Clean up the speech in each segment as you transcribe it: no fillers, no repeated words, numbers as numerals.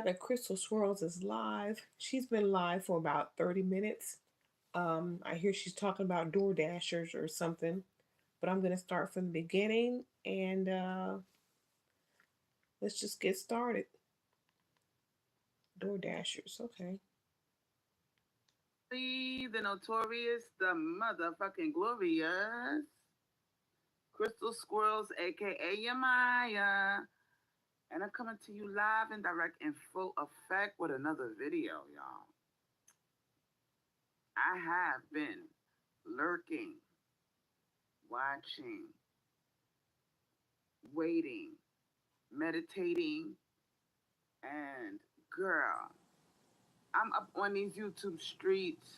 that Crystal Swirls is live. She's been live for about 30 minutes. I hear she's talking about Door Dashers or something, but I'm going to start from the beginning and let's just get started. Door Dashers, okay. The notorious, the motherfucking glorious Crystal Squirrels, aka Yemaya. And I'm coming to you live and direct in full effect with another video, y'all. I have been lurking, watching, waiting, meditating, and girl, I'm up on these YouTube streets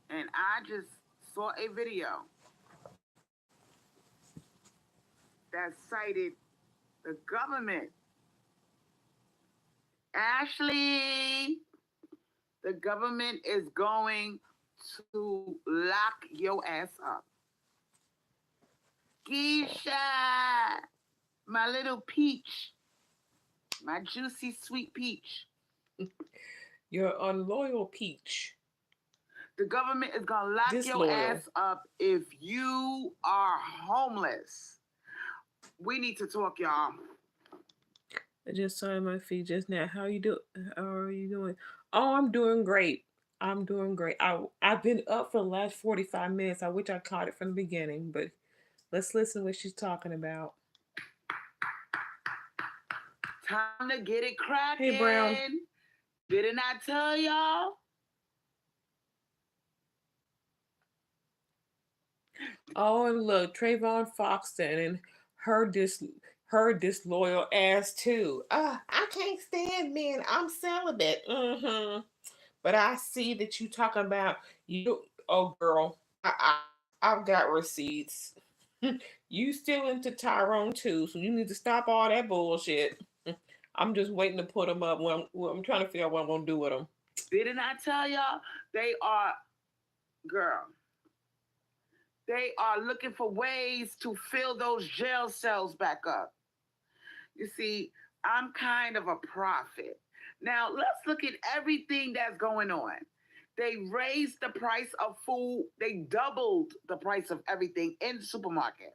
and I just saw a video that cited the government. Ashley, the government is going to lock your ass up. Geisha, my little peach, my juicy sweet peach. Your unloyal peach. The government is going to lock your Disloyal. ass up if you are homeless. We need to talk, y'all. I just saw my feed just now. How you do? How are you doing? Oh, I'm doing great. I'm doing great. I've been up for the last 45 minutes. I wish I caught it from the beginning, but let's listen to what she's talking about. Time to get it cracking. Hey, Brown. Didn't I tell y'all? Oh, and look, Trayvon Foxton and her disloyal ass too. I can't stand men. I'm celibate. But I see that you talking about you. Oh, girl, I've got receipts. You still into Tyrone too, so you need to stop all that bullshit. I'm just waiting to put them up. I'm trying to figure out what I'm gonna do with them. Didn't I tell y'all? They are, girl. They are looking for ways to fill those jail cells back up. You see, I'm kind of a prophet. Now, let's look at everything that's going on. They raised the price of food. They doubled the price of everything in the supermarket.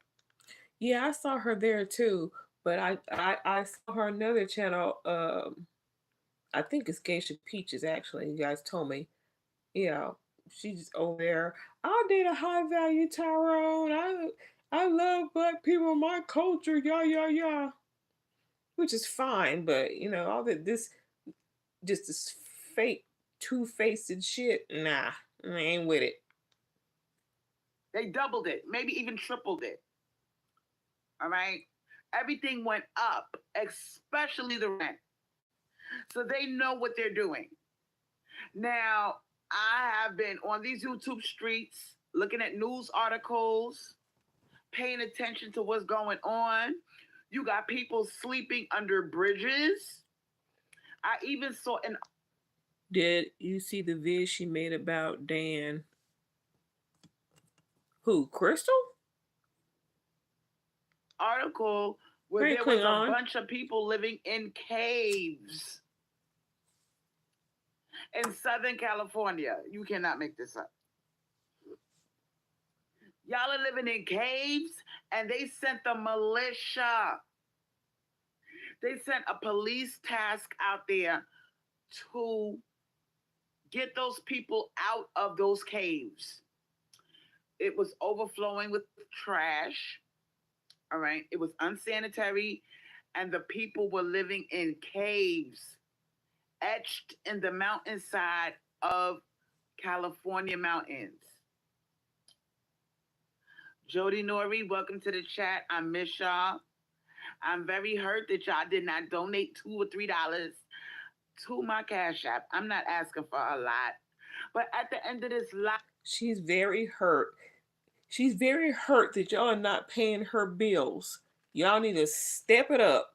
Yeah, I saw her there too, but I saw her another channel. I think it's Geisha Peaches actually. You guys told me. Yeah, she's over there. I date a high value Tyrone. I love black people, my culture. Yeah, yeah, yeah. Which is fine, but all that this just this fake two faced shit. Nah, I ain't with it. They doubled it, maybe even tripled it. All right. Everything went up, especially the rent. So they know what they're doing. Now, I have been on these YouTube streets looking at news articles, paying attention to what's going on. You got people sleeping under bridges. I even saw an. Did you see the vid she made about Dan? Who, Crystal? Article where Hey, there was a Klingon. bunch of people living in caves in Southern California. You cannot make this up. Y'all are living in caves, and they sent the militia. They sent a police task out there to get those people out of those caves. It was overflowing with trash. All right. It was unsanitary, and the people were living in caves etched in the mountainside of California mountains. Jody Nori, welcome to the chat. I miss y'all. I'm very hurt that y'all did not donate $2 or $3 to my Cash App. I'm not asking for a lot. But at the end of this live, she's very hurt. She's very hurt that y'all are not paying her bills. Y'all need to step it up.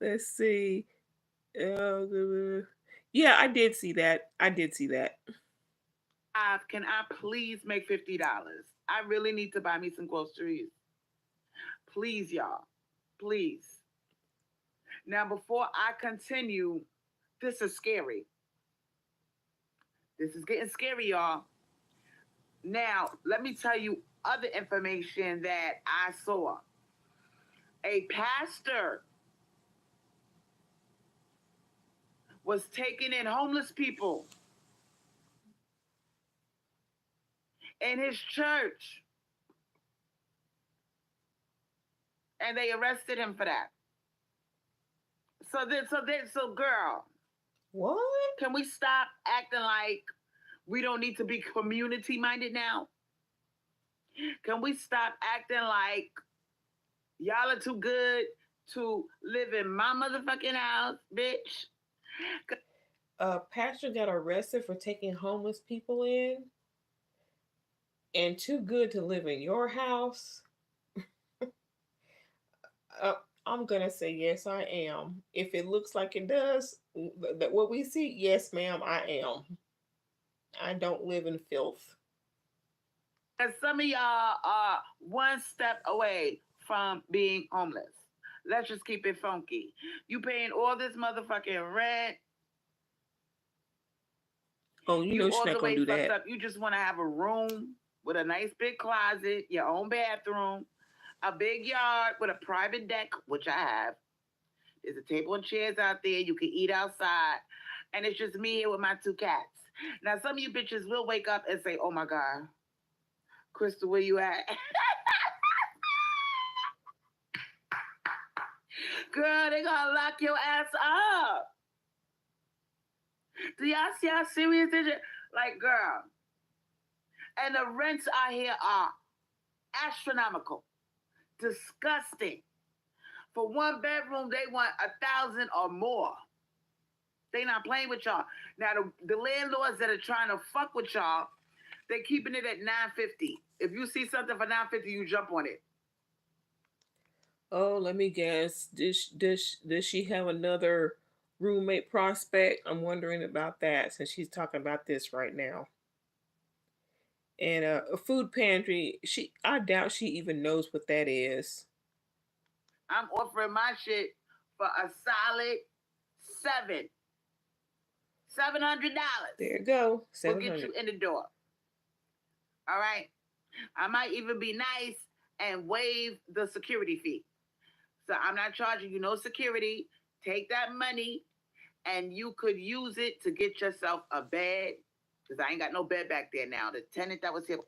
Let's see. Yeah, I did see that. can I please make $50? I really need to buy me some groceries. Please, y'all. Please. Now, before I continue, this is scary. This is getting scary, y'all. Now, let me tell you other information that I saw. A pastor was taking in homeless people in his church, and they arrested him for that. So, girl, What? can we stop acting like we don't need to be community minded now? Can we stop acting like y'all are too good to live in my motherfucking house, bitch? A pastor got arrested for taking homeless people in and too good to live in your house? Uh, I'm gonna say yes, I am. If it looks like it does, that what we see, yes, ma'am, I am. I don't live in filth. And some of y'all are one step away from being homeless. Let's just keep it funky. You paying all this motherfucking rent. Oh, you know You she's all not the gonna way do fucked that. up. You just want to have a room with a nice big closet, your own bathroom, a big yard with a private deck, which I have. There's a table and chairs out there. You can eat outside. And it's just me here with my two cats. Now, some of you bitches will wake up and say, oh my God, Crystal, where you at? Girl, they gonna lock your ass up. Do y'all see how serious this is? Like, girl. And the rents out here are astronomical, disgusting. For one bedroom, they want 1,000 or more. They not playing with y'all. Now, the landlords that are trying to fuck with y'all, they keeping it at $950. If you see something for $950, you jump on it. Oh, let me guess. Does she have another roommate prospect? I'm wondering about that since she's talking about this right now. And a food pantry. I doubt she even knows what that is. I'm offering my shit for a solid seven. $700 There you go. will get 700. you in the door. All right. I might even be nice and waive the security fee. So I'm not charging you no security. Take that money and you could use it to get yourself a bed. Because I ain't got no bed back there now. The tenant that was here.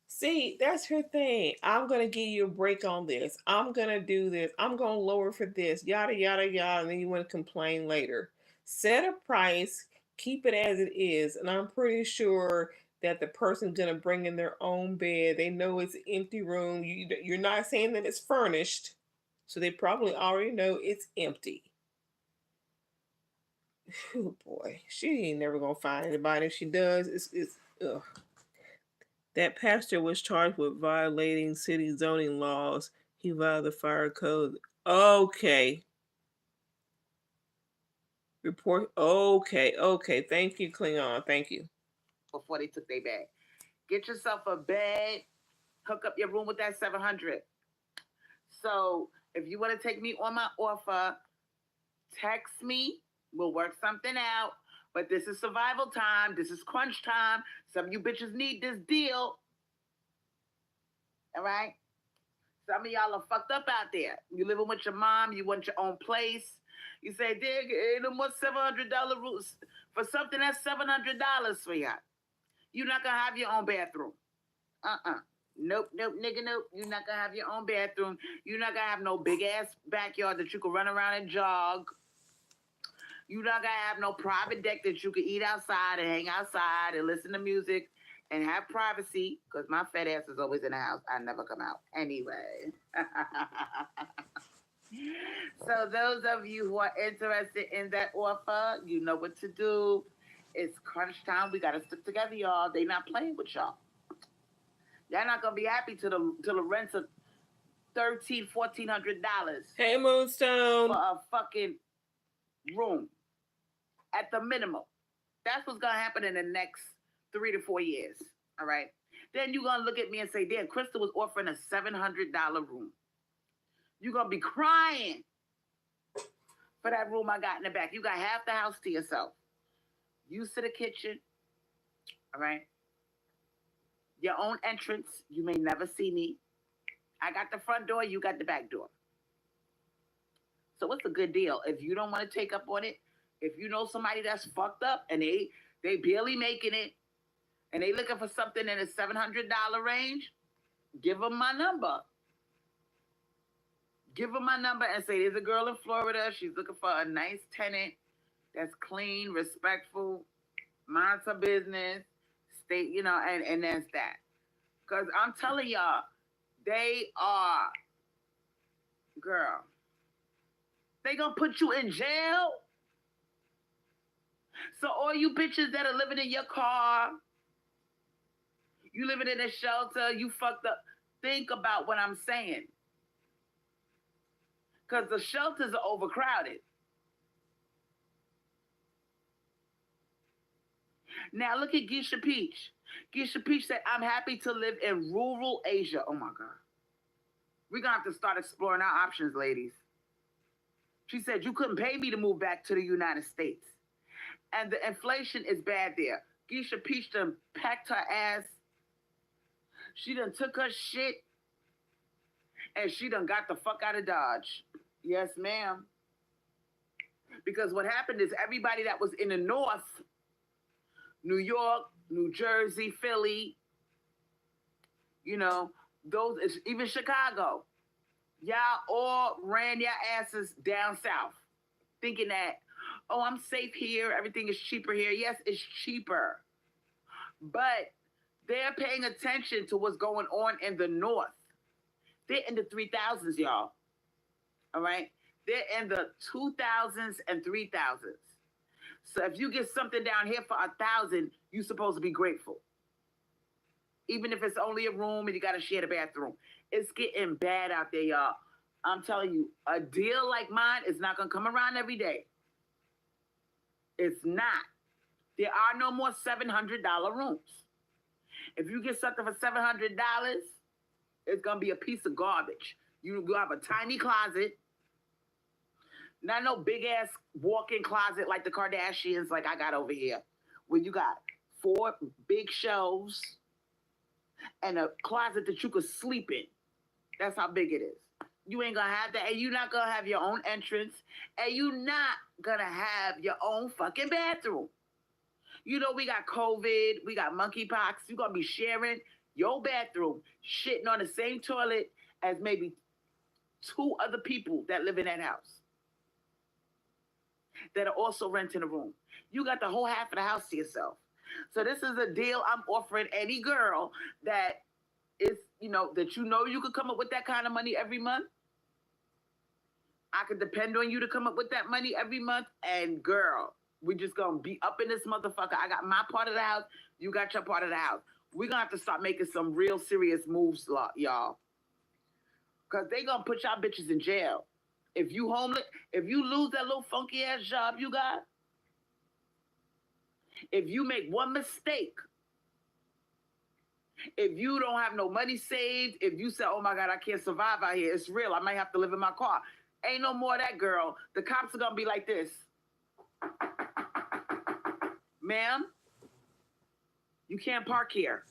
See, that's her thing. I'm gonna give you a break on this. I'm gonna do this. I'm gonna lower for this. Yada yada yada. And then you want to complain later. Set a price. Keep it as it is. And I'm pretty sure that the person's gonna bring in their own bed. They know it's an empty room. You're not saying that it's furnished, so they probably already know it's empty. Oh boy, she ain't never gonna find anybody. If she does, it's ugh. That pastor was charged with violating city zoning laws. He violated the fire code. Okay. Report. Okay. Okay. Thank you, Klingon. Thank you. Before they took their bed. Get yourself a bed. Hook up your room with that 700. So if you want to take me on my offer, text me. We'll work something out. But this is survival time. This is crunch time. Some of you bitches need this deal. All right? Some of y'all are fucked up out there. You living with your mom. You want your own place. You say, dig, ain't no more $700 rules for something that's $700 for you. You're not going to have your own bathroom. Nope, nigga, nope. You're not going to have your own bathroom. You're not going to have no big-ass backyard that you can run around and jog. You're not going to have no private deck that you can eat outside and hang outside and listen to music and have privacy, because my fat ass is always in the house. I never come out. Anyway. So those of you who are interested in that offer, you know what to do. It's crunch time. We got to stick together, y'all. They not playing with y'all. Y'all not going to be happy till the rent's of $1,300, $1,400 Hey, Moonstone. for a fucking room at the minimum. That's what's going to happen in the next 3 to 4 years. All right. Then you're going to look at me and say, damn, Crystal was offering a $700 room. You're going to be crying for that room I got in the back. You got half the house to yourself. Use to the kitchen, all right? Your own entrance. You may never see me. I got the front door. You got the back door. So it's a good deal. If you don't want to take up on it, if you know somebody that's fucked up and they barely making it, and they looking for something in the $700 range, give them my number. Give them my number and say, there's a girl in Florida. She's looking for a nice tenant that's clean, respectful, minds her business, state, and that's that. Because I'm telling y'all, they are, girl, they gonna put you in jail. So all you bitches that are living in your car, you living in a shelter, you fucked up, think about what I'm saying. Because the shelters are overcrowded. Now look at Geisha Peach. Geisha Peach said, I'm happy to live in rural Asia. Oh my God. We're going to have to start exploring our options, ladies. She said, you couldn't pay me to move back to the United States. And the inflation is bad there. Geisha Peach done packed her ass. She done took her shit. And she done got the fuck out of Dodge. Yes, ma'am. Because what happened is everybody that was in the North, New York, New Jersey, Philly, those, even Chicago, y'all all ran your asses down south, thinking that, oh, I'm safe here, everything is cheaper here. Yes, it's cheaper. But they're paying attention to what's going on in the North. They're in the 3000s, y'all. All right? They're in the 2000s and 3000s. So if you get something down here for 1,000, you're supposed to be grateful. Even if it's only a room and you got to share the bathroom. It's getting bad out there, y'all. I'm telling you, a deal like mine is not going to come around every day. It's not. There are no more $700 rooms. If you get something for $700, it's going to be a piece of garbage. You have a tiny closet. Not no big-ass walk-in closet like the Kardashians like I got over here, where you got 4 big shelves and a closet that you could sleep in. That's how big it is. You ain't going to have that, and you're not going to have your own entrance, and you're not going to have your own fucking bathroom. We got COVID, we got monkeypox. You're going to be sharing your bathroom, shitting on the same toilet as maybe 2 other people that live in that house that are also renting a room. You got the whole half of the house to yourself. So this is a deal I'm offering any girl that is, that you could come up with that kind of money every month. I could depend on you to come up with that money every month. And girl, we just going to be up in this motherfucker. I got my part of the house. You got your part of the house. We're going to have to start making some real serious moves, y'all. Because they going to put y'all bitches in jail. If you homeless, if you lose that little funky ass job you got, if you make one mistake, if you don't have no money saved, if you say, oh my God, I can't survive out here, it's real, I might have to live in my car. Ain't no more of that, girl. The cops are going to be like this. Ma'am, you can't park here.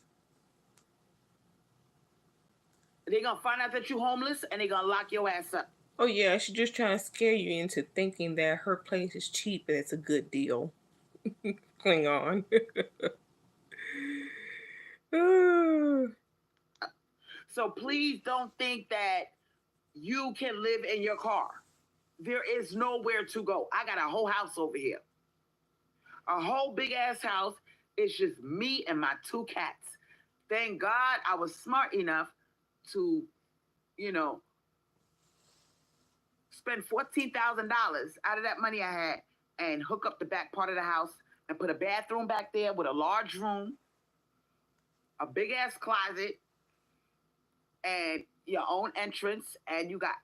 They're going to find out that you're homeless and they're going to lock your ass up. Oh yeah, she's just trying to scare you into thinking that her place is cheap and it's a good deal. Cling on. So please don't think that you can live in your car. There is nowhere to go. I got a whole house over here. A whole big ass house. It's just me and my 2 cats. Thank God I was smart enough to, spend $14,000 out of that money I had and hook up the back part of the house and put a bathroom back there with a large room, a big ass closet, and your own entrance, and you got,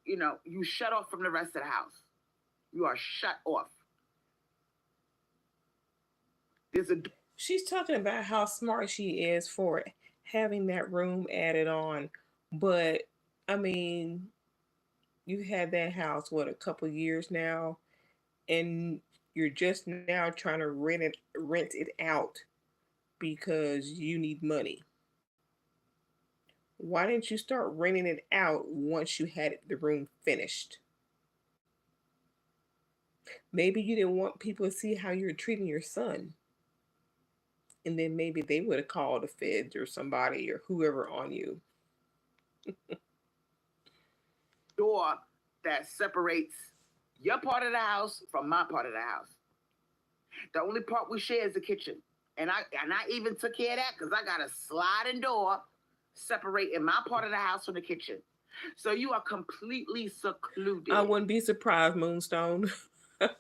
you shut off from the rest of the house. You are shut off. She's talking about how smart she is for having that room added on, but I mean, You had that house what a couple years now, and you're just now trying to rent it out because you need money. Why didn't you start renting it out once you had the room finished? Maybe you didn't want people to see how you're treating your son. And then maybe they would have called the feds or somebody or whoever on you. Door that separates your part of the house from my part of the house. The only part we share is the kitchen. And I even took care of that because I got a sliding door separating my part of the house from the kitchen. So you are completely secluded. I wouldn't be surprised, Moonstone.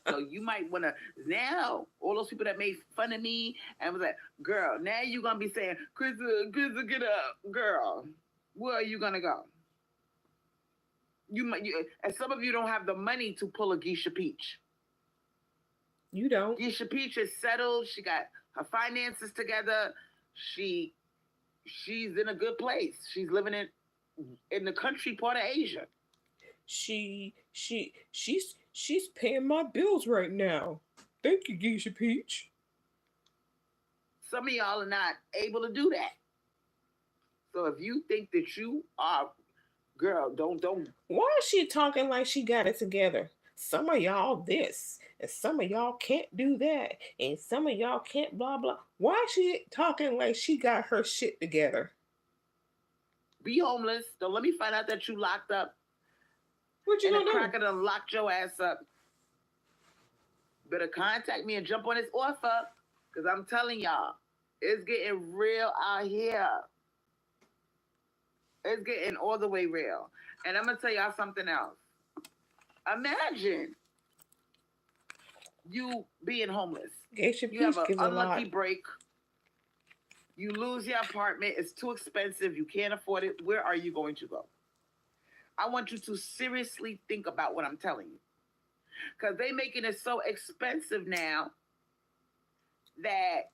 So you might want to now all those people that made fun of me and was like, "Girl, now you're gonna be saying, Krista, get up, girl. Where are you gonna go? And some of you don't have the money to pull a Geisha Peach. You don't. Geisha Peach is settled. She got her finances together. She's in a good place. She's living in the country part of Asia. She's paying my bills right now. Thank you, Geisha Peach. Some of y'all are not able to do that. So if you think that you are, girl, don't. Why is she talking like she got it together? Some of y'all this, and some of y'all can't do that, and some of y'all can't blah blah. Why is she talking like she got her shit together? Be homeless. Don't let me find out that you locked up. What you and gonna do? And the cracker done locked your ass up. Better contact me and jump on this offer, because I'm telling y'all, it's getting real out here. It's getting all the way real. And I'm going to tell y'all something else. Imagine you being homeless. You have an unlucky break. You lose your apartment. It's too expensive. You can't afford it. Where are you going to go? I want you to seriously think about what I'm telling you. Because they're making it so expensive now that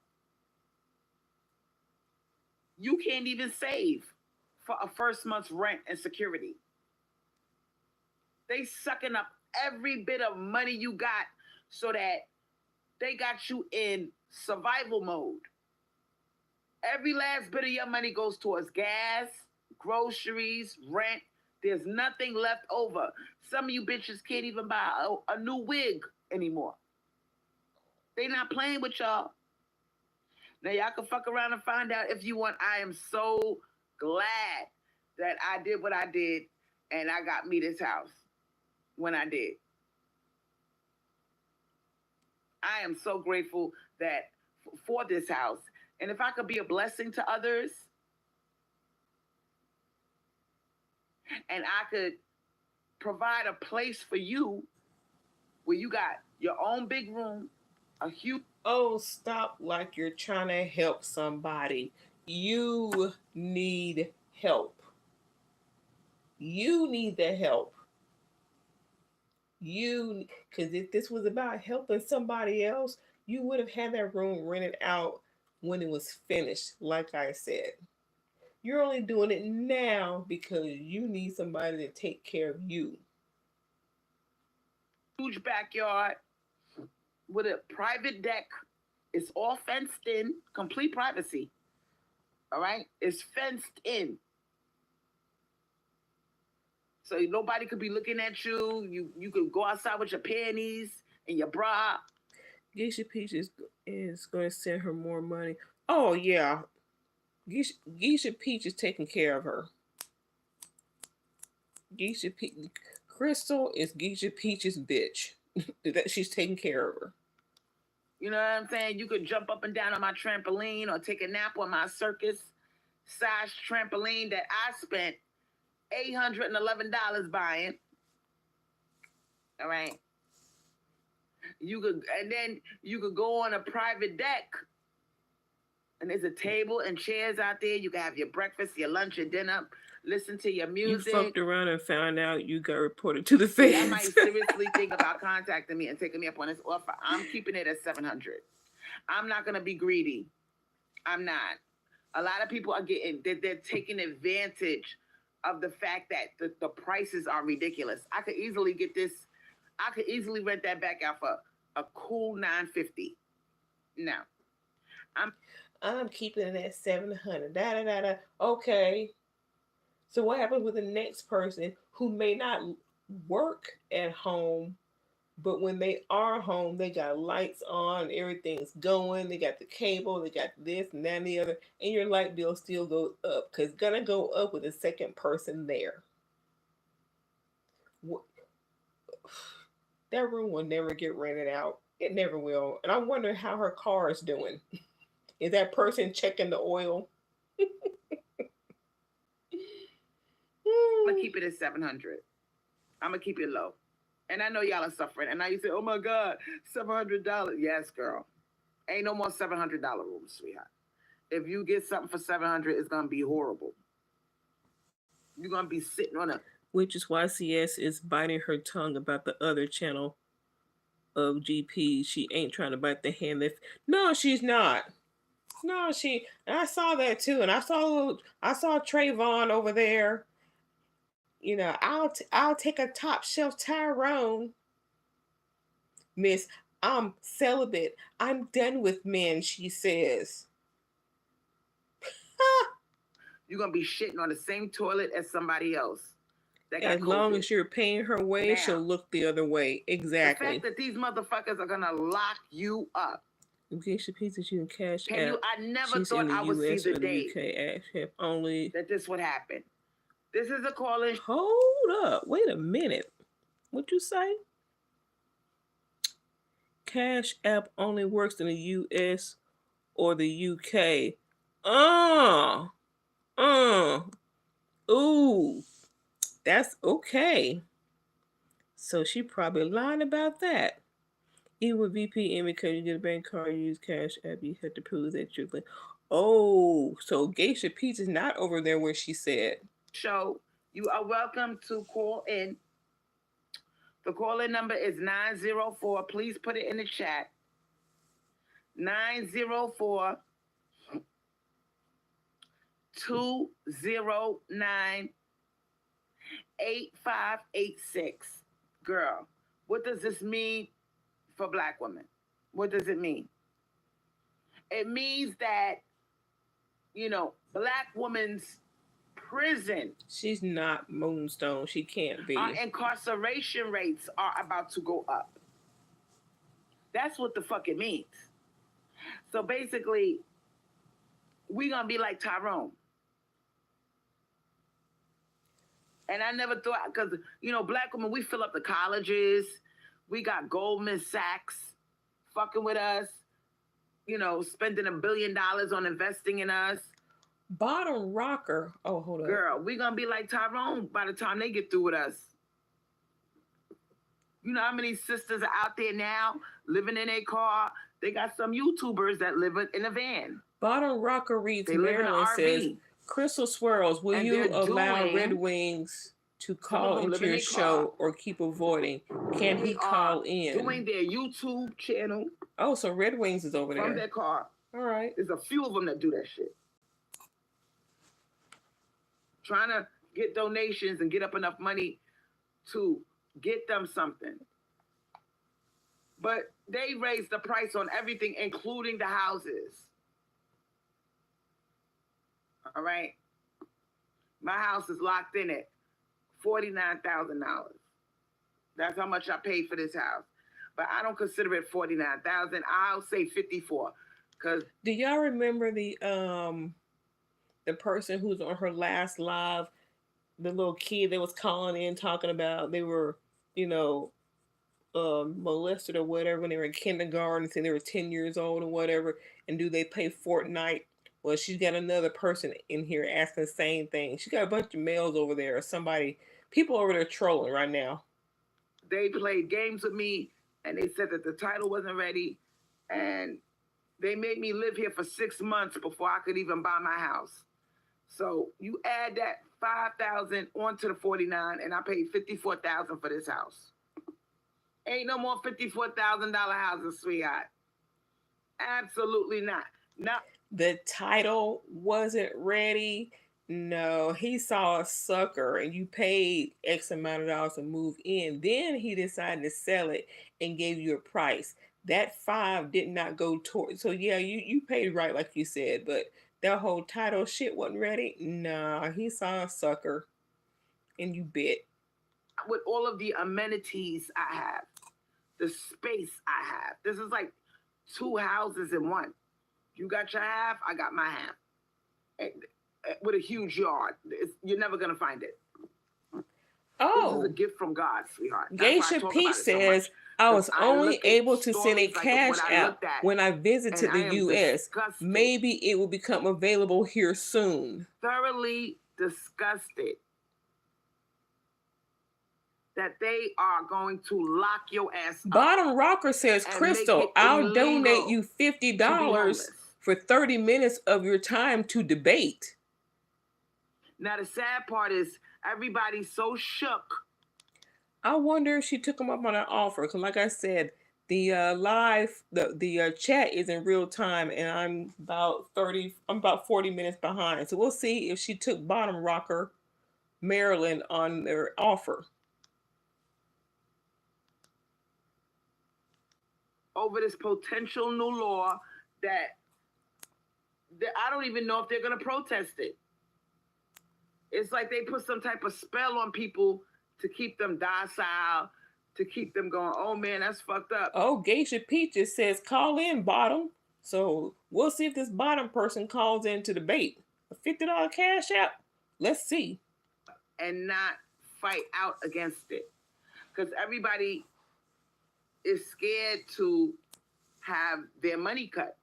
you can't even save for a first month's rent and security. They sucking up every bit of money you got so that they got you in survival mode. Every last bit of your money goes towards gas, groceries, rent. There's nothing left over. Some of you bitches can't even buy a new wig anymore. They not playing with y'all. Now y'all can fuck around and find out if you want. I am so glad that I did what I did and I got me this house when I did. I am so grateful that for this house. And if I could be a blessing to others, and I could provide a place for you where you got your own big room, a huge... Oh, stop like you're trying to help somebody. You need help. You need the help. Because if this was about helping somebody else, you would have had that room rented out when it was finished, like I said. You're only doing it now because you need somebody to take care of you. Huge backyard with a private deck. It's all fenced in, complete privacy. All right? It's fenced in. So nobody could be looking at you. You could go outside with your panties and your bra. Geisha Peach is going to send her more money. Oh, yeah. Geisha Peach is taking care of her. Crystal is Geisha Peach's bitch. That she's taking care of her. You know what I'm saying? You could jump up and down on my trampoline or take a nap on my circus-sized trampoline that I spent $811 buying. All right. Then you could go on a private deck, and there's a table and chairs out there. You can have your breakfast, your lunch, your dinner, listen to your music. You fucked around and found out you got reported to the feds. I might seriously think about contacting me and taking me up on this offer. I'm keeping it at $700. I'm not gonna be greedy. I'm not. A lot of people are they're taking advantage of the fact that the prices are ridiculous. I could easily get this. I could easily rent that back out for a cool $950. No, I'm keeping it at 700. Da da da da. Okay. So what happens with the next person who may not work at home, but when they are home, they got lights on, everything's going, they got the cable, they got this and that and the other, and your light bill still goes up because it's gonna go up with a second person there. That room will never get rented out. It never will. And I wonder how her car is doing. Is that person checking the oil? I'm gonna keep it at 700. I'm gonna keep it low. And I know y'all are suffering. And now you say, "Oh my God, $700." Yes, girl. Ain't no more $700 rooms, sweetheart. If you get something for 700, it's gonna be horrible. You're gonna be sitting on a. Which is why CS is biting her tongue about the other channel of GP. She ain't trying to bite the hand that. No, she's not. No, she. And I saw that too, and I saw Trayvon over there. I'll take a top shelf Tyrone, Miss. I'm celibate. I'm done with men. She says. You're gonna be shitting on the same toilet as somebody else. As long as you're paying her way, now, she'll look the other way. Exactly. The fact that these motherfuckers are gonna lock you up. Geisha Pizza, you can cash Can you? I never thought I would see the day UK only that this would happen. This is a calling. Hold up. Wait a minute. What you say? Cash App only works in the US or the UK. Ooh. That's okay. So she probably lied about that. Even with VPN, because you get a bank card, you use Cash App, you have to prove that you're. Oh, so Geisha Pizza's not over there where she said. So you are welcome to call in. The call-in number is 904. Please put it in the chat. 904 209 8586. Girl, what does this mean for Black women? What does it mean? It means that, Black women's prison. She's not Moonstone. She can't be. Our incarceration rates are about to go up. That's what the fuck it means. So basically, we're going to be like Tyrone. And I never thought, because, Black women, we fill up the colleges. We got Goldman Sachs fucking with us, spending $1 billion on investing in us. Bottom rocker. Oh, hold on. Girl, we going to be like Tyrone by the time they get through with us. You know how many sisters are out there now living in a car? They got some YouTubers that live in a van. Bottom rocker reads Maryland says, Crystal Swirls, will you allow Red Wings to call into your show or keep avoiding? Can he call in? Doing their YouTube channel. Oh, so Red Wings is over there. From their car. All right. There's a few of them that do that shit. Trying to get donations and get up enough money to get them something. But they raised the price on everything, including the houses. All right? My house is locked in at $49,000. That's how much I paid for this house. But I don't consider it $49,000. I'll say $54,000. Cause do y'all remember the person who's on her last live, the little kid that was calling in talking about they were, molested or whatever when they were in kindergarten, saying they were 10 years old or whatever, and do they play Fortnite? Well, she's got another person in here asking the same thing. She got a bunch of males over there, or people over there trolling right now. They played games with me, and they said that the title wasn't ready, and they made me live here for 6 months before I could even buy my house. So you add that $5,000 onto the $49,000, and I paid $54,000 for this house. Ain't no more $54,000 houses, sweetheart. Absolutely not. No. The title wasn't ready. No, he saw a sucker and you paid X amount of dollars to move in. Then he decided to sell it and gave you a price. That five did not go toward. So yeah, you paid right like you said, but that whole title shit wasn't ready. Nah, he saw a sucker and you bit. With all of the amenities I have, the space I have. This is like two houses in one. You got your half, I got my half. With a huge yard. You're never going to find it. This is a gift from God, sweetheart. Geisha Peach says, I was only able to send a Cash App when I visited the US. Maybe it will become available here soon. Thoroughly disgusted that they are going to lock your ass up. Bottom Rocker says, Crystal, I'll donate you $50 for 30 minutes of your time to debate. Now, the sad part is everybody's so shook. I wonder if she took him up on an offer. Because like I said, the the chat is in real time and I'm about 40 minutes behind. So we'll see if she took Bottom Rocker Maryland on their offer. Over this potential new law that I don't even know if they're going to protest it. It's like they put some type of spell on people to keep them docile, to keep them going, oh man, that's fucked up. Oh, Geisha Peaches says, call in, Bottom. So we'll see if this Bottom person calls in to debate. A $50 Cash App? Let's see. And not fight out against it. Because everybody is scared to have their money cut.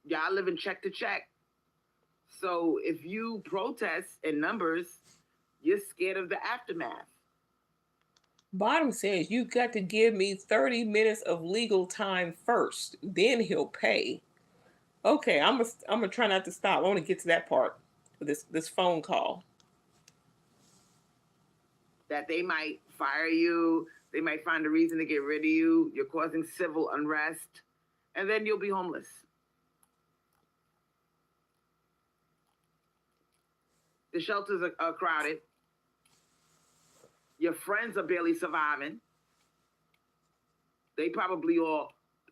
Y'all living check to check. So if you protest in numbers, you're scared of the aftermath. Bottom says, you got to give me 30 minutes of legal time first. Then he'll pay. Okay, I'm gonna try not to stop. I want to get to that part of this phone call. That they might fire you. They might find a reason to get rid of you. You're causing civil unrest. And then you'll be homeless. The shelters are crowded. Your friends are barely surviving. They probably all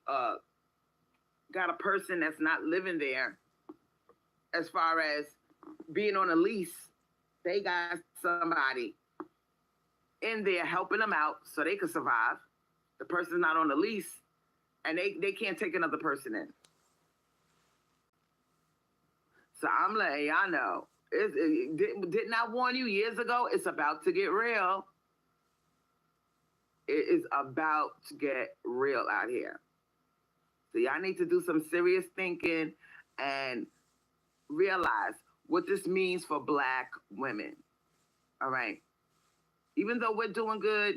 got a person that's not living there. As far as being on a lease, they got somebody in there helping them out so they could survive. The person's not on the lease, and they can't take another person in. So I'm letting y'all know. Didn't I warn you years ago? It's about to get real. It is about to get real out here. So y'all need to do some serious thinking and realize what this means for Black women. All right. Even though we're doing good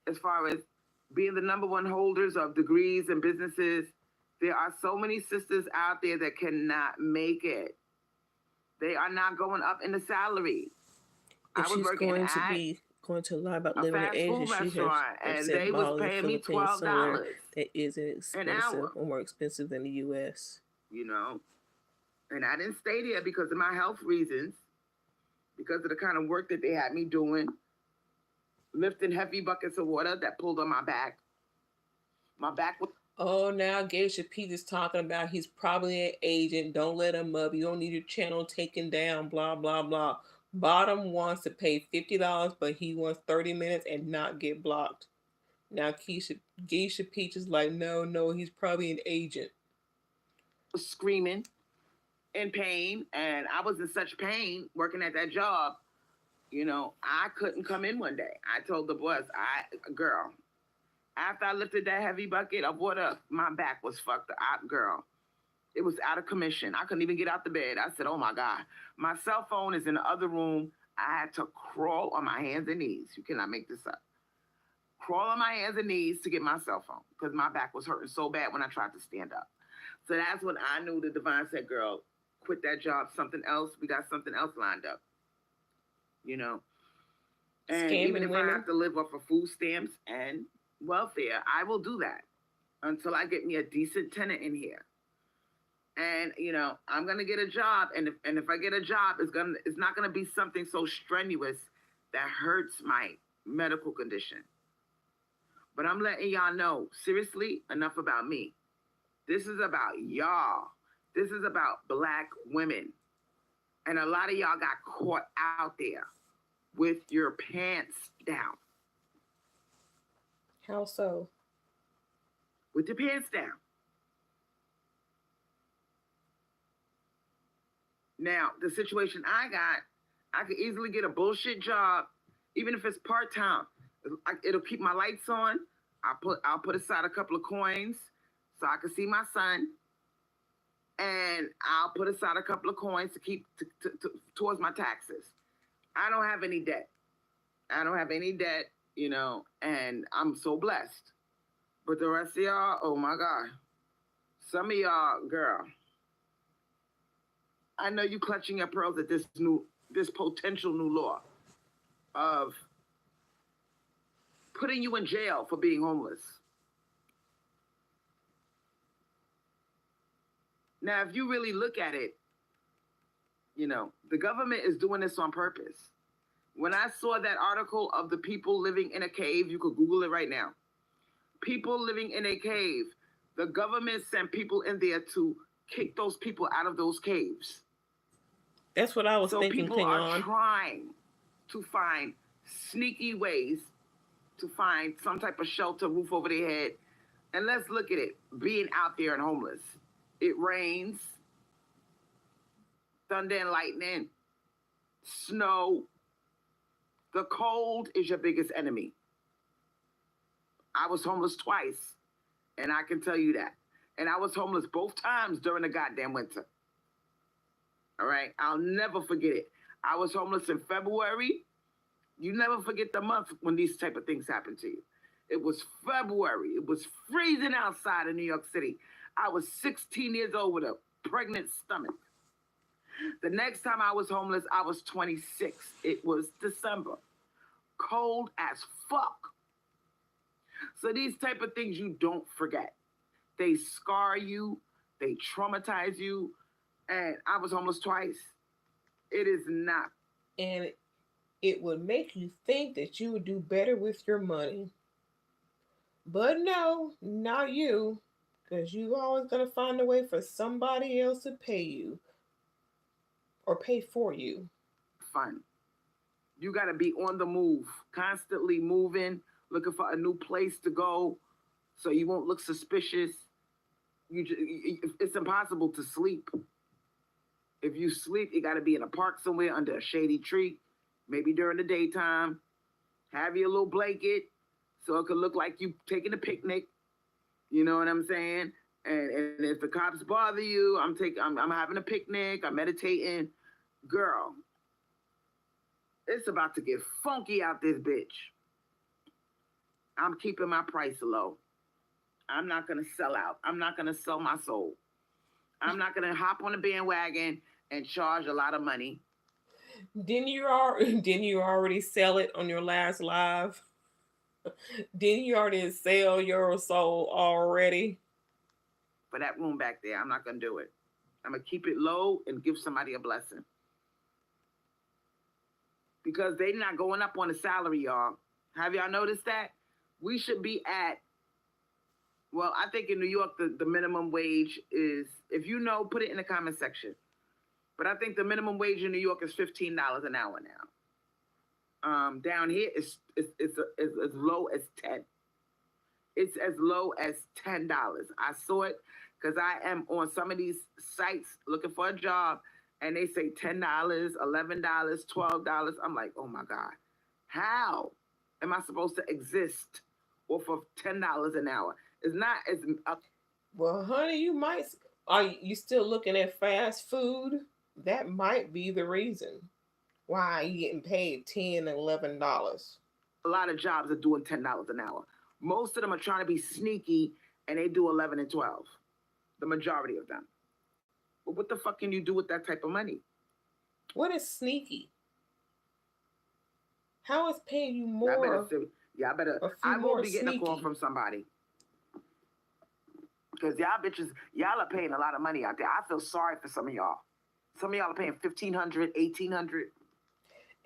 as far as being the number one holders of degrees and businesses, there are so many sisters out there that cannot make it. They are not going up in the salary. If she's going to lie about living in Asia, she has said they was paying me $12 that isn't expensive or more expensive than the U.S. You know, and I didn't stay there because of my health reasons, because of the kind of work that they had me doing, lifting heavy buckets of water that pulled on my back. My back was... Oh, now Geisha Pete is talking about he's probably an agent. Don't let him up. You don't need your channel taken down, blah, blah, blah. Bottom wants to pay $50, but he wants 30 minutes and not get blocked. Now Geisha Peach is like, no, he's probably an agent. Screaming in pain, and I was in such pain working at that job. You know, I couldn't come in one day. I told the boss, girl, after I lifted that heavy bucket of water, my back was fucked up, girl. It was out of commission. I couldn't even get out the bed. I said, oh my God. My cell phone is in the other room. I had to crawl on my hands and knees. You cannot make this up. Crawl on my hands and knees to get my cell phone because my back was hurting so bad when I tried to stand up. So that's when I knew the divine said, girl, quit that job, something else. We got something else lined up. You know? And even if I have to live off of food stamps and welfare, I will do that until I get me a decent tenant in here. And I'm gonna get a job, and if I get a job, it's not gonna be something so strenuous that hurts my medical condition. But I'm letting y'all know, seriously, enough about me. This is about y'all. This is about Black women. And a lot of y'all got caught out there with your pants down. How so? With your pants down. Now, the situation I got, I could easily get a bullshit job, even if it's part-time. It'll keep my lights on. I'll put aside a couple of coins so I can see my son. And I'll put aside a couple of coins to keep towards my taxes. I don't have any debt. And I'm so blessed. But the rest of y'all, oh my God. Some of y'all, girl, I know you clutching your pearls at this potential new law of putting you in jail for being homeless. Now, if you really look at it, the government is doing this on purpose. When I saw that article of the people living in a cave, you could Google it right now. People living in a cave, the government sent people in there to kick those people out of those caves. That's what I was thinking. So people are trying to find sneaky ways to find some type of shelter, roof over their head. And let's look at it, being out there and homeless. It rains, thunder and lightning, snow. The cold is your biggest enemy. I was homeless twice, and I can tell you that. And I was homeless both times during the goddamn winter. All right? I'll never forget it. I was homeless in February. You never forget the month when these type of things happen to you. It was February. It was freezing outside in New York City. I was 16 years old with a pregnant stomach. The next time I was homeless, I was 26. It was December. Cold as fuck. So these type of things you don't forget. They scar you. They traumatize you. And I was homeless twice. It is not. And it would make you think that you would do better with your money. But no, not you. Because you always going to find a way for somebody else to pay you. Or pay for you. Fun. You got to be on the move. Constantly moving. Looking for a new place to go. So you won't look suspicious. It's impossible to sleep. If you sleep, you got to be in a park somewhere under a shady tree. Maybe during the daytime. Have your little blanket. So it could look like you taking a picnic. You know what I'm saying? And if the cops bother you, I'm having a picnic, I'm meditating. Girl, it's about to get funky out this bitch. I'm keeping my price low. I'm not going to sell out. I'm not going to sell my soul. I'm not going to hop on a bandwagon and charge a lot of money. Didn't you already sell it on your last live? Didn't you already sell your soul already? For that room back there, I'm not going to do it. I'm going to keep it low and give somebody a blessing. Because they're not going up on the salary, y'all. Have y'all noticed that? We should be at, well, I think in New York, the minimum wage is, if you know, put it in the comment section. But I think the minimum wage in New York is $15 an hour now. Down here, it's as low as 10. It's as low as $10. I saw it because I am on some of these sites looking for a job, and they say $10, $11, $12. I'm like, oh my God, how am I supposed to exist off of $10 an hour? It's not as well, honey, are you still looking at fast food? That might be the reason why you getting paid $10 and $11. A lot of jobs are doing $10 an hour. Most of them are trying to be sneaky, and they do 11 and 12. The majority of them. But what the fuck can you do with that type of money? What is sneaky? How is paying you more? I will be getting a call from somebody. Because y'all are paying a lot of money out there. I feel sorry for some of y'all. Some of y'all are paying 1,500, 1,800.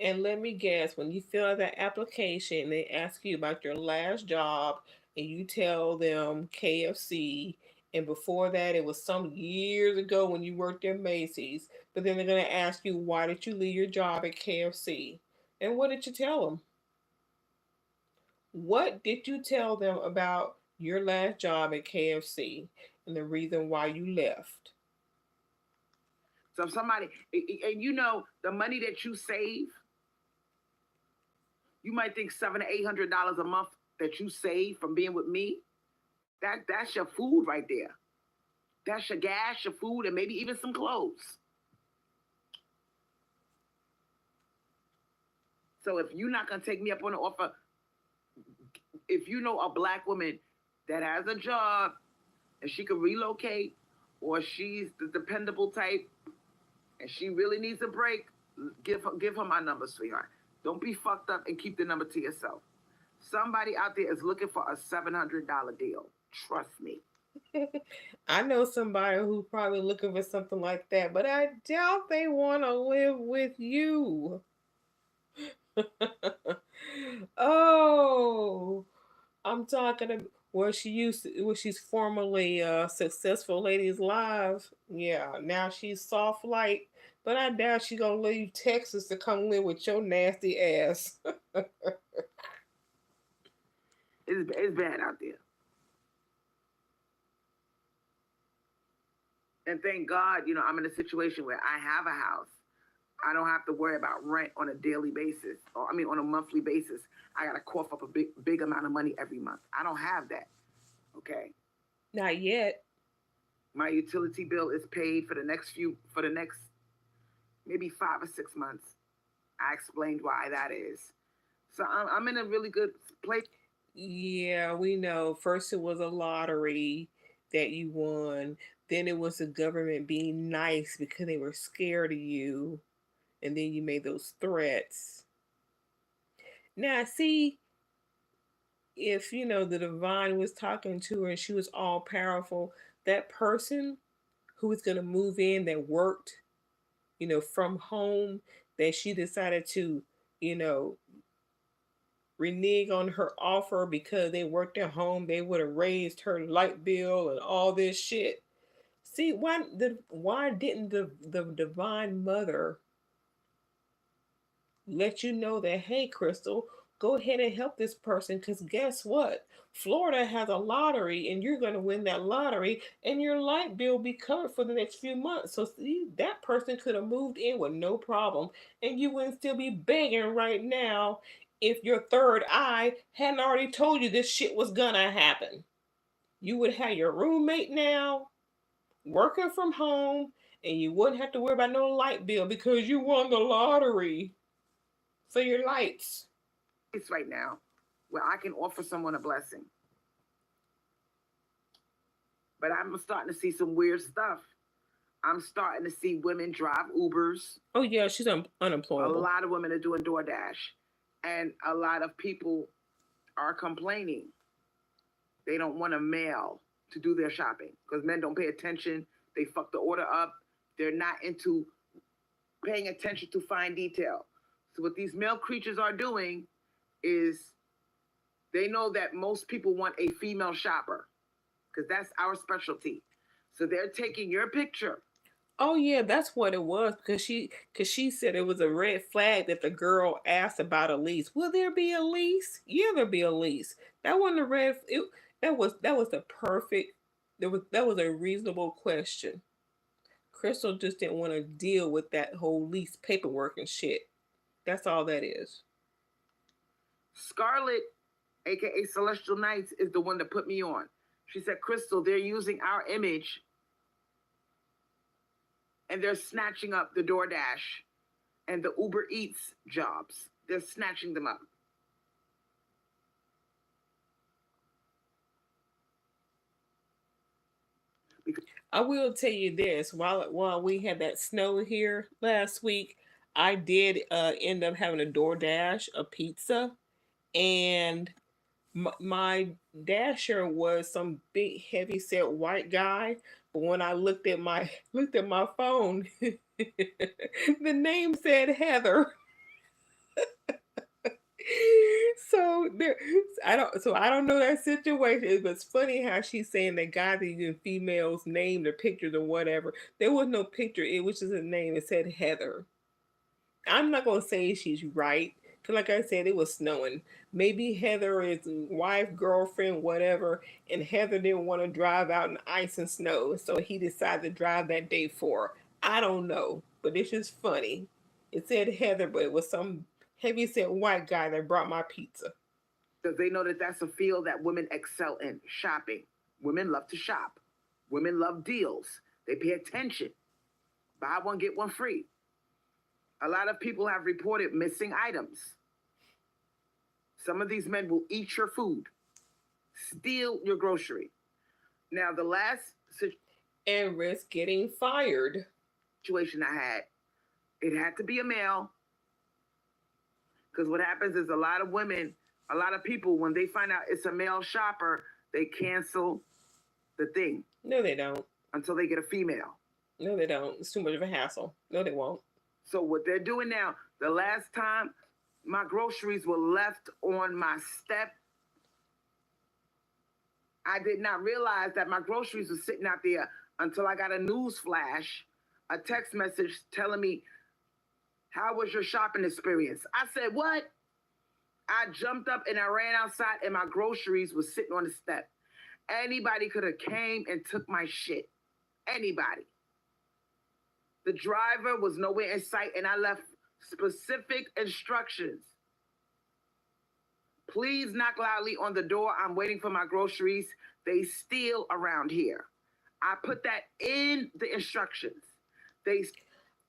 And let me guess, when you fill out that application, they ask you about your last job, and you tell them KFC. And before that, it was some years ago when you worked at Macy's. But then they're going to ask you, why did you leave your job at KFC? And what did you tell them? What did you tell them about your last job at KFC and the reason why you left? So if somebody, and you know, the money that you save, you might think $700 to $800 a month that you save from being with me. That's your food right there. That's your gas, your food, and maybe even some clothes. So if you're not gonna take me up on the offer, if you know a black woman that has a job and she can relocate, or she's the dependable type and she really needs a break, give her my number, sweetheart. Don't be fucked up and keep the number to yourself. Somebody out there is looking for a $700 deal. Trust me. I know somebody who's probably looking for something like that, but I doubt they want to live with you. Oh, I'm talking about where where she's formerly successful ladies live. Yeah, now she's soft light, but I doubt she's gonna leave Texas to come live with your nasty ass. It's bad out there. And thank God, I'm in a situation where I have a house. I don't have to worry about rent on a daily basis, or on a monthly basis. I gotta cough up a big amount of money every month. I don't have that. Okay. Not yet. My utility bill is paid for the next maybe 5 or 6 months. I explained why that is. So I'm in a really good place. Yeah, we know. First, it was a lottery that you won. Then it was the government being nice because they were scared of you. And then you made those threats. Now, see, if the divine was talking to her and she was all powerful, that person who was going to move in that worked, from home, that she decided to, you know, renege on her offer because they worked at home, they would have raised her light bill and all this shit. See, why didn't the divine mother let you know that, hey, Crystal, go ahead and help this person, because guess what? Florida has a lottery and you're going to win that lottery and your light bill will be covered for the next few months. So see, that person could have moved in with no problem and you wouldn't still be begging right now if your third eye hadn't already told you this shit was gonna happen. You would have your roommate now working from home and you wouldn't have to worry about no light bill because you won the lottery for your lights. It's right now where I can offer someone a blessing. But I'm starting to see some weird stuff. I'm starting to see women drive Ubers. Oh yeah, she's unemployable. A lot of women are doing DoorDash, and a lot of people are complaining. They don't want to mail to do their shopping because men don't pay attention. They fuck the order up. They're not into paying attention to fine detail. So what these male creatures are doing is they know that most people want a female shopper because that's our specialty. So they're taking your picture. Oh yeah, that's what it was because she said it was a red flag that the girl asked about a lease. Will there be a lease? Yeah, there'll be a lease. That wasn't a red. That was the perfect. That was a reasonable question. Crystal just didn't want to deal with that whole lease paperwork and shit. That's all that is. Scarlett, aka Celestial Knights, is the one that put me on. She said, Crystal, they're using our image and they're snatching up the DoorDash and the Uber Eats jobs. They're snatching them up. I will tell you this: while we had that snow here last week, I did end up having a DoorDash, a pizza, and My dasher was some big heavy set white guy, but when I looked at my phone, the name said Heather. So there, I don't know that situation. It was funny how she's saying that guys are using females' name or pictures or whatever. There was no picture. It was just a name. It said Heather. I'm not gonna say she's right, cause like I said, it was snowing. Maybe Heather is wife, girlfriend, whatever, and Heather didn't want to drive out in ice and snow, so he decided to drive that day for her. I don't know, but it's just funny. It said Heather, but it was some heavy set white guy that brought my pizza. Because they know that that's a field that women excel in, shopping. Women love to shop. Women love deals. They pay attention. Buy one, get one free. A lot of people have reported missing items. Some of these men will eat your food, steal your grocery. Now, the last and risk getting fired. Situation I had, it had to be a male. Because what happens is a lot of women, a lot of people, when they find out it's a male shopper, they cancel the thing. No, they don't. Until they get a female. No, they don't. It's too much of a hassle. No, they won't. So what they're doing now, the last time my groceries were left on my step, I did not realize that my groceries were sitting out there until I got a news flash, a text message telling me, how was your shopping experience? I said, what? I jumped up and I ran outside and my groceries were sitting on the step. Anybody could have came and took my shit. Anybody. The driver was nowhere in sight and I left specific instructions. Please knock loudly on the door. I'm waiting for my groceries. They steal around here. I put that in the instructions.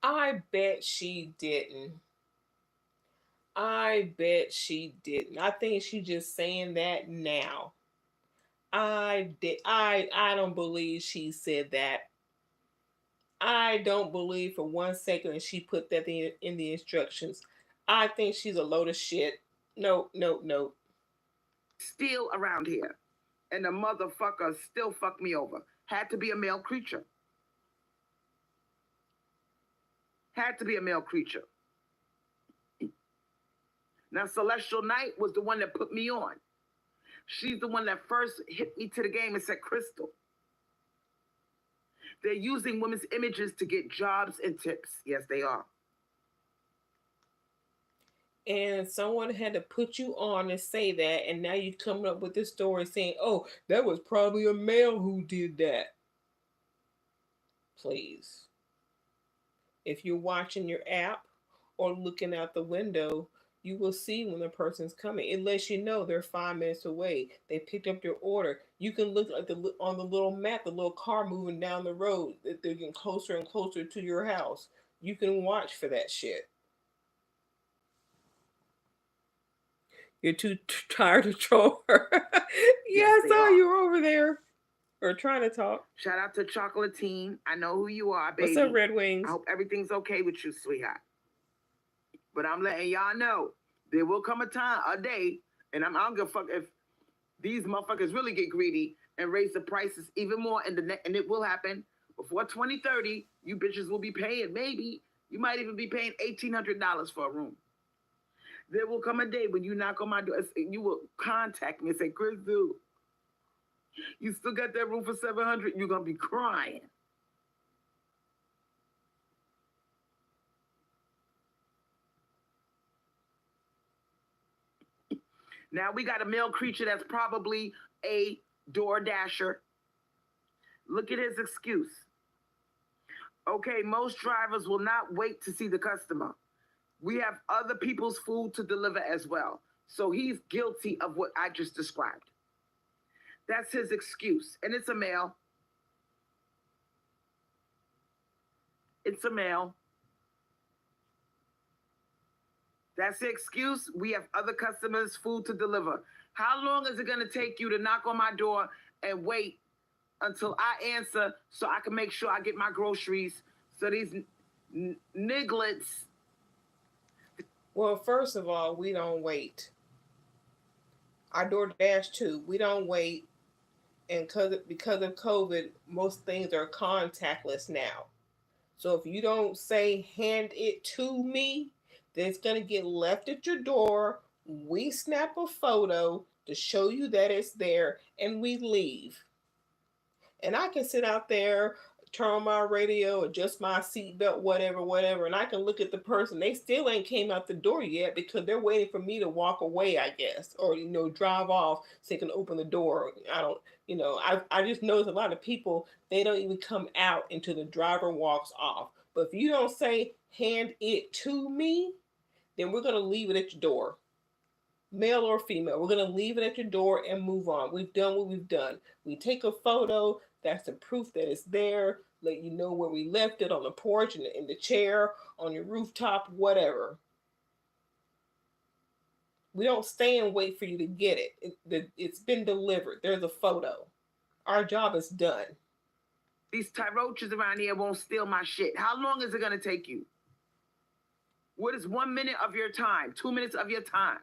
I bet she didn't. I bet she didn't. I think she's just saying that now. I don't believe she said that. I don't believe for 1 second that she put that in the instructions. I think she's a load of shit. No. Steal around here. And the motherfucker still fucked me over. Had to be a male creature. Had to be a male creature. Now, Celestial Knight was the one that put me on. She's the one that first hit me to the game and said, Crystal, they're using women's images to get jobs and tips. Yes, they are. And someone had to put you on and say that, and now you're coming up with this story saying, oh, that was probably a male who did that. Please. If you're watching your app or looking out the window, you will see when the person's coming. It lets you know they're 5 minutes away. They picked up your order. You can look at on the little map, the little car moving down the road. They're getting closer and closer to your house. You can watch for that shit. You're too tired to troll her. Yes, I saw you were over there. Or trying to talk. Shout out to Chocolatine. I know who you are, baby. What's up, Red Wings? I hope everything's okay with you, sweetheart. But I'm letting y'all know, there will come a time, a day, and I don't give a fuck if these motherfuckers really get greedy and raise the prices even more, and it will happen. Before 2030, you bitches will be paying, maybe, you might even be paying $1,800 for a room. There will come a day when you knock on my door, you will contact me and say, Crystal, you still got that room for $700? You're going to be crying. Now we got a male creature that's probably a door dasher. Look at his excuse. Okay, most drivers will not wait to see the customer. We have other people's food to deliver as well. So he's guilty of what I just described. That's his excuse. And it's a male. It's a male. That's the excuse. We have other customers' food to deliver. How long is it going to take you to knock on my door and wait until I answer so I can make sure I get my groceries so these nigglets... Well, first of all, we don't wait. I DoorDash too. We don't wait, and because of COVID, most things are contactless now. So if you don't say hand it to me, then it's gonna get left at your door. We snap a photo to show you that it's there, and we leave. And I can sit out there, turn on my radio, adjust my seatbelt, whatever, whatever, and I can look at the person. They still ain't came out the door yet because they're waiting for me to walk away, I guess, or drive off so they can open the door. I don't, I just notice a lot of people, they don't even come out until the driver walks off. But if you don't say hand it to me, then we're gonna leave it at your door, male or female. We're going to leave it at your door and move on. We've done what we've done. We take a photo. That's the proof that it's there. Let you know where we left it, on the porch, in the chair, on your rooftop, whatever. We don't stay and wait for you to get it. It's been delivered. There's a photo. Our job is done. These roaches around here won't steal my shit. How long is it going to take you? What is 1 minute of your time? 2 minutes of your time?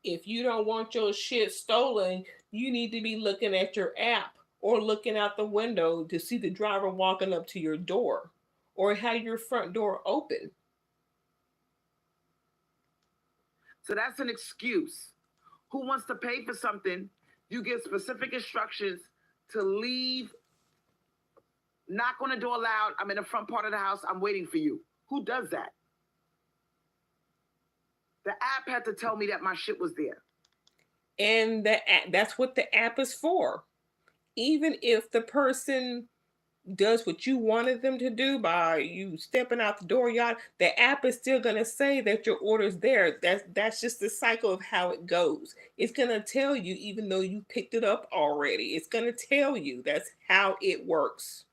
If you don't want your shit stolen, you need to be looking at your app or looking out the window to see the driver walking up to your door or have your front door open. So that's an excuse. Who wants to pay for something? You give specific instructions to leave, knock on the door loud. I'm in the front part of the house. I'm waiting for you. Who does that? The app had to tell me that my shit was there. And that's what the app is for. Even if the person does what you wanted them to do by you stepping out the door, the app is still going to say that your order's there. That's just the cycle of how it goes. It's going to tell you, even though you picked it up already, it's going to tell you. That's how it works.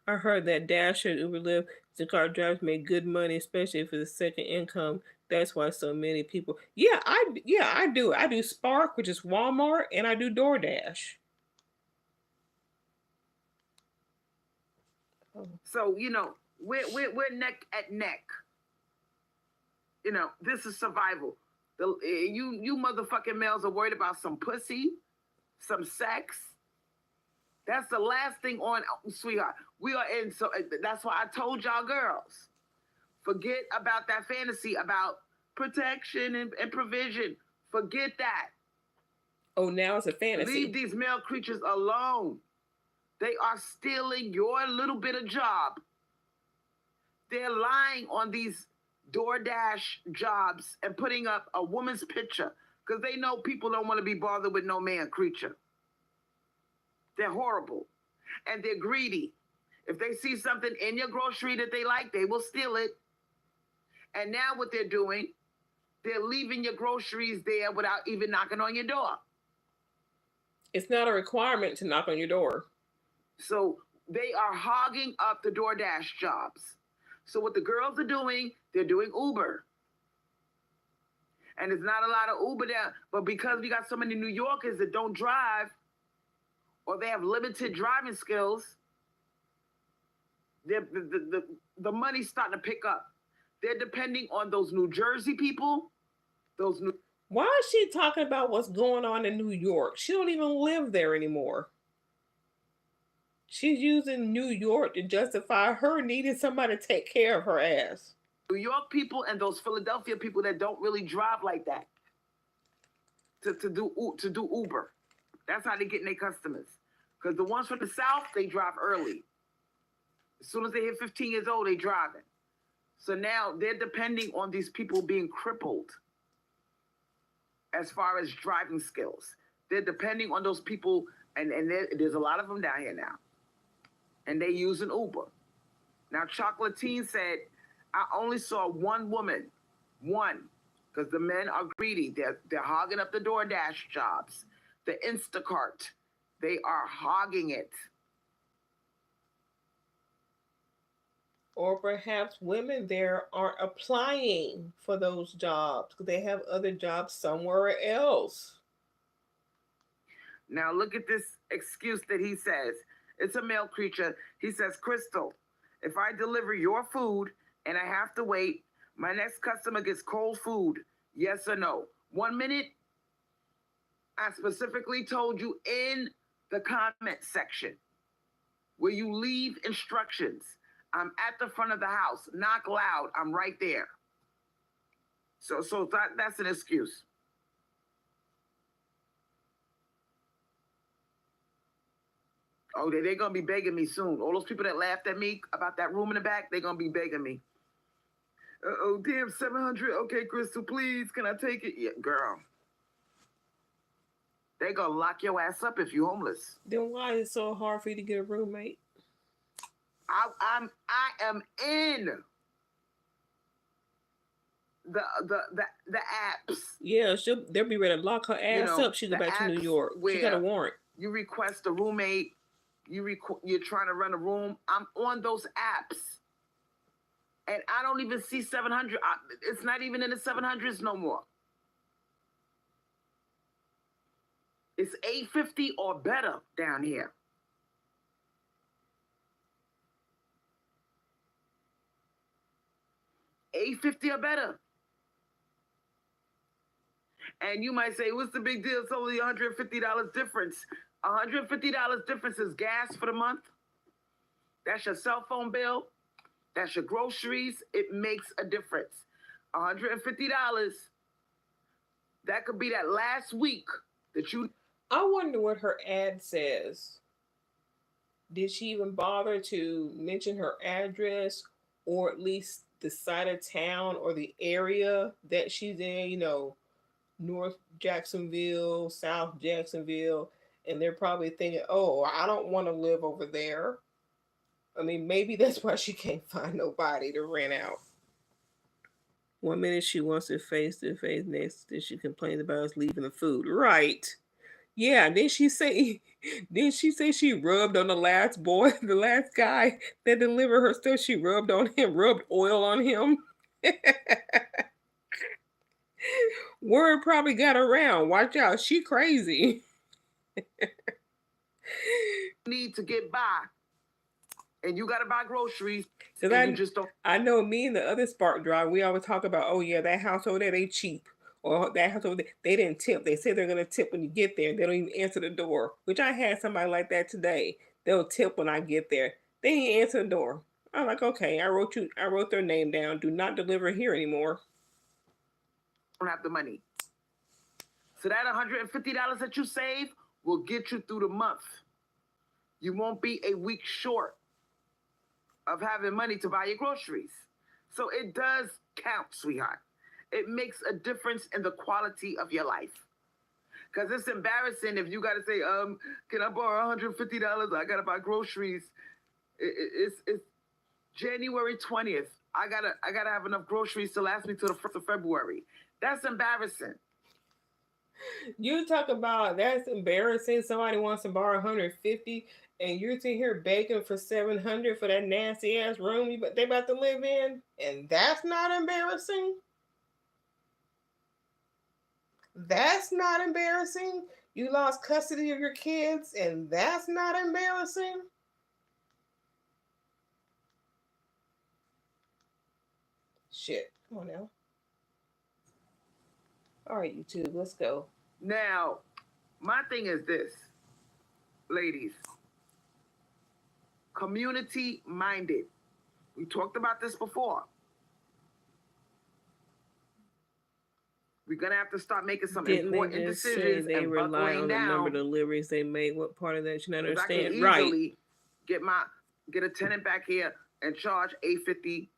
I heard that Dash and Uber Lyft, the car drivers make good money, especially for the second income. That's why so many people. Yeah, I do. I do Spark, which is Walmart, and I do DoorDash. So we're neck at neck. This is survival. You motherfucking males are worried about some pussy, some sex. That's the last thing on, sweetheart. We are in, so that's why I told y'all girls, forget about that fantasy about protection and provision. Forget that. Oh, now it's a fantasy. Leave these male creatures alone. They are stealing your little bit of job. They're lying on these DoorDash jobs and putting up a woman's picture because they know people don't want to be bothered with no man creature. They're horrible. And they're greedy. If they see something in your grocery that they like, they will steal it. And now what they're doing, they're leaving your groceries there without even knocking on your door. It's not a requirement to knock on your door. So they are hogging up the DoorDash jobs. So what the girls are doing, they're doing Uber. And there's not a lot of Uber there. But because we got so many New Yorkers that don't drive, or they have limited driving skills, the money's starting to pick up. They're depending on those New Jersey people. Why is she talking about what's going on in New York? She don't even live there anymore. She's using New York to justify her needing somebody to take care of her ass. New York people and those Philadelphia people that don't really drive like that to do Uber. That's how they're getting their customers. Because the ones from the South, they drive early. As soon as they hit 15 years old, they driving. So now they're depending on these people being crippled as far as driving skills. They're depending on those people, and there's a lot of them down here now. And they using Uber. Now, Chocolatine said, I only saw one woman. One. Because the men are greedy. They're hogging up the DoorDash jobs. The Instacart. They are hogging it. Or perhaps women there aren't applying for those jobs because they have other jobs somewhere else. Now look at this excuse that he says. It's a male creature. He says, Crystal, if I deliver your food and I have to wait, my next customer gets cold food. Yes or no? 1 minute, I specifically told you in the comment section where you leave instructions. I'm at the front of the house. Knock loud. I'm right there. So that's an excuse. Oh, they're going to be begging me soon. All those people that laughed at me about that room in the back, they're going to be begging me. Oh, damn, 700. Okay, Crystal, please, can I take it? Yeah, girl. They going to lock your ass up if you're homeless. Then why is it so hard for you to get a roommate? I am in the apps. Yeah, they'll be ready to lock her ass up. She go back to New York. She got a warrant. You request a roommate. You're trying to rent a room. I'm on those apps, and I don't even see 700. It's not even in the 700s no more. It's 850 or better down here. $850 or better. And you might say, what's the big deal? It's only $150 difference. $150 difference is gas for the month. That's your cell phone bill. That's your groceries. It makes a difference. $150. That could be that last week that you... I wonder what her ad says. Did she even bother to mention her address or at least the side of town or the area that she's in? You know, North Jacksonville, South Jacksonville, and they're probably thinking, oh, I don't want to live over there. I mean, maybe that's why she can't find nobody to rent out. One minute she wants it face to face, next then she complains about us leaving the food. Right. Yeah, didn't she say she rubbed on the last boy, the last guy that delivered her stuff? She rubbed on him, rubbed oil on him. Word probably got around. Watch out, she crazy. Need to get by, and you gotta buy groceries. You just don't. I know me and the other Spark Drive, we always talk about, oh yeah, that house over there, they cheap. Or that house over there, they didn't tip. They say they're gonna tip when you get there. They don't even answer the door. Which I had somebody like that today. They'll tip when I get there. They didn't answer the door. I'm like, okay, I wrote their name down. Do not deliver here anymore. Don't have the money. So that $150 that you save will get you through the month. You won't be a week short of having money to buy your groceries. So it does count, sweetheart. It makes a difference in the quality of your life. Because it's embarrassing if you got to say, can I borrow $150? I got to buy groceries. It's January 20th. I gotta have enough groceries to last me till the 1st of February. That's embarrassing. You talk about that's embarrassing. Somebody wants to borrow $150 and you're sitting here begging for $700 for that nasty ass room they about to live in, and that's not embarrassing. That's not embarrassing. You lost custody of your kids, and that's not embarrassing. Shit, come on now. All right, YouTube, let's go. Now, my thing is this, ladies. Community minded. We talked about this before. We're gonna have to start making some important decisions. They rely on the number of deliveries they made. What part of that you not understand? I can easily get a tenant back here and charge $850.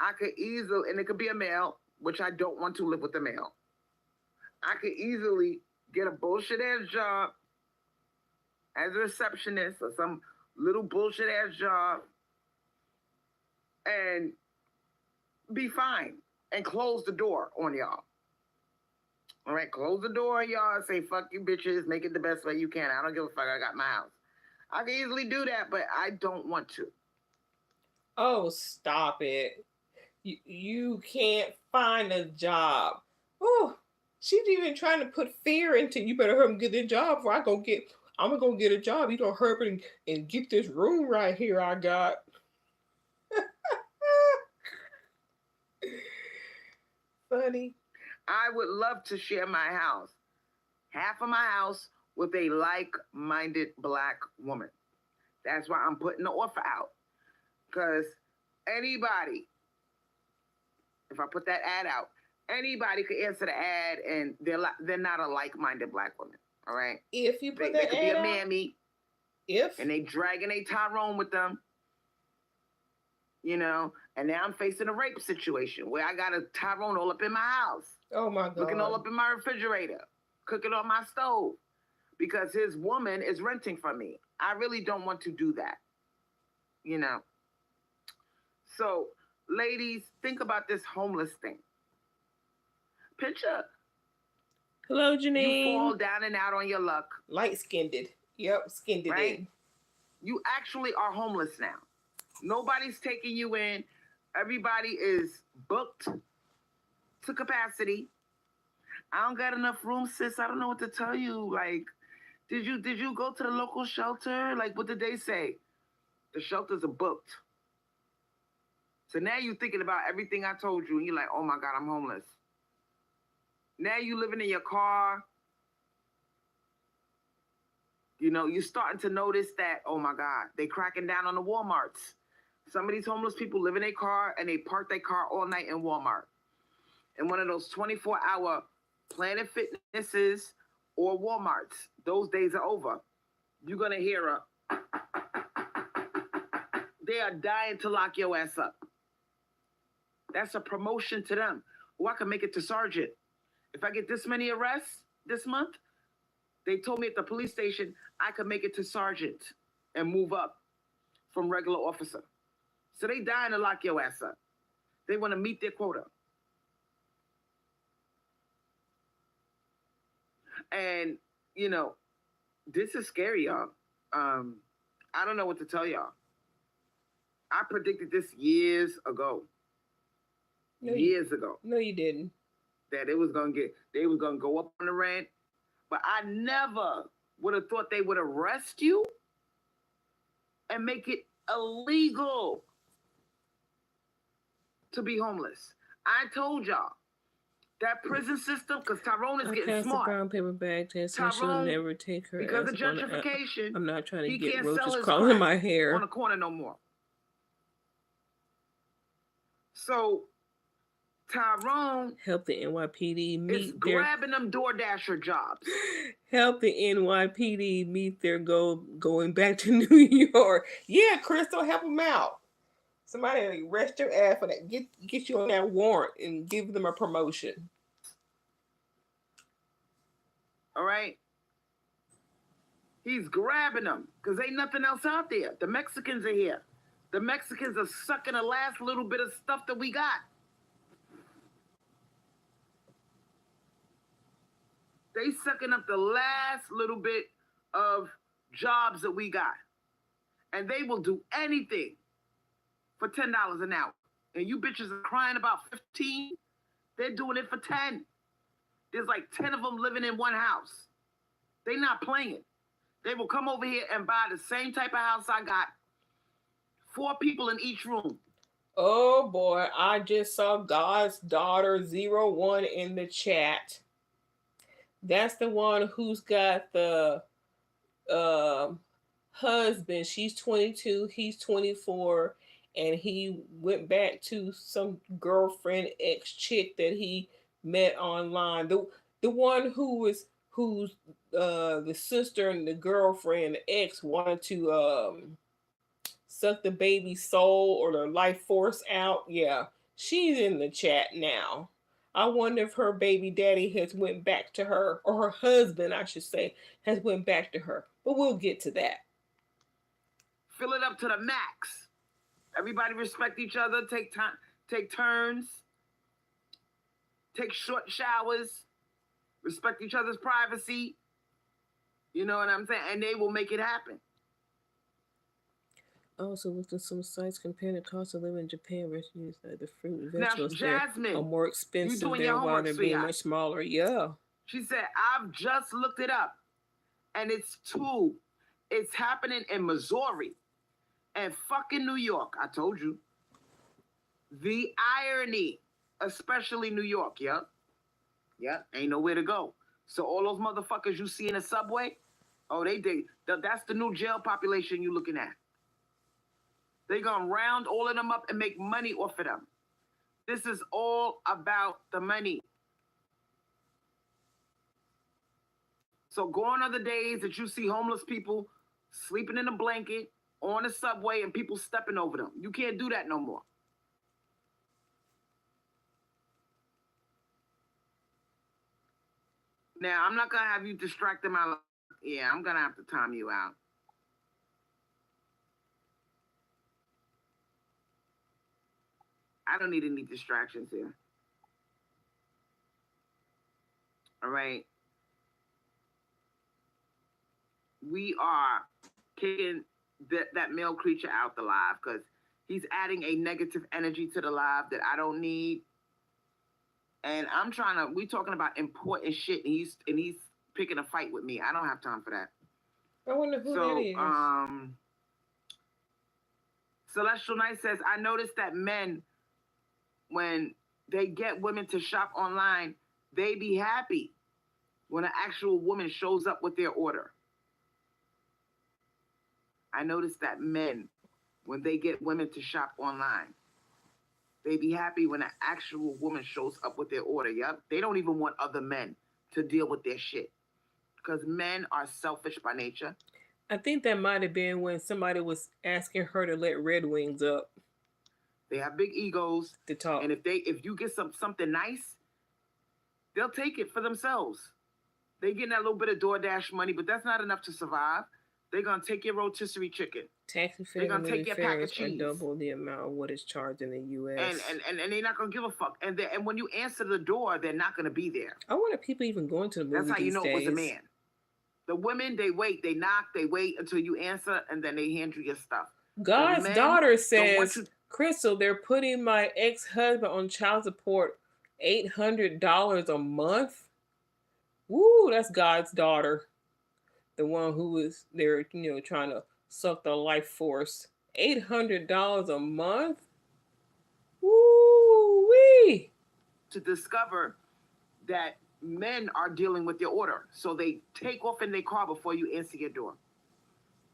I could easily, and it could be a male, which I don't want to live with a male. I could easily get a bullshit ass job as a receptionist or some little bullshit ass job and be fine and close the door on y'all. All right, close the door on y'all and say, fuck you bitches, make it the best way you can. I don't give a fuck, I got my house. I can easily do that, but I don't want to. Oh, stop it. You can't find a job. Oh, she's even trying to put fear into you. Better hurry and get a job before I'm gonna go get a job. You don't hurry and get this room right here I got. Funny. I would love to share my house. half of my house with a like-minded black woman. That's why I'm putting the offer out. Because anybody, if I put that ad out, anybody could answer the ad, and they're not a like-minded black woman. All right. If you put they that could ad be a out, mammy, and they dragging a Tyrone with them, you know. And now I'm facing a rape situation where I got a Tyrone all up in my house. Oh my God. Looking all up in my refrigerator, cooking on my stove, because his woman is renting from me. I really don't want to do that, you know. So, ladies, think about this homeless thing. Picture. Hello, Janine. You fall down and out on your luck. Light-skinned. Yep, skinned right? in. You actually are homeless now. Nobody's taking you in. Everybody is booked to capacity. I don't got enough room, sis. I don't know what to tell you. Like, did you go to the local shelter? Like, what did they say? The shelters are booked. So now you're thinking about everything I told you, and you're like, oh my God, I'm homeless. Now you living in your car. You know, you're starting to notice that, oh my God, they cracking down on the Walmarts. Some of these homeless people live in their car, and they park their car all night in Walmart. In one of those 24-hour Planet Fitnesses or Walmarts. Those days are over. You're going to hear they are dying to lock your ass up. That's a promotion to them. Oh, I can make it to sergeant. If I get this many arrests this month, they told me at the police station I could make it to sergeant and move up from regular officer. So they dying to lock your ass up. They want to meet their quota. And, you know, this is scary, y'all. I don't know what to tell y'all. I predicted this years ago. Years ago. No, you didn't. That they was gonna go up on the rent. But I never would have thought they would arrest you and make it illegal to be homeless. I told y'all that prison system, because Tyrone is getting smart. The brown paper bag test. I should never take her. Because of gentrification, I'm not trying to he get can't roaches sell his crawling in my crack hair on the corner no more. So Tyrone help the NYPD meet grabbing them DoorDasher jobs. Help the NYPD meet their goal going back to New York. Yeah, Crystal, help them out. Somebody arrest your ass for that. Get you on that warrant and give them a promotion. All right? He's grabbing them because ain't nothing else out there. The Mexicans are here. The Mexicans are sucking the last little bit of stuff that we got. They sucking up the last little bit of jobs that we got. And they will do anything for $10 an hour. And you bitches are crying about 15. They're doing it for 10. There's like 10 of them living in one house. They not playing. They will come over here and buy the same type of house I got. 4 people in each room. Oh boy, I just saw God's daughter 01 in the chat. That's the one who's got the husband. She's 22, he's 24, and he went back to some girlfriend ex-chick that he met online. The one who's the sister and the girlfriend, the ex, wanted to suck the baby's soul or the life force out. Yeah, she's in the chat now. I wonder if her baby daddy has went back to her, or her husband, I should say, has went back to her. But we'll get to that. Fill it up to the max. Everybody respect each other. Take turns. Take short showers. Respect each other's privacy. You know what I'm saying? And they will make it happen. Also, looked at some sites comparing the cost of living in Japan versus the fruit and vegetables there are more expensive there while they're being much smaller. Yeah. She said, I've just looked it up. And it's happening in Missouri and fucking New York. I told you. The irony, especially New York, yeah? Yeah, ain't nowhere to go. So all those motherfuckers you see in the subway, oh, that's the new jail population you looking at. They gonna round all of them up and make money off of them. This is all about the money. So gone are the days that you see homeless people sleeping in a blanket on the subway and people stepping over them. You can't do that no more. Now, I'm not going to have you distracted my life. Yeah, I'm going to have to time you out. I don't need any distractions here. All right. We are kicking that male creature out the live because he's adding a negative energy to the live that I don't need. And we talking about important shit, and he's picking a fight with me. I don't have time for that. I wonder who that is. Celestial Knight says, I noticed that men, when they get women to shop online, they be happy when an actual woman shows up with their order. I noticed that men, when they get women to shop online, they be happy when an actual woman shows up with their order. Yep. They don't even want other men to deal with their shit because men are selfish by nature. I think that might have been when somebody was asking her to let Red Wings up. They have big egos to talk, and if you get something nice, they'll take it for themselves. They getting that little bit of DoorDash money, but that's not enough to survive. They're gonna take your rotisserie chicken. Tax and they're gonna take your pack of cheese. Double the amount of what is charged in the U.S. And they're not gonna give a fuck. And when you answer the door, they're not gonna be there. I wonder people even going to the movie. That's how you know days. It was a man. The women, they wait, they knock, they wait until you answer, and then they hand you your stuff. God's daughter says, Crystal, they're putting my ex-husband on child support $800 a month. Woo, that's God's daughter. The one who is there, trying to suck the life force. $800 a month? Woo wee! To discover that men are dealing with your order. So they take off in their car before you answer your door.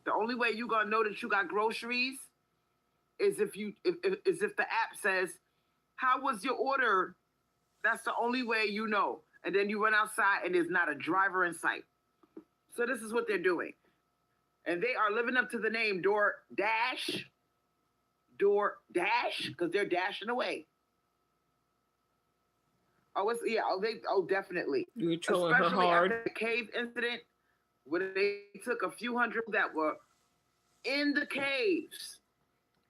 The only way you're gonna know that you got groceries is if the app says, how was your order? That's the only way you know. And then you run outside and there's not a driver in sight. So this is what they're doing. And they are living up to the name DoorDash, because they're dashing away. Definitely. You're trolling her hard. After the cave incident, where they took a few hundred that were in the caves.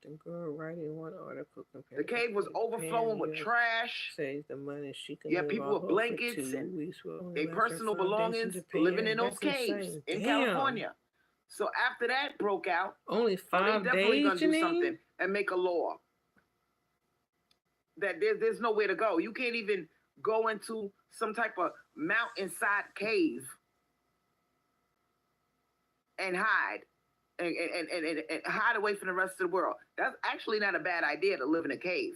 The girl writing one article. The cave was overflowing with trash. Saves the money she can. Yeah, people with blankets and their personal belongings living in those caves in California. So after that broke out, only 5 days. They definitely gonna do something and make a law that there's nowhere to go. You can't even go into some type of mountainside cave and hide. And hide away from the rest of the world. That's actually not a bad idea to live in a cave.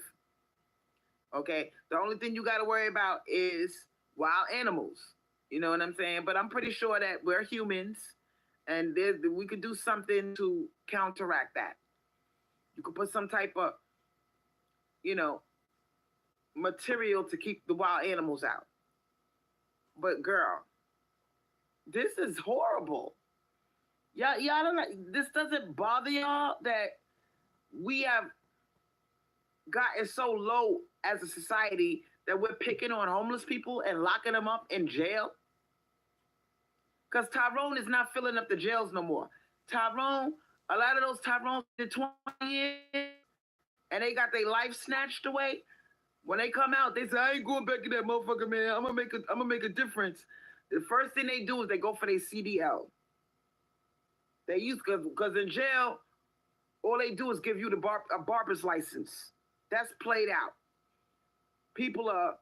Okay? The only thing you got to worry about is wild animals. You know what I'm saying? But I'm pretty sure that we're humans, and we could do something to counteract that. You could put some type of, material to keep the wild animals out. But girl, this is horrible. Y'all don't know, this doesn't bother y'all that we have gotten so low as a society that we're picking on homeless people and locking them up in jail? Because Tyrone is not filling up the jails no more. Tyrone, a lot of those Tyrones did 20 years and they got their life snatched away. When they come out, they say, I ain't going back in that motherfucker, man. I'm gonna make a difference. The first thing they do is they go for their CDL. They use, because in jail, all they do is give you a barber's license. That's played out. People are,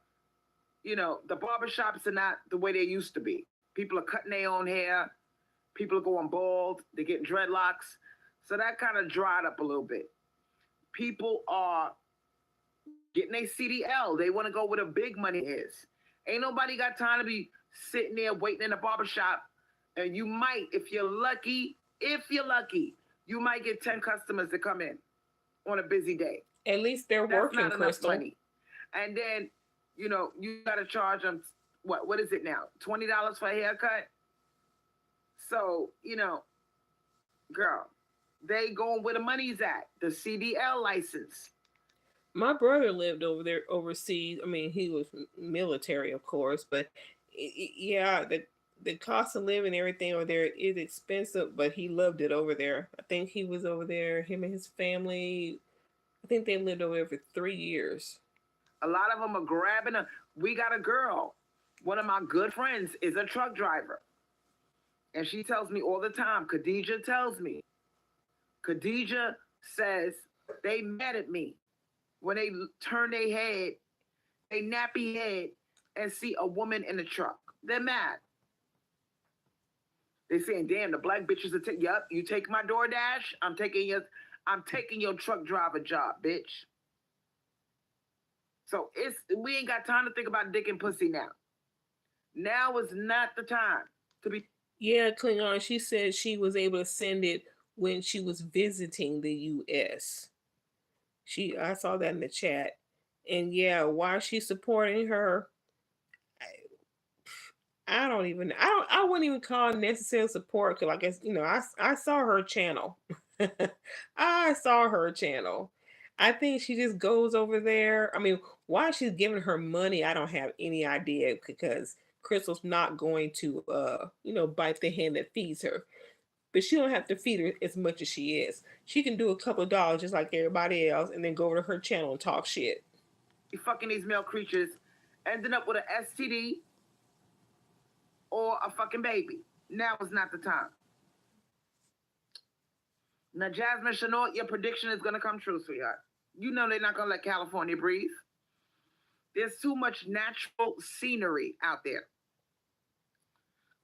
the barbershops are not the way they used to be. People are cutting their own hair. People are going bald. They're getting dreadlocks. So that kind of dried up a little bit. People are getting a CDL. They want to go where the big money is. Ain't nobody got time to be sitting there waiting in a barbershop, and you might, if you're lucky, you might get 10 customers to come in on a busy day. At least they're That's working, not enough Crystal. money. And then, you got to charge them, what is it now? $20 for a haircut? So, girl, they going where the money's at. The CDL license. My brother lived over there overseas. I mean, he was military, of course, but yeah, the cost of living, everything over there is expensive. But he loved it over there. I think he was over there. Him and his family. I think they lived over there for 3 years. A lot of them are grabbing a. We got a girl. One of my good friends is a truck driver. And she tells me all the time, Khadija tells me, Khadija says they mad at me when they turn their head, they nappy head, and see a woman in the truck. They're mad. They saying, damn, the black bitches are yup, you take my DoorDash, I'm taking your truck driver job, bitch. So we ain't got time to think about dick and pussy now. Now is not the time to be. Yeah, Klingon. She said she was able to send it when she was visiting the U.S. I saw that in the chat, and yeah, why she's supporting her, I don't even, I wouldn't even call it necessary support because I guess I saw her channel, I saw her channel. I think she just goes over there. I mean, why she's giving her money, I don't have any idea because Crystal's not going to, bite the hand that feeds her. But she don't have to feed her as much as she is. She can do a couple of dollars just like everybody else, and then go over to her channel and talk shit. Fucking these male creatures, ending up with an STD or a fucking baby. Now is not the time. Now, Jasmine Chenault, your prediction is gonna come true, sweetheart. You know they're not gonna let California breathe. There's too much natural scenery out there.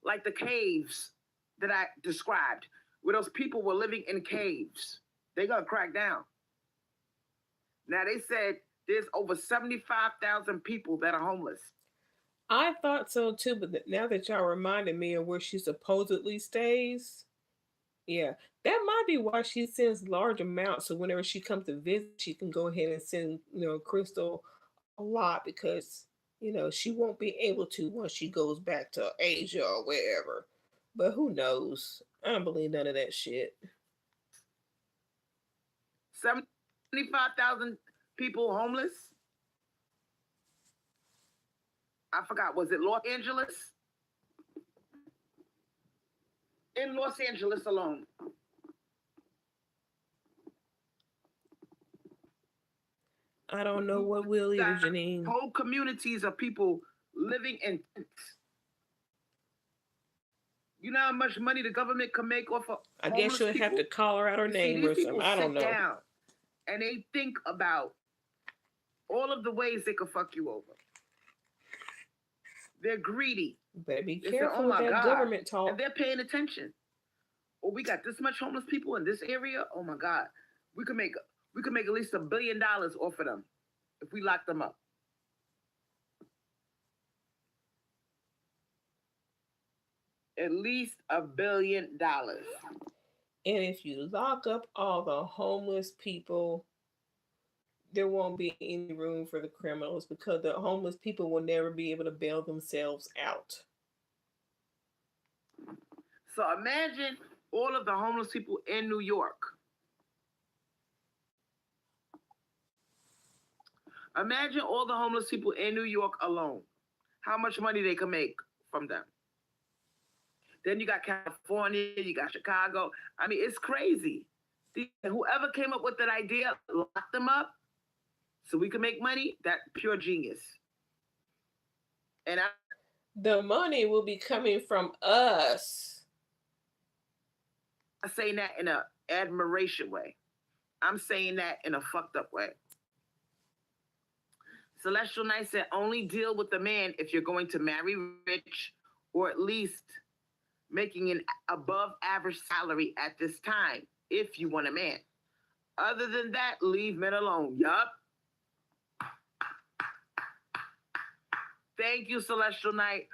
Like the caves that I described, where those people were living in caves. They gonna crack down. Now they said there's over 75,000 people that are homeless. I thought so too, but now that y'all reminded me of where she supposedly stays, yeah, that might be why she sends large amounts. So whenever she comes to visit, she can go ahead and send, Crystal a lot because, she won't be able to once she goes back to Asia or wherever. But who knows? I don't believe none of that shit. 75,000 people homeless. I forgot, was it Los Angeles? In Los Angeles alone. I don't know what will either, Janine. Whole communities of people living in tents. You know how much money the government can make off of I guess you'll have to call her out her name or something. I don't know. Down and they think about all of the ways they could fuck you over. They're greedy. Better be careful with that government talk. And they're paying attention. Oh, we got this much homeless people in this area. Oh my God, we could make at least $1 billion off of them if we lock them up. At least $1 billion. And if you lock up all the homeless people, there won't be any room for the criminals because the homeless people will never be able to bail themselves out. So imagine all of the homeless people in New York. Imagine all the homeless people in New York alone. How much money they can make from them. Then you got California, you got Chicago. I mean, it's crazy. Whoever came up with that idea, lock them up so we can make money. That pure genius. And the money will be coming from us. I'm saying that in an admiration way. I'm saying that in a fucked up way. Celestial Knight said, only deal with the man if you're going to marry rich or at least making an above average salary at this time if you want a man. Other than that, leave men alone. Yup. Thank you, Celestial Knight.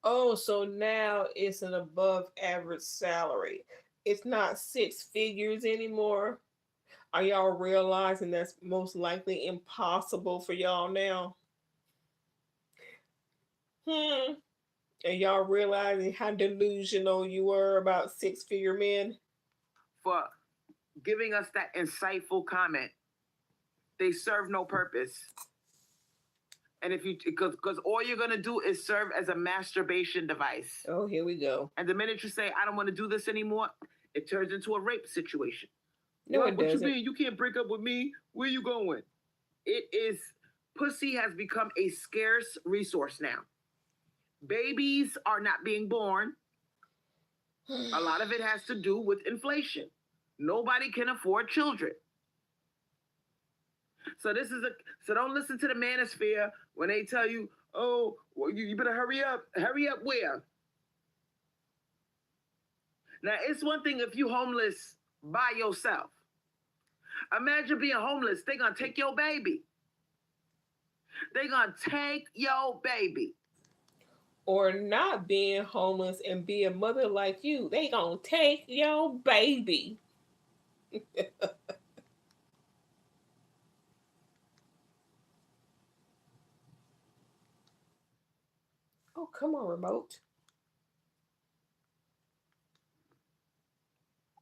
Oh, so now it's an above average salary. It's not six figures anymore. Are y'all realizing that's most likely impossible for y'all now? Hmm. And y'all realizing how delusional you were about six-figure men? For giving us that insightful comment. They serve no purpose. And if you, because all you're gonna do is serve as a masturbation device. Oh, here we go. And the minute you say, I don't want to do this anymore, it turns into a rape situation. No, it What you doesn't. mean? You can't break up with me? Where you going? It is, pussy has become a scarce resource now. Babies are not being born. A lot of it has to do with inflation. Nobody can afford children. So don't listen to the manosphere when they tell you, oh, well, you better hurry up. Hurry up where? Now, it's one thing if you homeless by yourself. Imagine being homeless. They're going to take your baby. They're going to take your baby. Or not being homeless and be a mother like you. They gonna take your baby. Oh, come on, remote.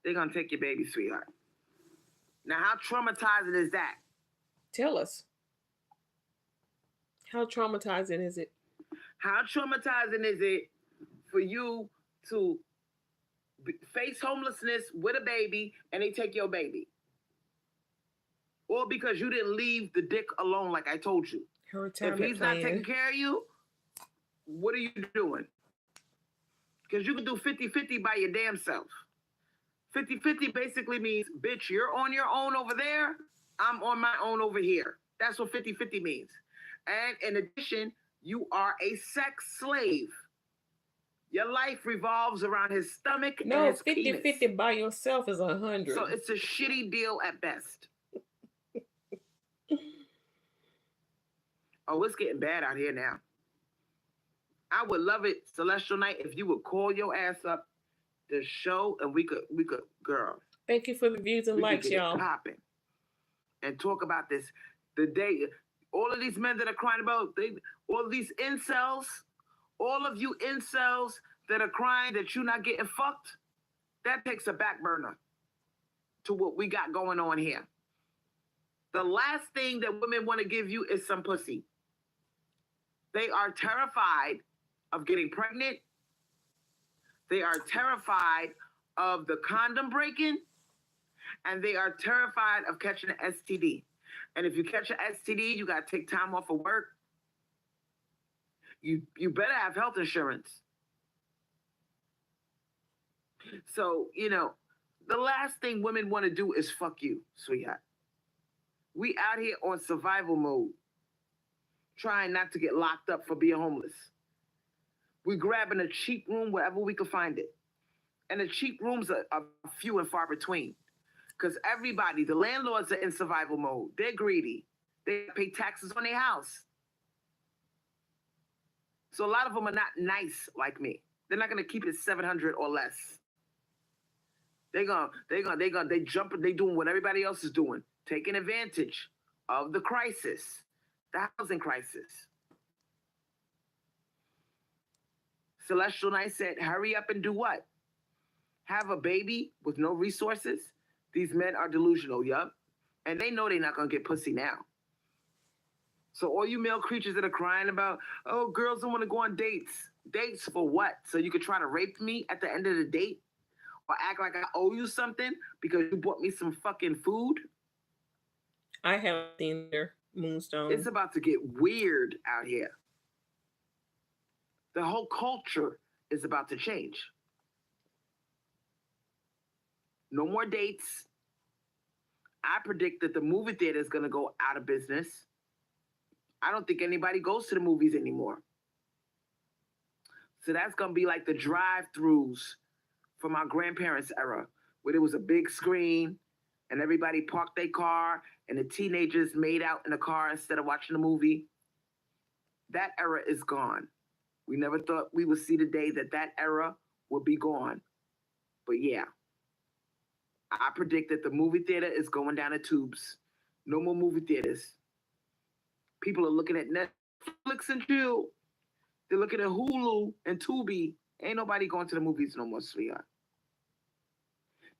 They're going to take your baby, sweetheart. Now, how traumatizing is that? Tell us. How traumatizing is it? How traumatizing is it for you to face homelessness with a baby and they take your baby? Or because you didn't leave the dick alone like I told you. Her retirement If he's plan. not taking care of you, what are you doing? Because you can do 50-50 by your damn self. 50-50 basically means, bitch, you're on your own over there, I'm on my own over here. That's what 50-50 means. And in addition, you are a sex slave. Your life revolves around his stomach and his 50-50 penis. by yourself is 100. So it's a shitty deal at best. Oh, it's getting bad out here now. I would love it, Celestial Night, if you would call your ass up the show and we could, girl. Thank you for the views and likes, y'all. Popping and talk about this. The day, all of these men that are crying about, all of these incels, all of you incels that are crying that you're not getting fucked, that takes a back burner to what we got going on here. The last thing that women want to give you is some pussy. They are terrified of getting pregnant. They are terrified of the condom breaking. And they are terrified of catching an STD. And if you catch an STD, you got to take time off of work. You better have health insurance. So, the last thing women want to do is fuck you, sweetheart. We out here on survival mode, trying not to get locked up for being homeless. We grabbing a cheap room wherever we can find it. And the cheap rooms are few and far between. Because everybody, the landlords are in survival mode. They're greedy. They pay taxes on their house. So a lot of them are not nice like me. They're not going to keep it 700 or less. They jumping, they doing what everybody else is doing, taking advantage of the crisis, the housing crisis. Celestial Night said, hurry up and do what? Have a baby with no resources? These men are delusional, yup. And they know they're not going to get pussy now. So all you male creatures that are crying about, oh, girls don't want to go on dates. Dates for what? So you could try to rape me at the end of the date? Or act like I owe you something because you bought me some fucking food? I haven't seen their Moonstone. It's about to get weird out here. The whole culture is about to change. No more dates. I predict that the movie theater is going to go out of business. I don't think anybody goes to the movies anymore. So that's going to be like the drive-thrus from our grandparents' era, where there was a big screen and everybody parked their car and the teenagers made out in the car instead of watching the movie. That era is gone. We never thought we would see the day that that era would be gone. But yeah, I predict that the movie theater is going down the tubes. No more movie theaters. People are looking at Netflix and chill. They're looking at Hulu and Tubi. Ain't nobody going to the movies no more, sweetheart.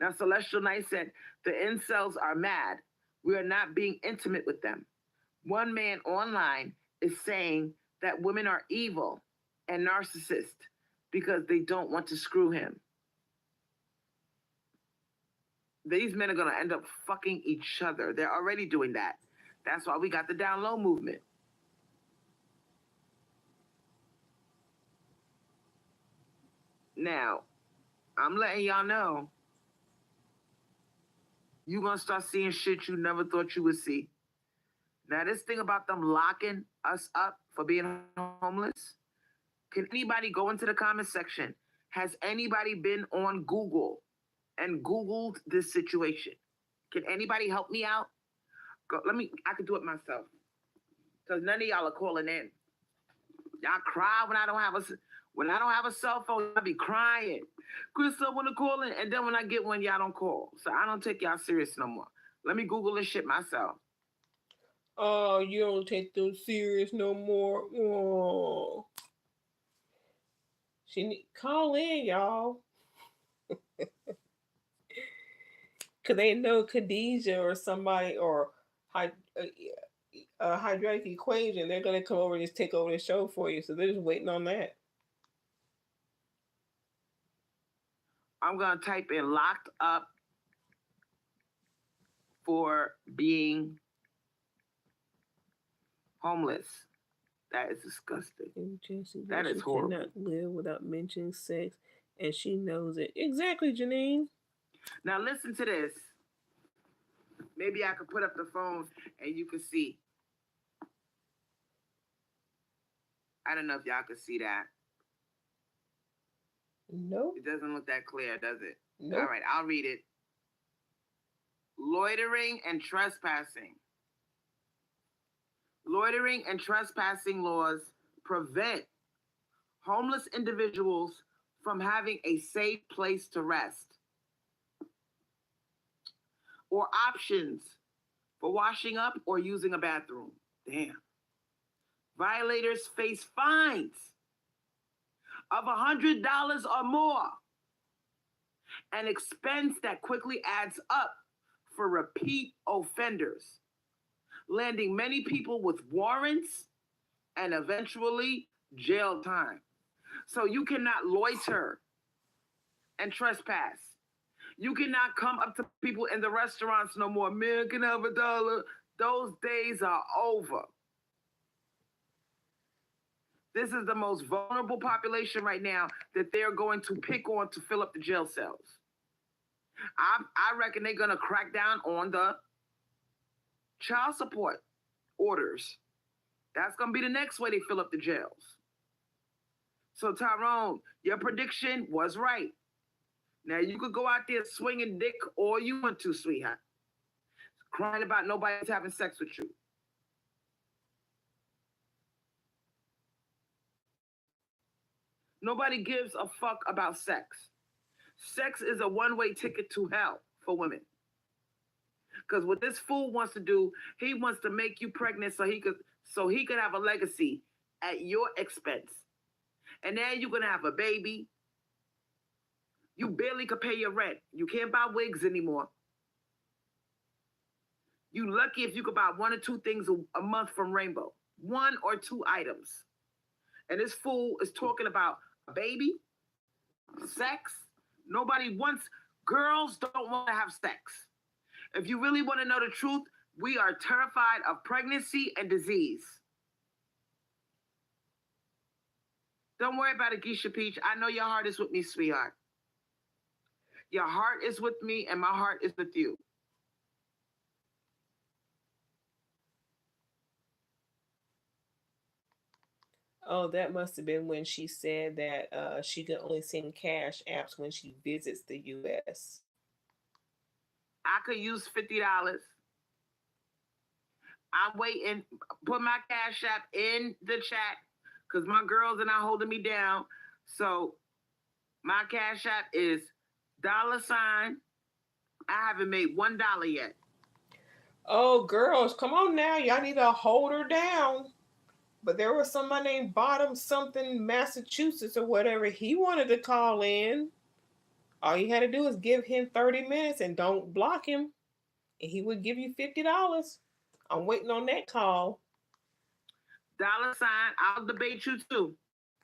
Now, Celestial Knight said, the incels are mad. We are not being intimate with them. One man online is saying that women are evil and narcissists because they don't want to screw him. These men are going to end up fucking each other. They're already doing that. That's why we got the down low movement. Now, I'm letting y'all know, you're going to start seeing shit you never thought you would see. Now, this thing about them locking us up for being homeless, can anybody go into the comment section? Has anybody been on Google and Googled this situation? Can anybody help me out? I could do it myself. Because none of y'all are calling in. Y'all cry when I don't have a cell phone, I be crying. Chris, I want to call in. And then when I get one, y'all don't call. So I don't take y'all serious no more. Let me Google this shit myself. Oh, you don't take them serious no more. Oh. Call in, y'all. Cause they know Khadijah or somebody or a hydraulic equation. They're gonna come over and just take over the show for you. So they're just waiting on that. I'm gonna type in locked up for being homeless. That is disgusting. That is horrible. Cannot live without mentioning sex, and she knows it. Exactly, Janine. Now listen to this. Maybe I could put up the phone and you can see. I don't know if y'all can see that. Nope. It doesn't look that clear, does it? Nope. All right, I'll read it. Loitering and trespassing. Loitering and trespassing laws prevent homeless individuals from having a safe place to rest or options for washing up or using a bathroom. Damn. Violators face fines of $100 or more, an expense that quickly adds up for repeat offenders, landing many people with warrants and eventually jail time. So you cannot loiter and trespass. You cannot come up to people in the restaurants no more. Man, can I have $1? Those days are over. This is the most vulnerable population right now that they're going to pick on to fill up the jail cells. I reckon they're going to crack down on the child support orders. That's going to be the next way they fill up the jails. So Tyrone, your prediction was right. Now you could go out there swinging dick all you want to, sweetheart. Crying about nobody's having sex with you. Nobody gives a fuck about sex. Sex is a one-way ticket to hell for women. Because what this fool wants to do, he wants to make you pregnant so he could have a legacy at your expense. And then you're gonna have a baby. You barely could pay your rent. You can't buy wigs anymore. You lucky if you could buy 1 or 2 things a month from Rainbow. 1 or 2 items. And this fool is talking about a baby, sex. Nobody wants, girls don't want to have sex. If you really want to know the truth, we are terrified of pregnancy and disease. Don't worry about it, Geisha Peach. I know your heart is with me, sweetheart. Your heart is with me and my heart is with you. Oh, that must have been when she said that she can only send cash apps when she visits the U.S. I could use $50. I'm waiting. Put my Cash App in the chat because my girls are not holding me down. So my Cash App is $. I haven't made $1 yet. Oh, girls, come on now. Y'all need to hold her down. But there was somebody named Bottom something Massachusetts or whatever. He wanted to call in. All you had to do is give him 30 minutes and don't block him. And he would give you $50. I'm waiting on that call. $. I'll debate you too.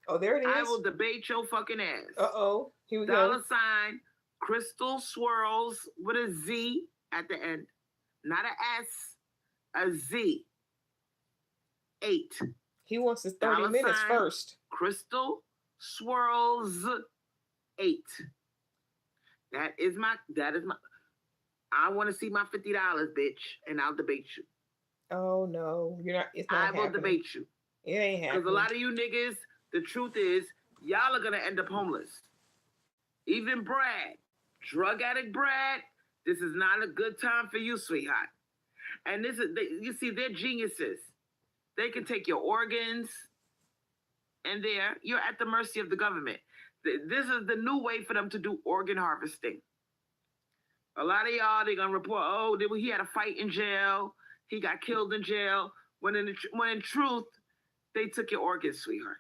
Oh, there it I is. will debate your fucking ass. Uh-oh. Here we $. go. Crystal Swirls with a Z at the end. Not an S, a Z. 8. He wants his 30 minutes first. Crystal Swirls 8. That is my I want to see my $50, bitch, and I'll debate you. Oh no, you're not. It's not happening. I will debate you. It ain't happening. Because a lot of you niggas, the truth is, y'all are gonna end up homeless. Even Brad, drug addict Brad, this is not a good time for you, sweetheart. And this is, you see, they're geniuses. They can take your organs, and you're at the mercy of the government. This is the new way for them to do organ harvesting. A lot of y'all, they're gonna report, oh, he had a fight in jail, he got killed in jail. When in truth, they took your organs, sweetheart.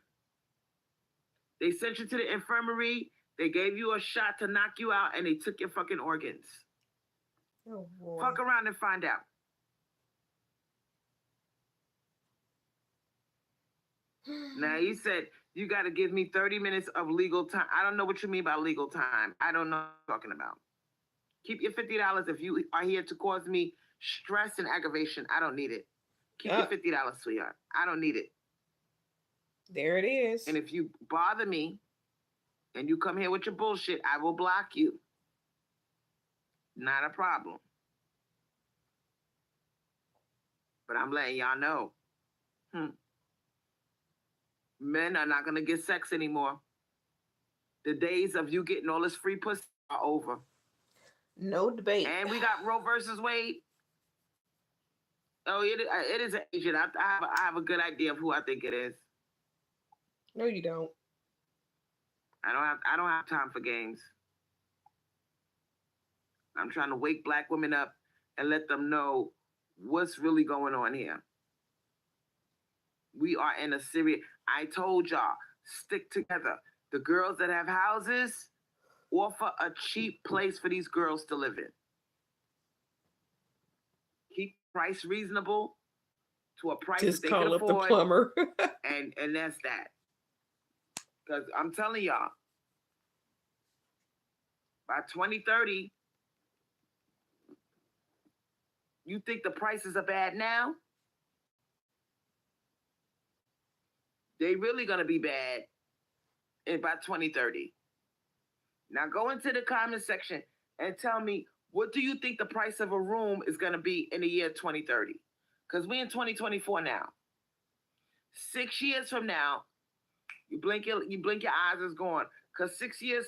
They sent you to the infirmary, they gave you a shot to knock you out, and they took your fucking organs. Oh boy. Fuck around and find out. Now, you said you got to give me 30 minutes of legal time. I don't know what you mean by legal time. I don't know what you're talking about. Keep your $50 if you are here to cause me stress and aggravation. I don't need it. Keep your $50, sweetheart. I don't need it. There it is. And if you bother me and you come here with your bullshit, I will block you. Not a problem. But I'm letting y'all know. Men are not going to get sex anymore. The days of you getting all this free pussy are over. No debate. And we got Roe versus Wade. Oh, it is an agent. I have a good idea of who I think it is. No, you don't. I don't have time for games. I'm trying to wake black women up and let them know what's really going on here. We are in a serious... I told y'all, stick together. The girls that have houses, offer a cheap place for these girls to live in. Keep price reasonable to a price just that they can afford. Just call up the plumber. and that's that. Because I'm telling y'all, by 2030, you think the prices are bad now? They really going to be bad by 2030. Now go into the comment section and tell me, what do you think the price of a room is going to be in the year 2030? Because we're in 2024 now. 6 years from now, you blink your eyes, it's gone. Because 6 years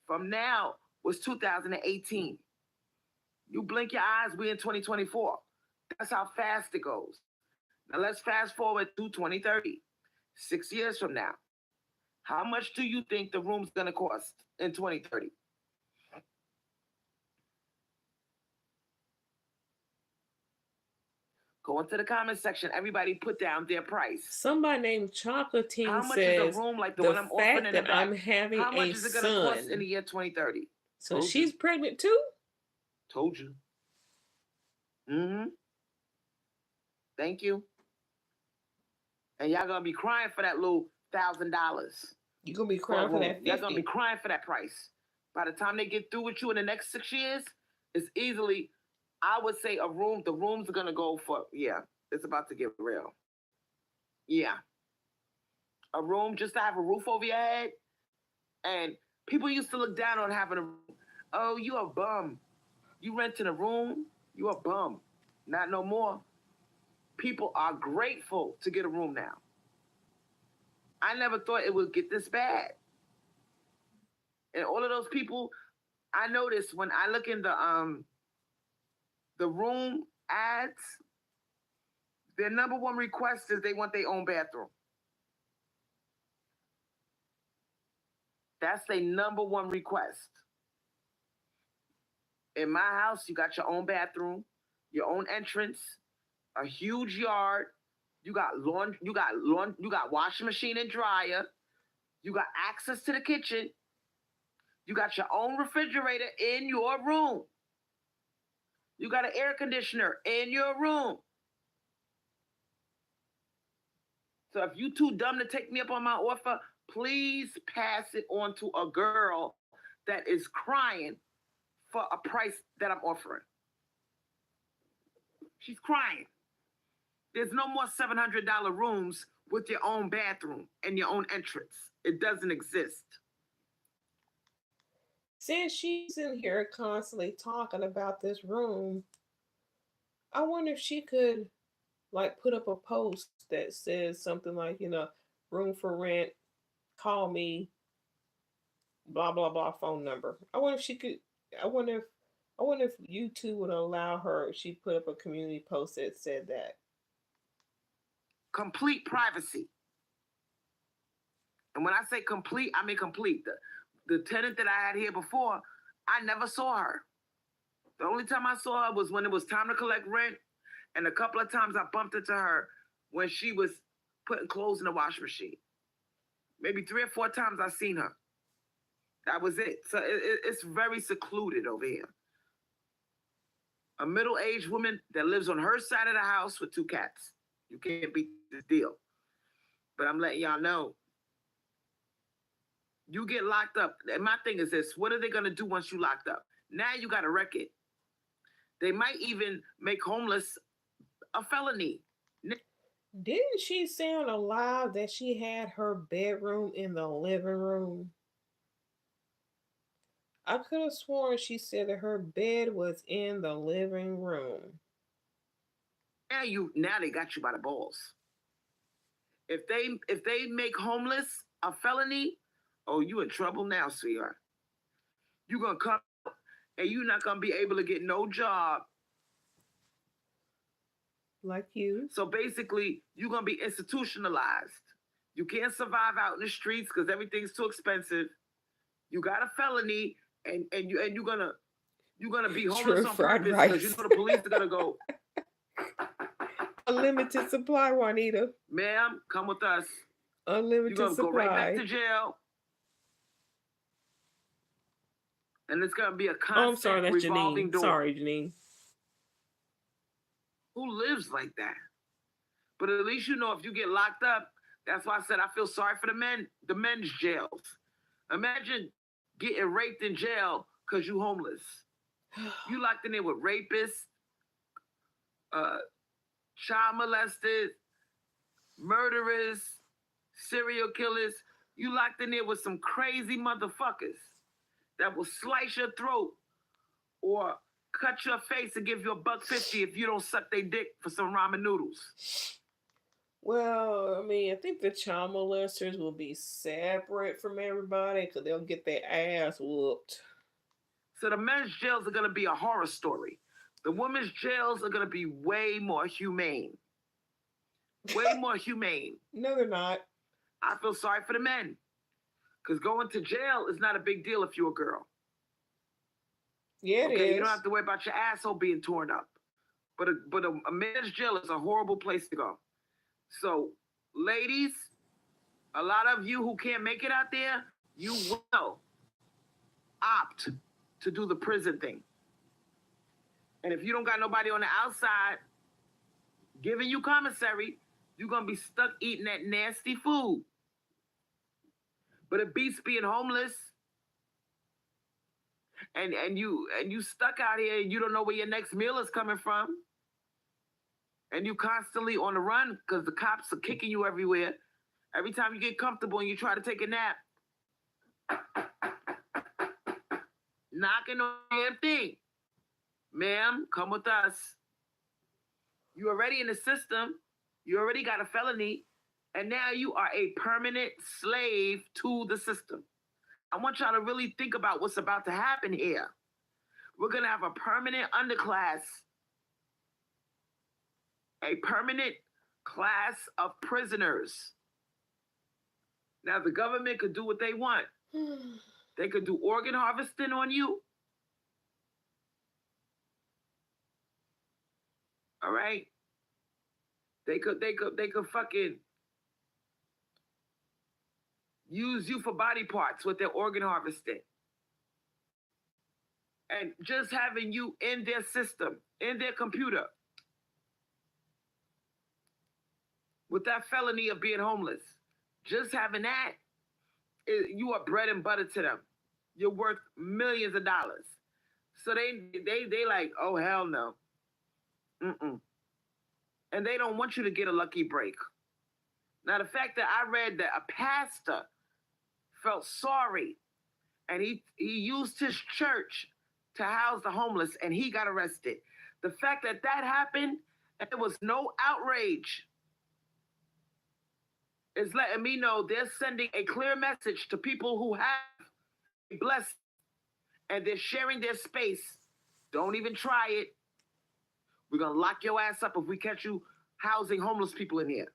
from now was 2018. You blink your eyes, we're in 2024. That's how fast it goes. Now let's fast forward to 2030. 6 years from now. How much do you think the room's going to cost in 2030? Go into the comment section. Everybody put down their price. Somebody named Chocolatine how much says, is a room like the one I'm offering in the back? I'm having how much a is it going to cost in the year 2030? So Told she's you. Pregnant too? Told you. Mm-hmm. Thank you. And y'all gonna be crying for that little $1,000. You're gonna be crying for that $50. Y'all gonna be crying for that price. By the time they get through with you in the next 6 years, it's easily, I would say the rooms are gonna go for, it's about to get real. Yeah. A room just to have a roof over your head. And people used to look down on having a room. Oh, you a bum. You renting a room, you a bum. Not no more. People are grateful to get a room now. I never thought it would get this bad. And all of those people, I noticed when I look in the room ads, their number one request is they want their own bathroom. That's their number one request. In my house, you got your own bathroom, your own entrance, a huge yard. You got you got washing machine and dryer. You got access to the kitchen. You got your own refrigerator in your room. You got an air conditioner in your room. So if you too dumb to take me up on my offer, please pass it on to a girl that is crying for a price that I'm offering. She's crying. There's no more $700 rooms with your own bathroom and your own entrance. It doesn't exist. Since she's in here constantly talking about this room, I wonder if she could like put up a post that says something like, room for rent, call me, blah blah blah phone number. I wonder if she could I wonder if you two would allow her if she put up a community post that said that. Complete privacy. And when I say complete, I mean complete. The tenant that I had here before, I never saw her. The only time I saw her was when it was time to collect rent, and a couple of times I bumped into her when she was putting clothes in the washing machine. Maybe 3 or 4 times I seen her. That was it. So it's very secluded over here. A middle-aged woman that lives on her side of the house with 2 cats. You can't beat this deal. But I'm letting y'all know. You get locked up. And my thing is this. What are they going to do once you locked up? Now you got a record. They might even make homeless a felony. Didn't she say on a live that she had her bedroom in the living room? I could have sworn she said that her bed was in the living room. Now they got you by the balls. If they make homeless a felony, oh, you in trouble now, sweetheart. You're gonna come and you're not gonna be able to get no job. Like you. So basically, you're gonna be institutionalized. You can't survive out in the streets because everything's too expensive. You got a felony, and you're gonna be homeless on purpose because you know the police are gonna go. Unlimited supply, Juanita. Ma'am, come with us. Unlimited You're gonna supply. go right back to jail. And it's gonna be a constant revolving door. Sorry, Janine. Who lives like that? But at least you know if you get locked up, that's why I said I feel sorry for the men's jails. Imagine getting raped in jail because you homeless. You locked in there with rapists, child molesters, murderers, serial killers. You locked in there with some crazy motherfuckers that will slice your throat or cut your face and give you $1.50 if you don't suck their dick for some ramen noodles. Well, I mean, I think the child molesters will be separate from everybody because they'll get their ass whooped. So the men's jails are going to be a horror story. The women's jails are going to be way more humane. Way more humane. No, they're not. I feel sorry for the men. Because going to jail is not a big deal if you're a girl. Yeah, it is. You don't have to worry about your asshole being torn up. But a men's jail is a horrible place to go. So, ladies, a lot of you who can't make it out there, you will opt to do the prison thing. And if you don't got nobody on the outside giving you commissary, you're going to be stuck eating that nasty food. But it beats being homeless. And you stuck out here and you don't know where your next meal is coming from. And you constantly on the run because the cops are kicking you everywhere. Every time you get comfortable and you try to take a nap, knocking on the damn thing. Ma'am, come with us. You already in the system. You already got a felony. And now you are a permanent slave to the system. I want y'all to really think about what's about to happen here. We're going to have a permanent underclass, a permanent class of prisoners. Now, the government could do what they want. They could do organ harvesting on you. All right. They could fucking use you for body parts with their organ harvesting. And just having you in their system, in their computer, with that felony of being homeless, just having that, you are bread and butter to them. You're worth millions of dollars. So they like, oh hell no. Mm-mm. And they don't want you to get a lucky break. Now the fact that I read that a pastor felt sorry and he used his church to house the homeless and he got arrested. The fact that that happened and there was no outrage is letting me know they're sending a clear message to people who have a blessing and they're sharing their space. Don't even try it. We're going to lock your ass up if we catch you housing homeless people in here.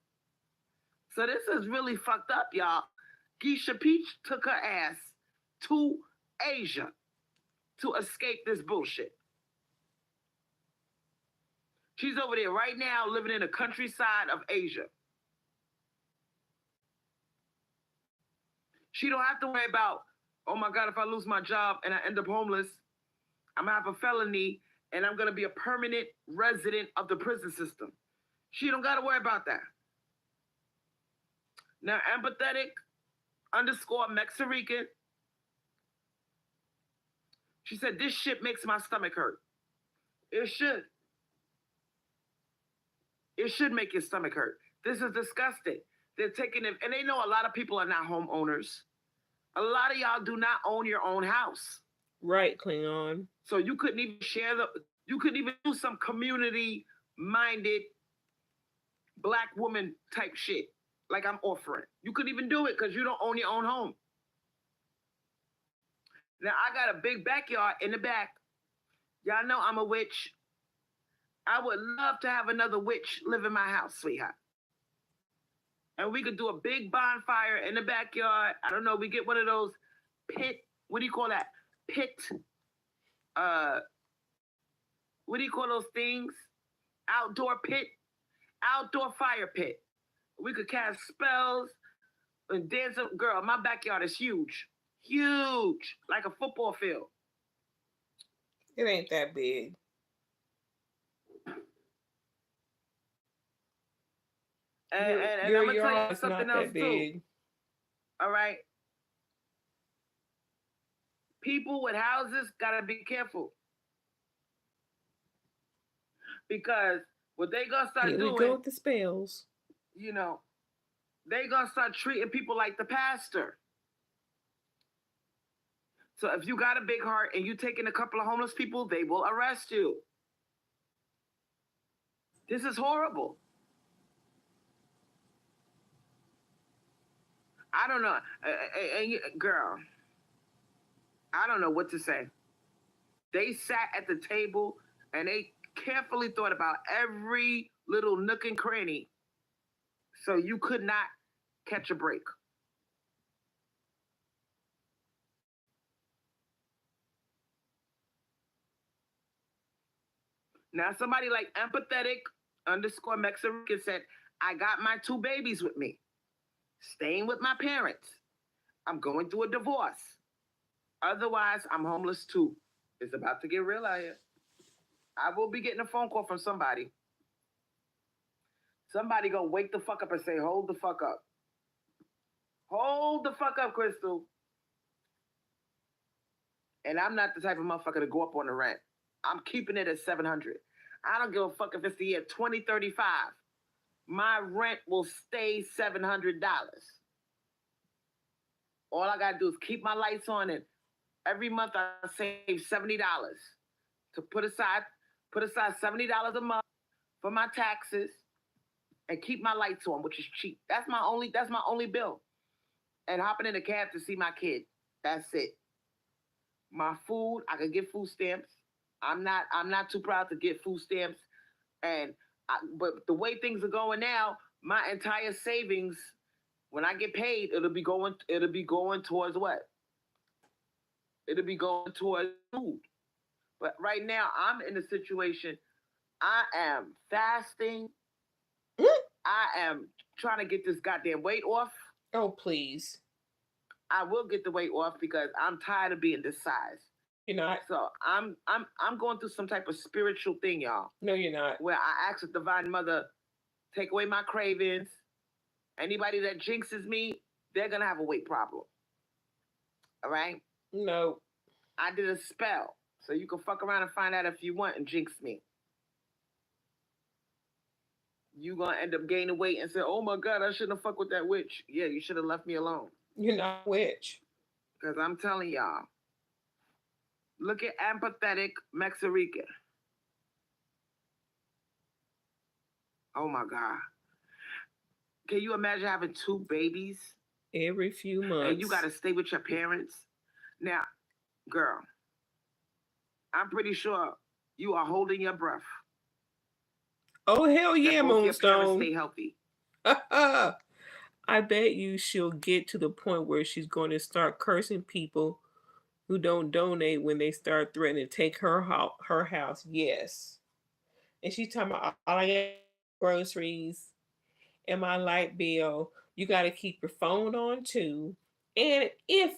So this is really fucked up, y'all. Geisha Peach took her ass to Asia to escape this bullshit. She's over there right now living in the countryside of Asia. She don't have to worry about, oh my God, if I lose my job and I end up homeless, I'm going to have a felony and I'm going to be a permanent resident of the prison system. She don't got to worry about that. Now, empathetic _ Mexarican. She said, this shit makes my stomach hurt. It should. It should make your stomach hurt. This is disgusting. They're taking it, and they know a lot of people are not homeowners. A lot of y'all do not own your own house. Right, Klingon. So you couldn't even you couldn't even do some community-minded Black woman type shit like I'm offering. You couldn't even do it because you don't own your own home. Now, I got a big backyard in the back. Y'all know I'm a witch. I would love to have another witch live in my house, sweetheart. And we could do a big bonfire in the backyard. I don't know, we get one of those pit, what do you call that? Pit, what do you call those things? Outdoor pit, outdoor fire pit. We could cast spells and dance. Girl, my backyard is huge. Huge, like a football field. It ain't that big. And I'm going to tell you something else too. All right? People with houses got to be careful. Because what they going to start doing... Here we go with the spells. You know, they going to start treating people like the pastor. So if you got a big heart and you taking a couple of homeless people, they will arrest you. This is horrible. I don't know. Girl, I don't know what to say. They sat at the table and they carefully thought about every little nook and cranny so you could not catch a break. Now, somebody like empathetic _ Mexican said, I got my 2 babies with me, staying with my parents. I'm going through a divorce. Otherwise, I'm homeless too. It's about to get real out here. I will be getting a phone call from somebody. Somebody gonna wake the fuck up and say, hold the fuck up. Hold the fuck up, Crystal. And I'm not the type of motherfucker to go up on the rent. I'm keeping it at $700. I don't give a fuck if it's the year 2035. My rent will stay $700. All I gotta do is keep my lights on, and every month I save $70 to put aside $70 a month for my taxes and keep my lights on, which is cheap. That's my only bill. And hopping in a cab to see my kid. That's it. My food, I can get food stamps. I'm not too proud to get food stamps, but the way things are going now, my entire savings, when I get paid, it'll be going towards what? It'll be going towards food. But right now, I'm in a situation. I am fasting. I am trying to get this goddamn weight off. Oh, please. I will get the weight off because I'm tired of being this size. You're not. So I'm going through some type of spiritual thing, y'all. No, you're not. Where I ask the Divine Mother, take away my cravings. Anybody that jinxes me, they're gonna have a weight problem. All right? No. I did a spell. So you can fuck around and find out if you want and jinx me. You gonna end up gaining weight and say, "Oh my God, I shouldn't have fucked with that witch." Yeah, you should have left me alone. You're not a witch. Because I'm telling y'all, look at empathetic Mexarica. Oh my God. Can you imagine having 2 babies? Every few months. And you gotta stay with your parents? Now, girl, I'm pretty sure you are holding your breath. Oh, hell yeah, that both your parents Moonstone. stay healthy. I bet you she'll get to the point where she's going to start cursing people who don't donate when they start threatening to take her house. Yes. And she's talking about all I got groceries and my light bill. You got to keep your phone on too. And if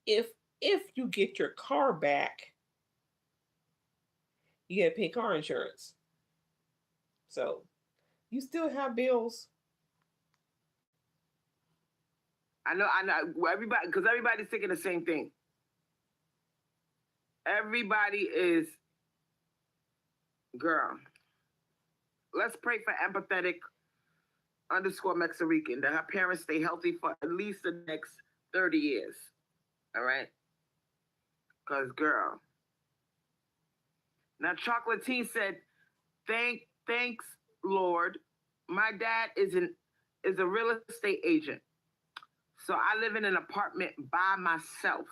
you get your car back, you got to pay car insurance. So you still have bills. I know. Everybody, because everybody's thinking the same thing. Everybody is, girl. Let's pray for empathetic _ Mexarican that her parents stay healthy for at least the next 30 years. All right? Because, girl. Now, Chocolatine said, thanks, Lord. My dad is a real estate agent. So I live in an apartment by myself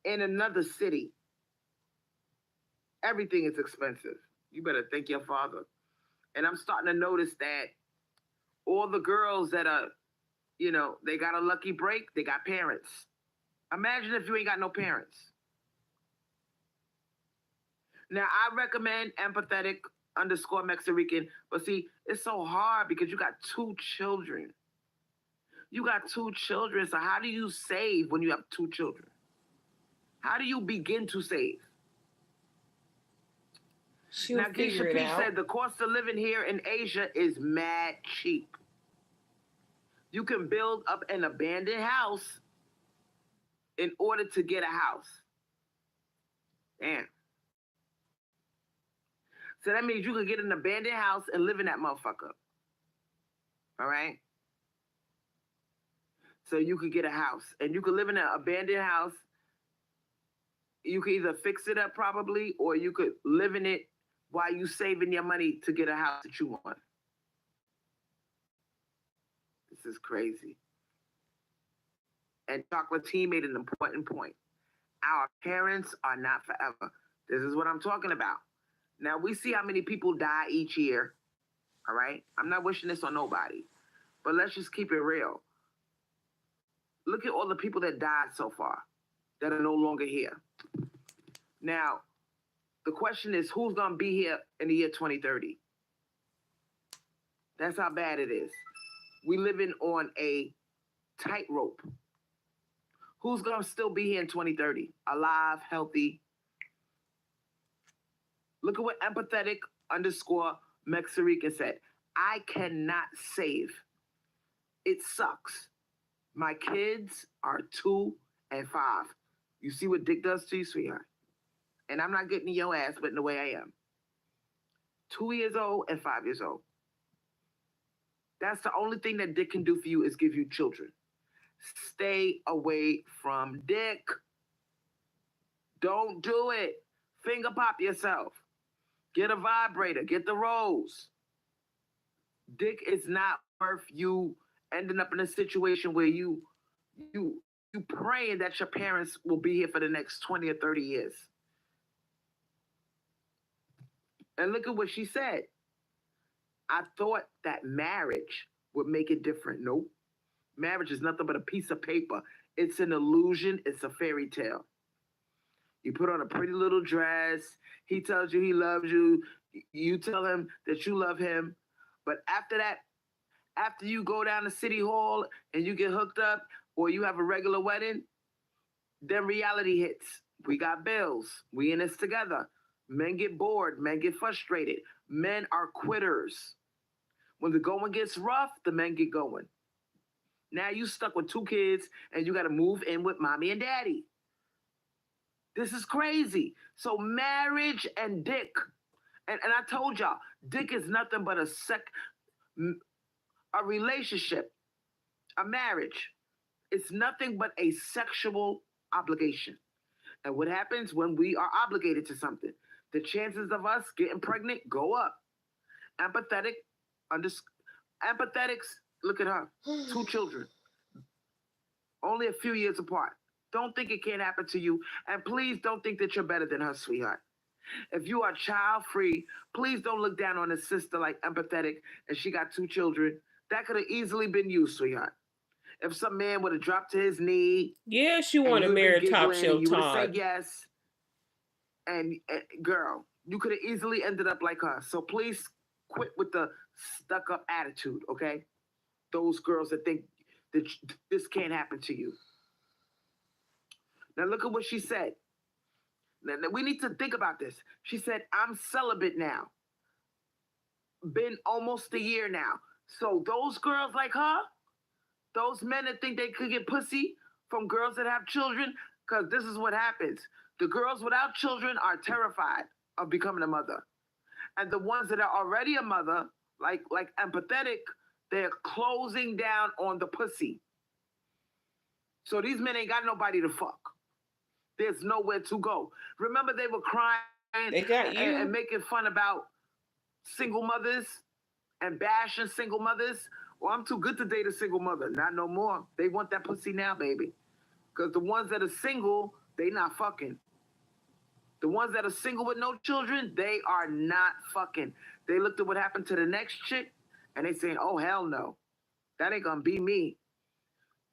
in another city. Everything is expensive. You better thank your father. And I'm starting to notice that all the girls that are, they got a lucky break, they got parents. Imagine if you ain't got no parents. Now, I recommend empathetic _ Mexarican, but see, it's so hard because you got 2 children. You got 2 children, so how do you save when you have 2 children? How do you begin to save? She'll now, figure it out. said the cost of living here in Asia is mad cheap. You can build up an abandoned house in order to get a house. Damn. So that means you could get an abandoned house and live in that motherfucker. All right? So you could get a house. And you could live in an abandoned house. You could either fix it up probably, or you could live in it while you saving your money to get a house that you want. This is crazy. And Chocolatine made an important point. Our parents are not forever. This is what I'm talking about. Now, we see how many people die each year, all right? I'm not wishing this on nobody, but let's just keep it real. Look at all the people that died so far that are no longer here. Now, the question is, who's going to be here in the year 2030? That's how bad it is. We living on a tightrope. Who's going to still be here in 2030? Alive, healthy. Look at what empathetic _ Mexarica said. I cannot save. It sucks. My kids are 2 and 5. You see what Dick does to you, sweetheart? And I'm not getting in your ass, but in the way I am. 2 years old and 5 years old. That's the only thing that Dick can do for you is give you children. Stay away from Dick. Don't do it. Finger pop yourself. Get a vibrator. Get the rose. Dick is not worth you ending up in a situation where you praying that your parents will be here for the next 20 or 30 years. And look at what she said. I thought that marriage would make it different. Nope. Marriage is nothing but a piece of paper. It's an illusion. It's a fairy tale. You put on a pretty little dress. He tells you he loves you. You tell him that you love him. But after that, after you go down to City Hall and you get hooked up or you have a regular wedding, then reality hits. We got bills. We in this together. Men get bored. Men get frustrated. Men are quitters. When the going gets rough, the men get going. Now you stuck with 2 kids and you got to move in with mommy and daddy. This is crazy. So marriage and dick, and I told y'all, dick is nothing but a relationship, a marriage. It's nothing but a sexual obligation. And what happens when we are obligated to something? The chances of us getting pregnant go up. Empathetics, look at her, 2 children, only a few years apart. Don't think it can't happen to you. And please don't think that you're better than her, sweetheart. If you are child-free, please don't look down on a sister like Empathetic and she got 2 children. That could have easily been you, sweetheart. If some man would have dropped to his knee. Yeah, she want to marry Top Shelf you would have Todd. said yes. And girl, you could have easily ended up like her. So please quit with the stuck-up attitude, okay? Those girls that think that this can't happen to you. Now look at what she said. Now, we need to think about this. She said, I'm celibate now. Been almost a year now. So those girls like her, those men that think they could get pussy from girls that have children, because this is what happens. The girls without children are terrified of becoming a mother. And the ones that are already a mother, like Empathetic, they're closing down on the pussy. So these men ain't got nobody to fuck. There's nowhere to go. Remember they were crying they got you. And making fun about single mothers and bashing single mothers? Well, I'm too good to date a single mother. Not no more. They want that pussy now, baby. Because the ones that are single, they not fucking. The ones that are single with no children, they are not fucking. They looked at what happened to the next chick, and they saying, oh, hell no. That ain't gonna be me.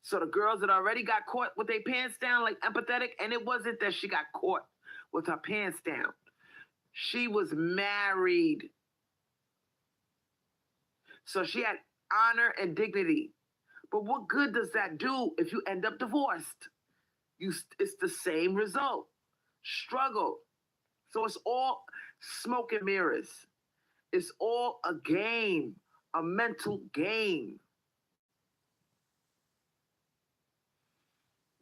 So the girls that already got caught with their pants down, like Empathetic, and it wasn't that she got caught with her pants down. She was married. So she had honor and dignity. But what good does that do if you end up divorced? It's the same result. Struggle. So it's all smoke and mirrors. It's all a game, a mental game.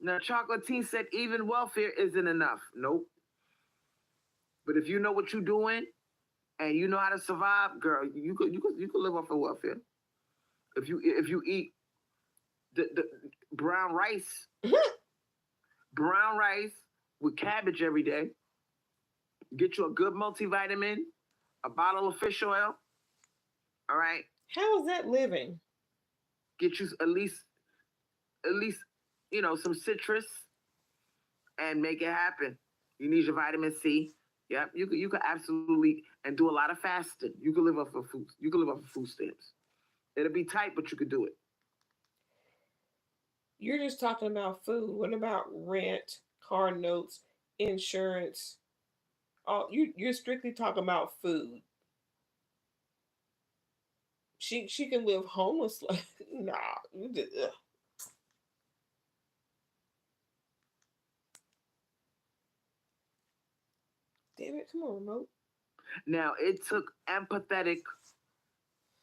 Now, Chocolatine said even welfare isn't enough. Nope. But if you know what you're doing and you know how to survive, girl, you could live off of welfare. If you eat the brown rice, brown rice with cabbage every day, get you a good multivitamin, a bottle of fish oil. All right. How is that living? Get you at least some citrus and make it happen. You need your vitamin C. Yep, you could absolutely, and do a lot of fasting. You could live off of food. You could live off of food stamps. It'll be tight, but you could do it. You're just talking about food. What about rent, car notes, insurance? Oh, you're strictly talking about food. She can live homeless. Nah, you just, ugh. Damn it, come on, remote. Now, it took Empathetic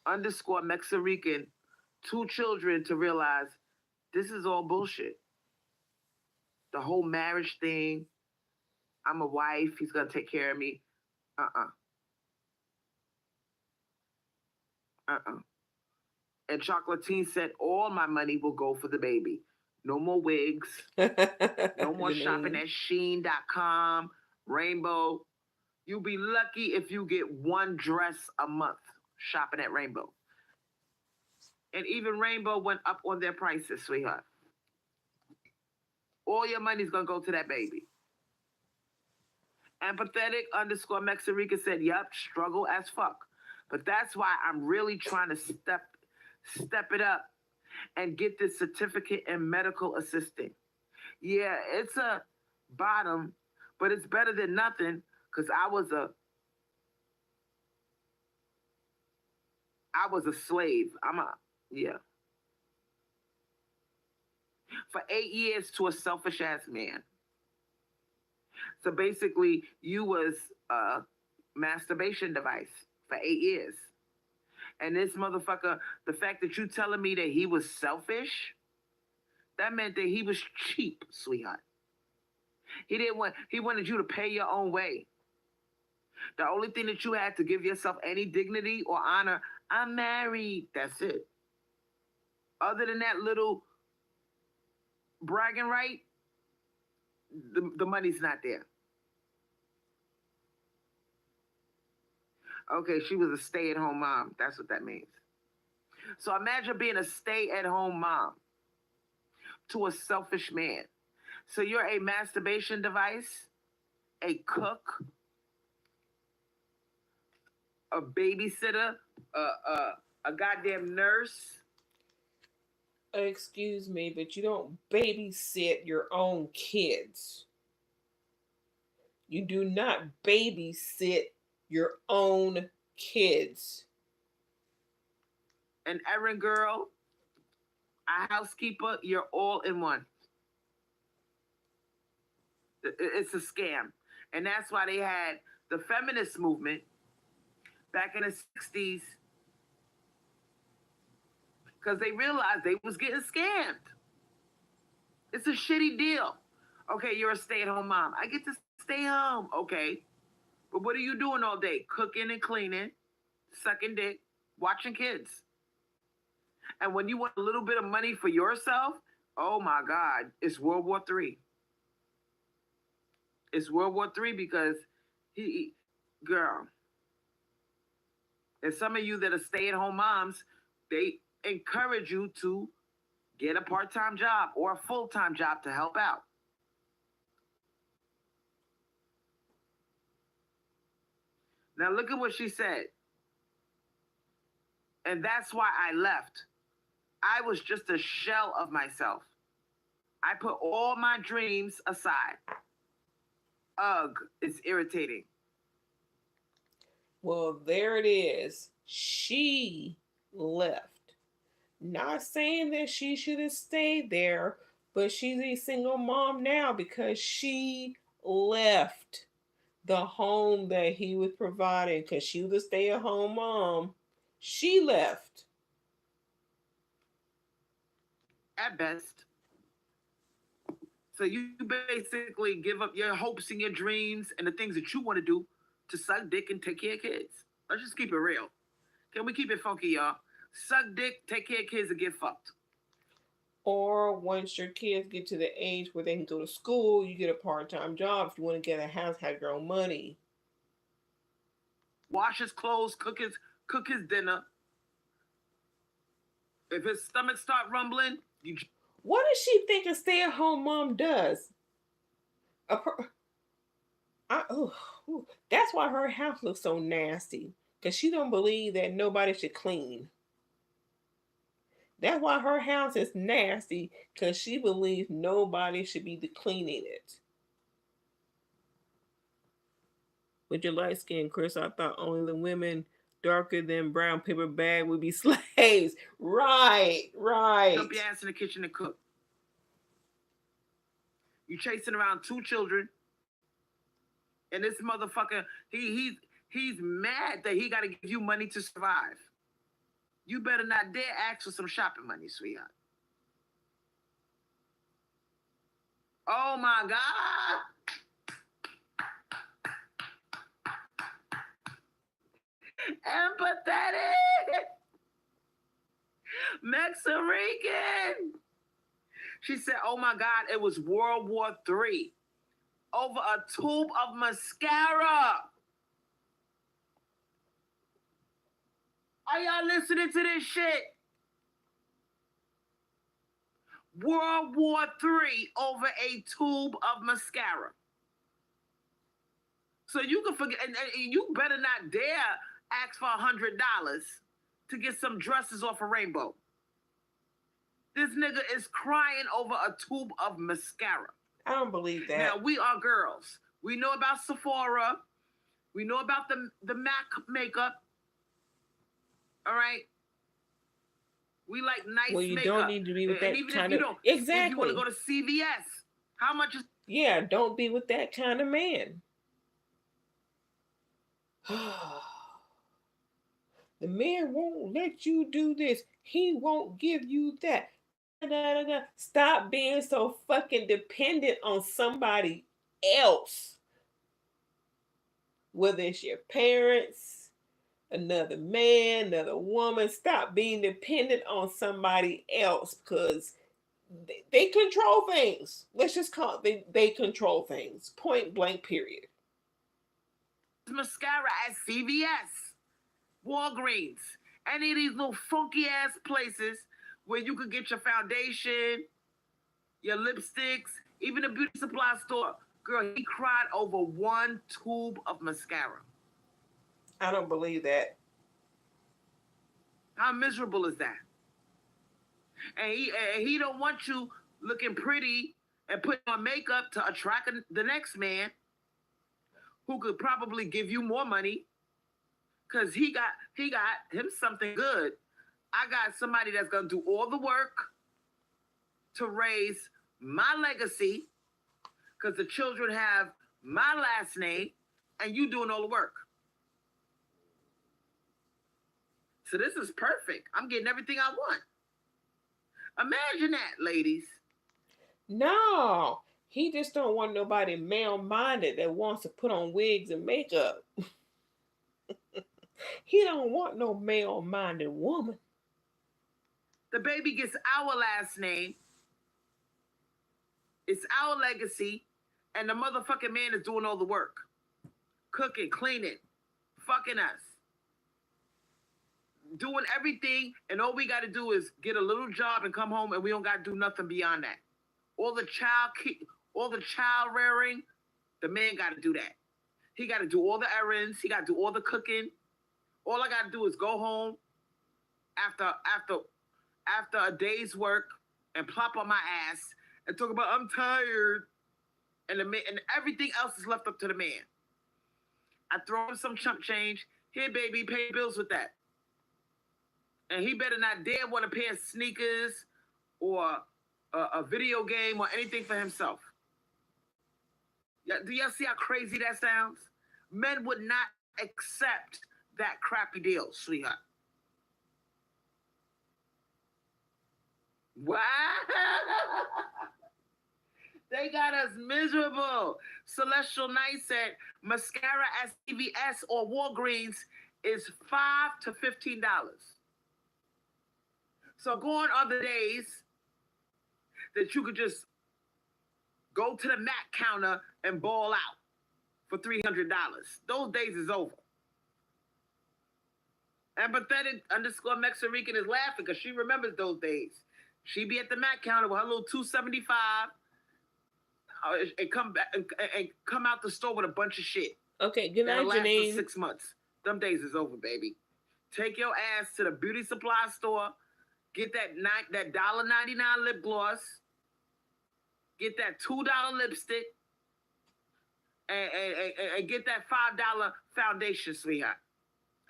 _ Mexican 2 children to realize this is all bullshit. The whole marriage thing, I'm a wife, he's going to take care of me. And Chocolatine said, all my money will go for the baby. No more wigs. No more shopping at Shein.com, Rainbow. You'll be lucky if you get 1 dress a month shopping at Rainbow. And even Rainbow went up on their prices, sweetheart. All your money's going to go to that baby. Empathetic _ Mexican said, yep, struggle as fuck. But that's why I'm really trying to step it up and get this certificate in medical assisting. Yeah, it's a bottom, but it's better than nothing. Cause I was a slave. Yeah, for 8 years to a selfish ass man. So basically, you was a masturbation device for 8 years. And this motherfucker, the fact that you telling me that he was selfish, that meant that he was cheap, sweetheart. He wanted you to pay your own way. The only thing that you had to give yourself any dignity or honor, I'm married. That's it. Other than that little bragging right, the money's not there. Okay, she was a stay-at-home mom. That's what that means. So imagine being a stay-at-home mom to a selfish man. So you're a masturbation device, a cook, a babysitter, a goddamn nurse. Excuse me, but you don't babysit your own kids. You do not babysit your own kids. An errand girl, a housekeeper, you're all in one. It's a scam. And that's why they had the feminist movement back in the 60s, because they realized they was getting scammed. It's a shitty deal. Okay, you're a stay-at-home mom. I get to stay home. Okay. But what are you doing all day? Cooking and cleaning, sucking dick, watching kids. And when you want a little bit of money for yourself, oh my God, it's World War III. It's World War III because girl, and some of you that are stay-at-home moms, they encourage you to get a part-time job or a full-time job to help out. Now look at what she said. And that's why I left. I was just a shell of myself. I put all my dreams aside. Ugh, it's irritating. Well, there it is. She left. Not saying that she should have stayed there, but she's a single mom now because she left the home that he was providing because she was a stay-at-home mom. She left. At best. So you basically give up your hopes and your dreams and the things that you want to do to suck dick and take care of kids. Let's just keep it real. Can we keep it funky, y'all? Suck dick, take care of kids, and get fucked. Or once your kids get to the age where they can go to school, you get a part-time job. If you want to get a house, have your own money. Wash his clothes, cook his dinner. If his stomach start rumbling, what does she think a stay-at-home mom does? That's why her house looks so nasty. Because she don't believe that nobody should clean. That's why her house is nasty. Because she believes nobody should be cleaning it. With your light skin, Chris, I thought only the women darker than brown paper bag would be slaves. Right. Dump your ass in the kitchen and cook. You chasing around 2 children, and this motherfucker, he's mad that he got to give you money to survive. You better not dare ask for some shopping money, sweetheart. Oh my God. Empathetic. Mexican. She said, oh my God, it was World War III over a tube of mascara. Are y'all listening to this shit? World War III over a tube of mascara. So you can forget, and you better not dare ask for $100 to get some dresses off a Rainbow. This nigga is crying over a tube of mascara. I don't believe that. Now, we are girls. We know about Sephora. We know about the MAC makeup. All right? We like nice makeup. Well, you don't need to be with that even kind if you of... don't, Exactly. if you want to go to CVS, how much is... Yeah, don't be with that kind of man. The man won't let you do this. He won't give you that. Stop being so fucking dependent on somebody else. Whether it's your parents, another man, another woman, stop being dependent on somebody else, because they control things. Let's just call it, they control things. Point blank, period. Mascara at CVS, Walgreens, any of these little funky ass places where you could get your foundation, your lipsticks, even a beauty supply store. Girl, he cried over one tube of mascara. I don't believe that. How miserable is that? And he don't want you looking pretty and putting on makeup to attract the next man who could probably give you more money, because he got him something good. I got somebody that's gonna do all the work to raise my legacy, because the children have my last name, and you doing all the work. So this is perfect. I'm getting everything I want. Imagine that, ladies. No, he just don't want nobody male-minded that wants to put on wigs and makeup. He don't want no male-minded woman. The baby gets our last name. It's our legacy, and the motherfucking man is doing all the work. Cooking, cleaning, fucking us. Doing everything, and all we got to do is get a little job and come home, and we don't got to do nothing beyond that. All the child rearing, the man got to do that. He got to do all the errands. He got to do all the cooking. All I got to do is go home after a day's work and plop on my ass and talk about I'm tired, and the man, and everything else is left up to the man. I throw him some chump change. Here, baby, pay bills with that. And he better not dare want a pair of sneakers or a video game or anything for himself. Do y'all see how crazy that sounds? Men would not accept that crappy deal, sweetheart. Wow. They got us miserable. Celestial Knight said mascara at CVS or Walgreens is $5 to $15. So go on other days that you could just go to the MAC counter and ball out for $300. Those days is over. Empathetic _ Mexican is laughing because she remembers those days. She be at the MAC counter with her little $2.75 and come back and come out the store with a bunch of shit. Okay, good night, Janine. For 6 months. Them days is over, baby. Take your ass to the beauty supply store. Get that $1.99 lip gloss. Get that $2 lipstick. And get that $5 foundation, sweetheart.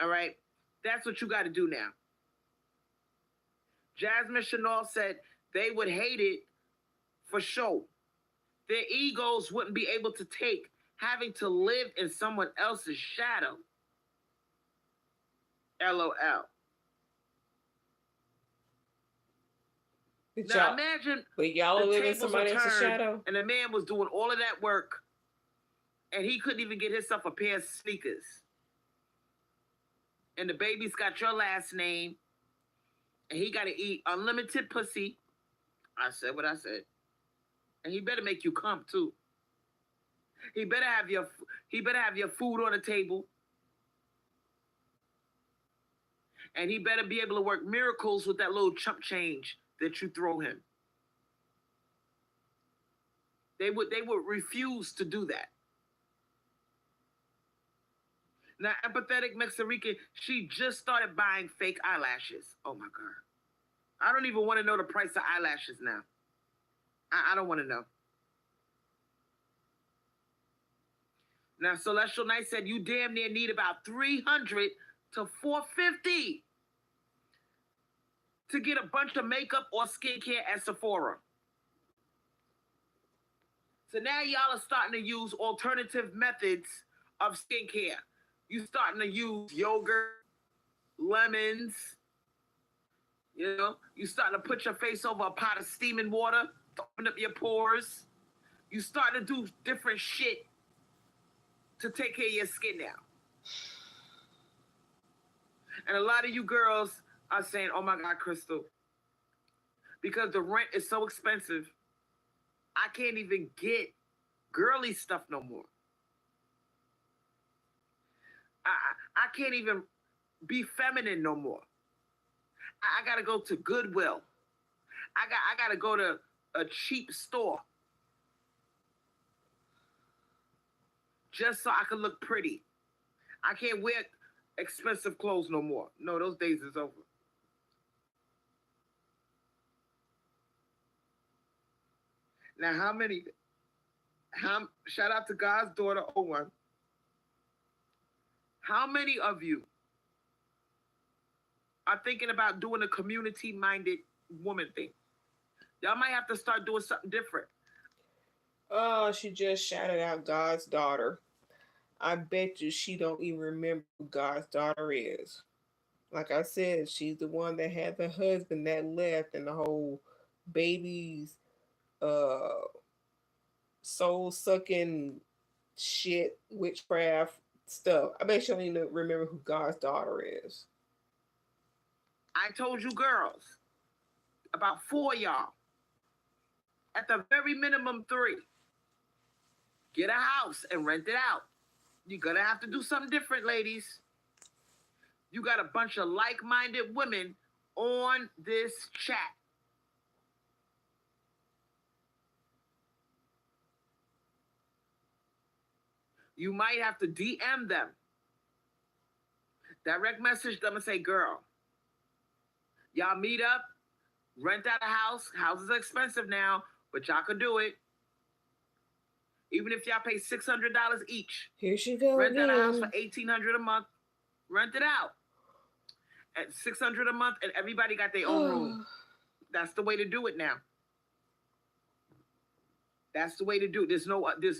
All right? That's what you got to do now. Jasmine Chanel said they would hate it for sure. Their egos wouldn't be able to take having to live in someone else's shadow. LOL. Now imagine y'all live in somebody else's shadow, and the man was doing all of that work, and he couldn't even get himself a pair of sneakers. And the baby's got your last name, and he got to eat unlimited pussy. I said what I said, and he better make you come too. He better have your food on the table, and he better be able to work miracles with that little chump change that you throw him. They would refuse to do that. Now, empathetic Mexican, she just started buying fake eyelashes. Oh my God. I don't even want to know the price of eyelashes now. I don't want to know. Now, Celestial Knight said you damn near need about 300 to 450 to get a bunch of makeup or skincare at Sephora. So now y'all are starting to use alternative methods of skincare. You starting to use yogurt, lemons. You know, you starting to put your face over a pot of steaming water to open up your pores. You starting to do different shit to take care of your skin now. And a lot of you girls are saying, oh my God, Crystal, because the rent is so expensive, I can't even get girly stuff no more. I can't even be feminine no more. I gotta go to Goodwill. I gotta go to a cheap store just so I can look pretty. I can't wear expensive clothes no more. No, those days is over. Now, shout out to God's daughter 01. How many of you are thinking about doing a community-minded woman thing? Y'all might have to start doing something different. Oh, she just shouted out God's daughter. I bet you she don't even remember who God's daughter is. Like I said, she's the one that had the husband that left and the whole babies uh soul sucking shit, witchcraft stuff. I bet you don't even remember who God's daughter is. I told you girls, about 4 y'all, at the very minimum 3, get a house and rent it out. You're gonna have to do something different, ladies. You got a bunch of like-minded women on this chat. You might have to DM them. Direct message them and say, girl, y'all meet up, rent out a house. Houses are expensive now, but y'all can do it. Even if y'all pay $600 each. Here she goes. Rent out a house for $1,800 a month. Rent it out at $600 a month, and everybody got their own room. That's the way to do it now. That's the way to do it. There's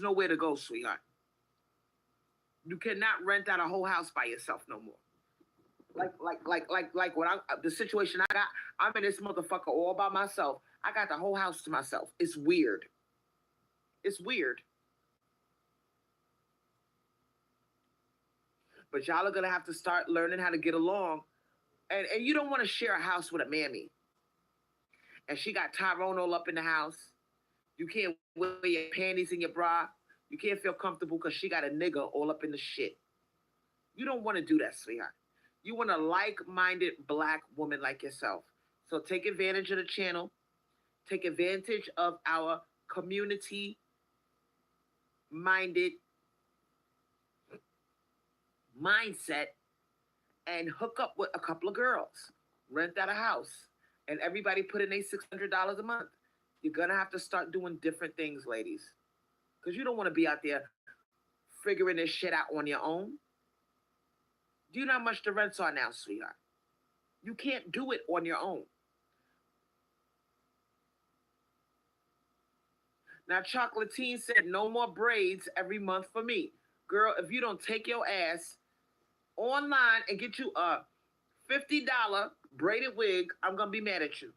nowhere to go, sweetheart. You cannot rent out a whole house by yourself no more. Like what the situation I got, I'm in this motherfucker all by myself. I got the whole house to myself. It's weird. It's weird. But y'all are gonna have to start learning how to get along. And you don't want to share a house with a mammy. And she got Tyrone all up in the house. You can't wear your panties in your bra. You can't feel comfortable because she got a nigga all up in the shit. You don't want to do that, sweetheart. You want a like-minded black woman like yourself. So take advantage of the channel. Take advantage of our community-minded mindset and hook up with a couple of girls. Rent out a house. And everybody put in their $600 a month. You're going to have to start doing different things, ladies. Because you don't want to be out there figuring this shit out on your own. Do you know how much the rents are now, sweetheart? You can't do it on your own. Now, Chocolatine said, no more braids every month for me. Girl, if you don't take your ass online and get you a $50 braided wig, I'm going to be mad at you.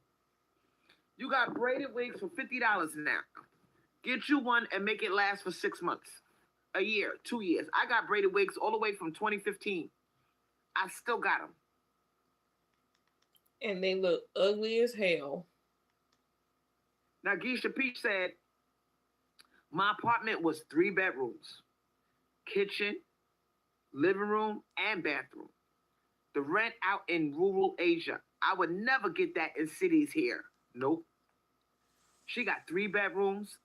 You got braided wigs for $50 now. Get you one and make it last for 6 months, a year, 2 years. I got braided wigs all the way from 2015. I still got them. And they look ugly as hell. Now, Geisha Peach said, my apartment was 3 bedrooms, kitchen, living room, and bathroom. The rent out in rural Asia. I would never get that in cities here. Nope. She got 3 bedrooms,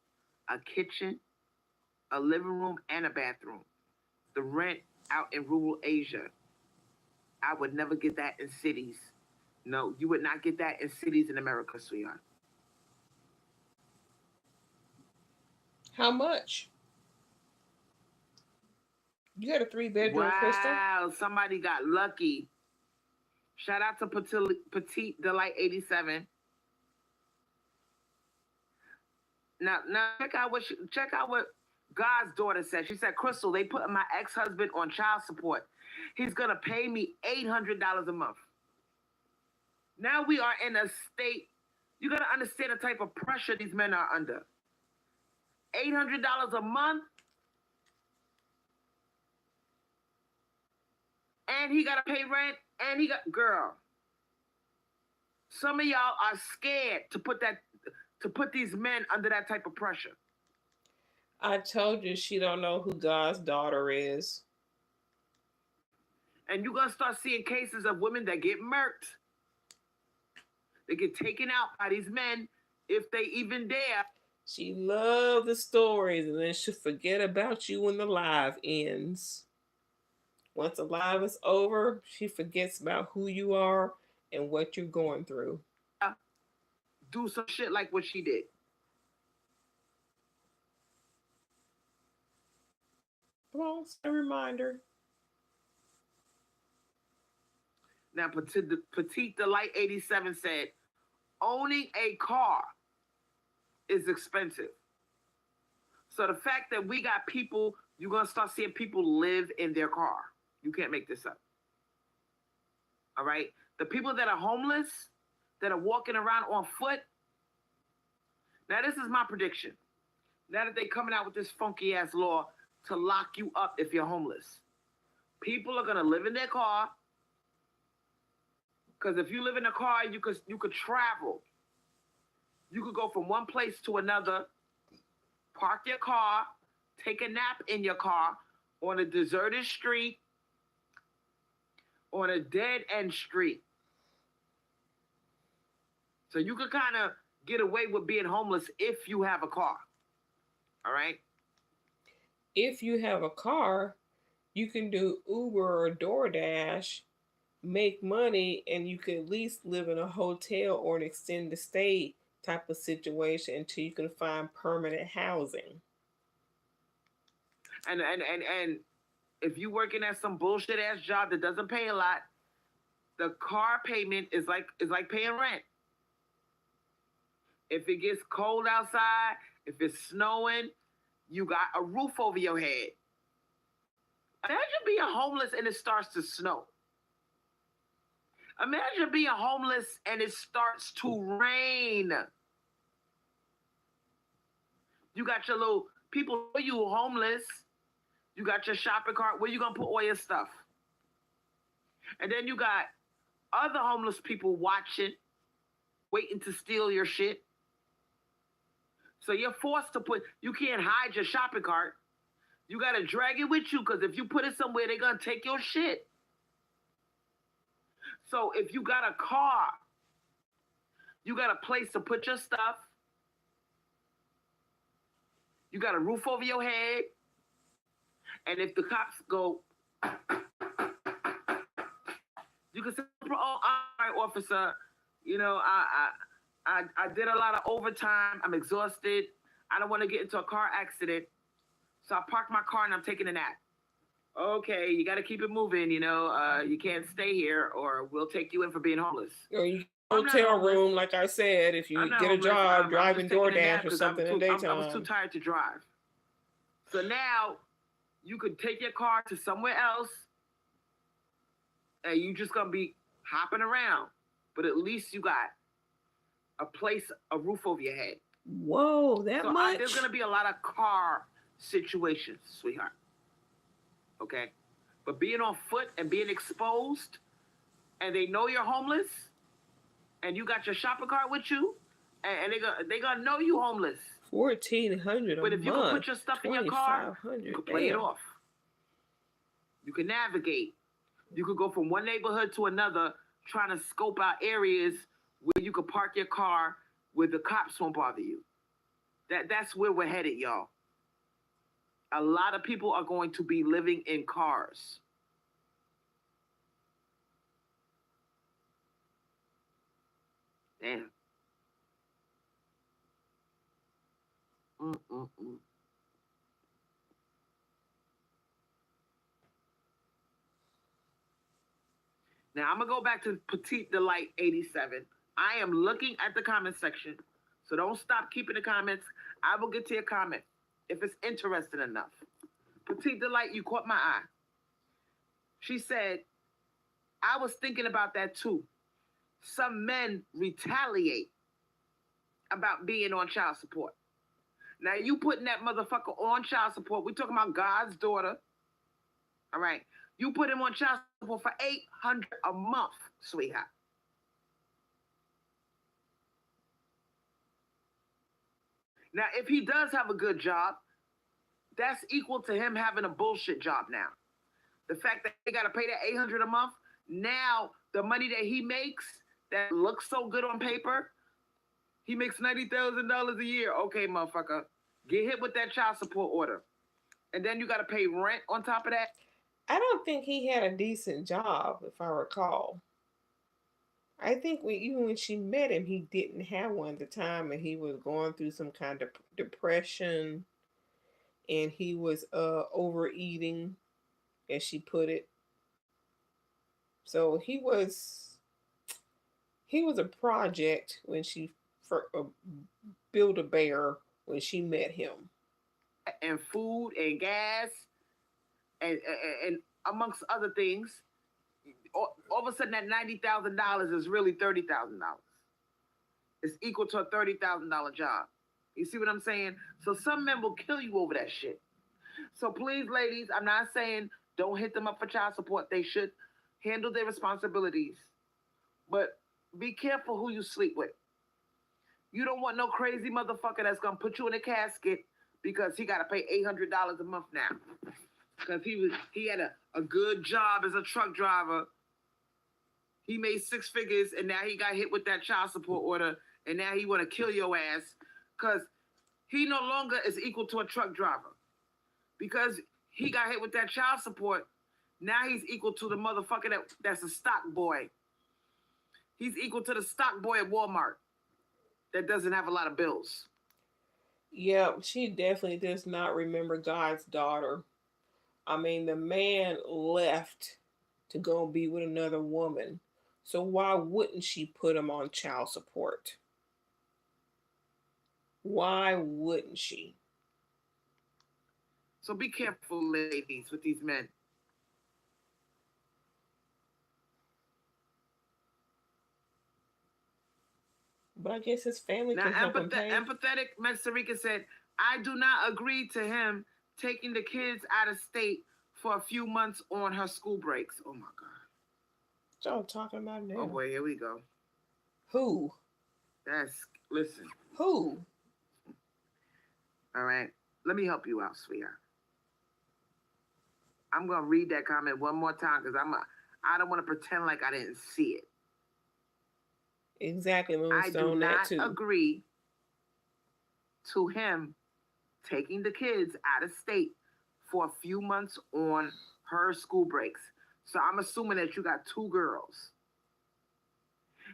a kitchen, a living room, and a bathroom. The rent out in rural Asia. I would never get that in cities. No, you would not get that in cities in America, sweetheart. How much? You got a 3 bedroom, Crystal? Wow, somebody got lucky. Shout out to Petite Delight 87. Now check out what God's daughter said. She said, Crystal, they put my ex-husband on child support. He's gonna pay me $800 a month. Now we are in a state, you gotta understand the type of pressure these men are under. $800 a month, and he gotta pay rent, and girl. Some of y'all are scared to put these men under that type of pressure. I told you she don't know who God's daughter is. And you're gonna start seeing cases of women that get murked. They get taken out by these men if they even dare. She loves the stories, and then she'll forget about you when the live ends. Once the live is over, she forgets about who you are and what you're going through. Do some shit like what she did. Come on, it's a reminder. Now, Petite Delight 87 said, owning a car is expensive. So the fact that we got people, you're going to start seeing people live in their car. You can't make this up. All right? The people that are homeless, that are walking around on foot, now this is my prediction. Now that they're coming out with this funky ass law to lock you up if you're homeless, people are going to live in their car. Because if you live in a car, you could travel. You could go from one place to another, park your car, take a nap in your car on a deserted street, on a dead-end street. So you could kind of get away with being homeless if you have a car. All right? If you have a car, you can do Uber or DoorDash, make money, and you can at least live in a hotel or an extended stay type of situation until you can find permanent housing. And if you working at some bullshit ass job that doesn't pay a lot, the car payment is like paying rent. If it gets cold outside, if it's snowing, you got a roof over your head. Imagine being homeless and it starts to snow. Imagine being homeless and it starts to rain. You got your little people, you homeless. You got your shopping cart. Where you gonna put all your stuff? And then you got other homeless people watching, waiting to steal your shit. So you're forced to you can't hide your shopping cart. You gotta drag it with you, because if you put it somewhere, they're gonna take your shit. So if you got a car, you got a place to put your stuff. You got a roof over your head. And if the cops go, you can say, oh, all right, officer, you know, I did a lot of overtime. I'm exhausted. I don't want to get into a car accident. So I parked my car and I'm taking a nap. Okay, you got to keep it moving, you know. You can't stay here or we'll take you in for being homeless. Or you hotel room, like I said, if you get a job driving DoorDash or something in the daytime. I was too tired to drive. So now you could take your car to somewhere else and you just going to be hopping around. But at least you got a place, a roof over your head. Whoa, that much? There's going to be a lot of car situations, sweetheart. Okay? But being on foot and being exposed, and they know you're homeless, and you got your shopping cart with you, and they gonna know you homeless. $1,400 But if you can put your stuff in your car, you can play it off. You can navigate. You could go from one neighborhood to another, trying to scope out areas where you could park your car where the cops won't bother you. That's where we're headed, y'all. A lot of people are going to be living in cars. Damn. Mm-mm-mm. Now I'm gonna go back to Petite Delight 87. I am looking at the comment section, so don't stop keeping the comments. I will get to your comment if it's interesting enough. Petite Delight, you caught my eye. She said, I was thinking about that too. Some men retaliate about being on child support. Now you putting that motherfucker on child support. We talking about God's daughter. All right. You put him on child support for $800 a month, sweetheart. Now, if he does have a good job, that's equal to him having a bullshit job now. The fact that they got to pay that $800 a month, now the money that he makes that looks so good on paper, he makes $90,000 a year. Okay, motherfucker, get hit with that child support order. And then you got to pay rent on top of that. I don't think he had a decent job, if I recall. I think even when she met him, he didn't have one at the time, and he was going through some kind of depression, and he was overeating, as she put it. So he was a project when she built a bear when she met him. And food and gas and amongst other things, all of a sudden that $90,000 is really $30,000. It's equal to a $30,000 job. You see what I'm saying? So some men will kill you over that shit. So please, ladies, I'm not saying don't hit them up for child support. They should handle their responsibilities. But be careful who you sleep with. You don't want no crazy motherfucker that's gonna put you in a casket because he gotta pay $800 a month now. Because he had a good job as a truck driver. He made six figures and now he got hit with that child support order and now he wanna kill your ass because he no longer is equal to a truck driver. Because he got hit with that child support, now he's equal to the motherfucker that's a stock boy. He's equal to the stock boy at Walmart that doesn't have a lot of bills. Yeah, she definitely does not remember God's daughter. I mean, the man left to go be with another woman. So why wouldn't she put him on child support? Why wouldn't she? So be careful, ladies, with these men. But I guess his family Now, can help him pay. empathetic Mexican said, I do not agree to him taking the kids out of state for a few months on her school breaks. Oh my God. What y'all talking about now? Oh boy, here we go. Who? Listen. Who? All right. Let me help you out, sweetheart. I'm gonna read that comment one more time because I don't want to pretend like I didn't see it. Exactly, I do not agree to him taking the kids out of state for a few months on her school breaks. So I'm assuming that you got two girls.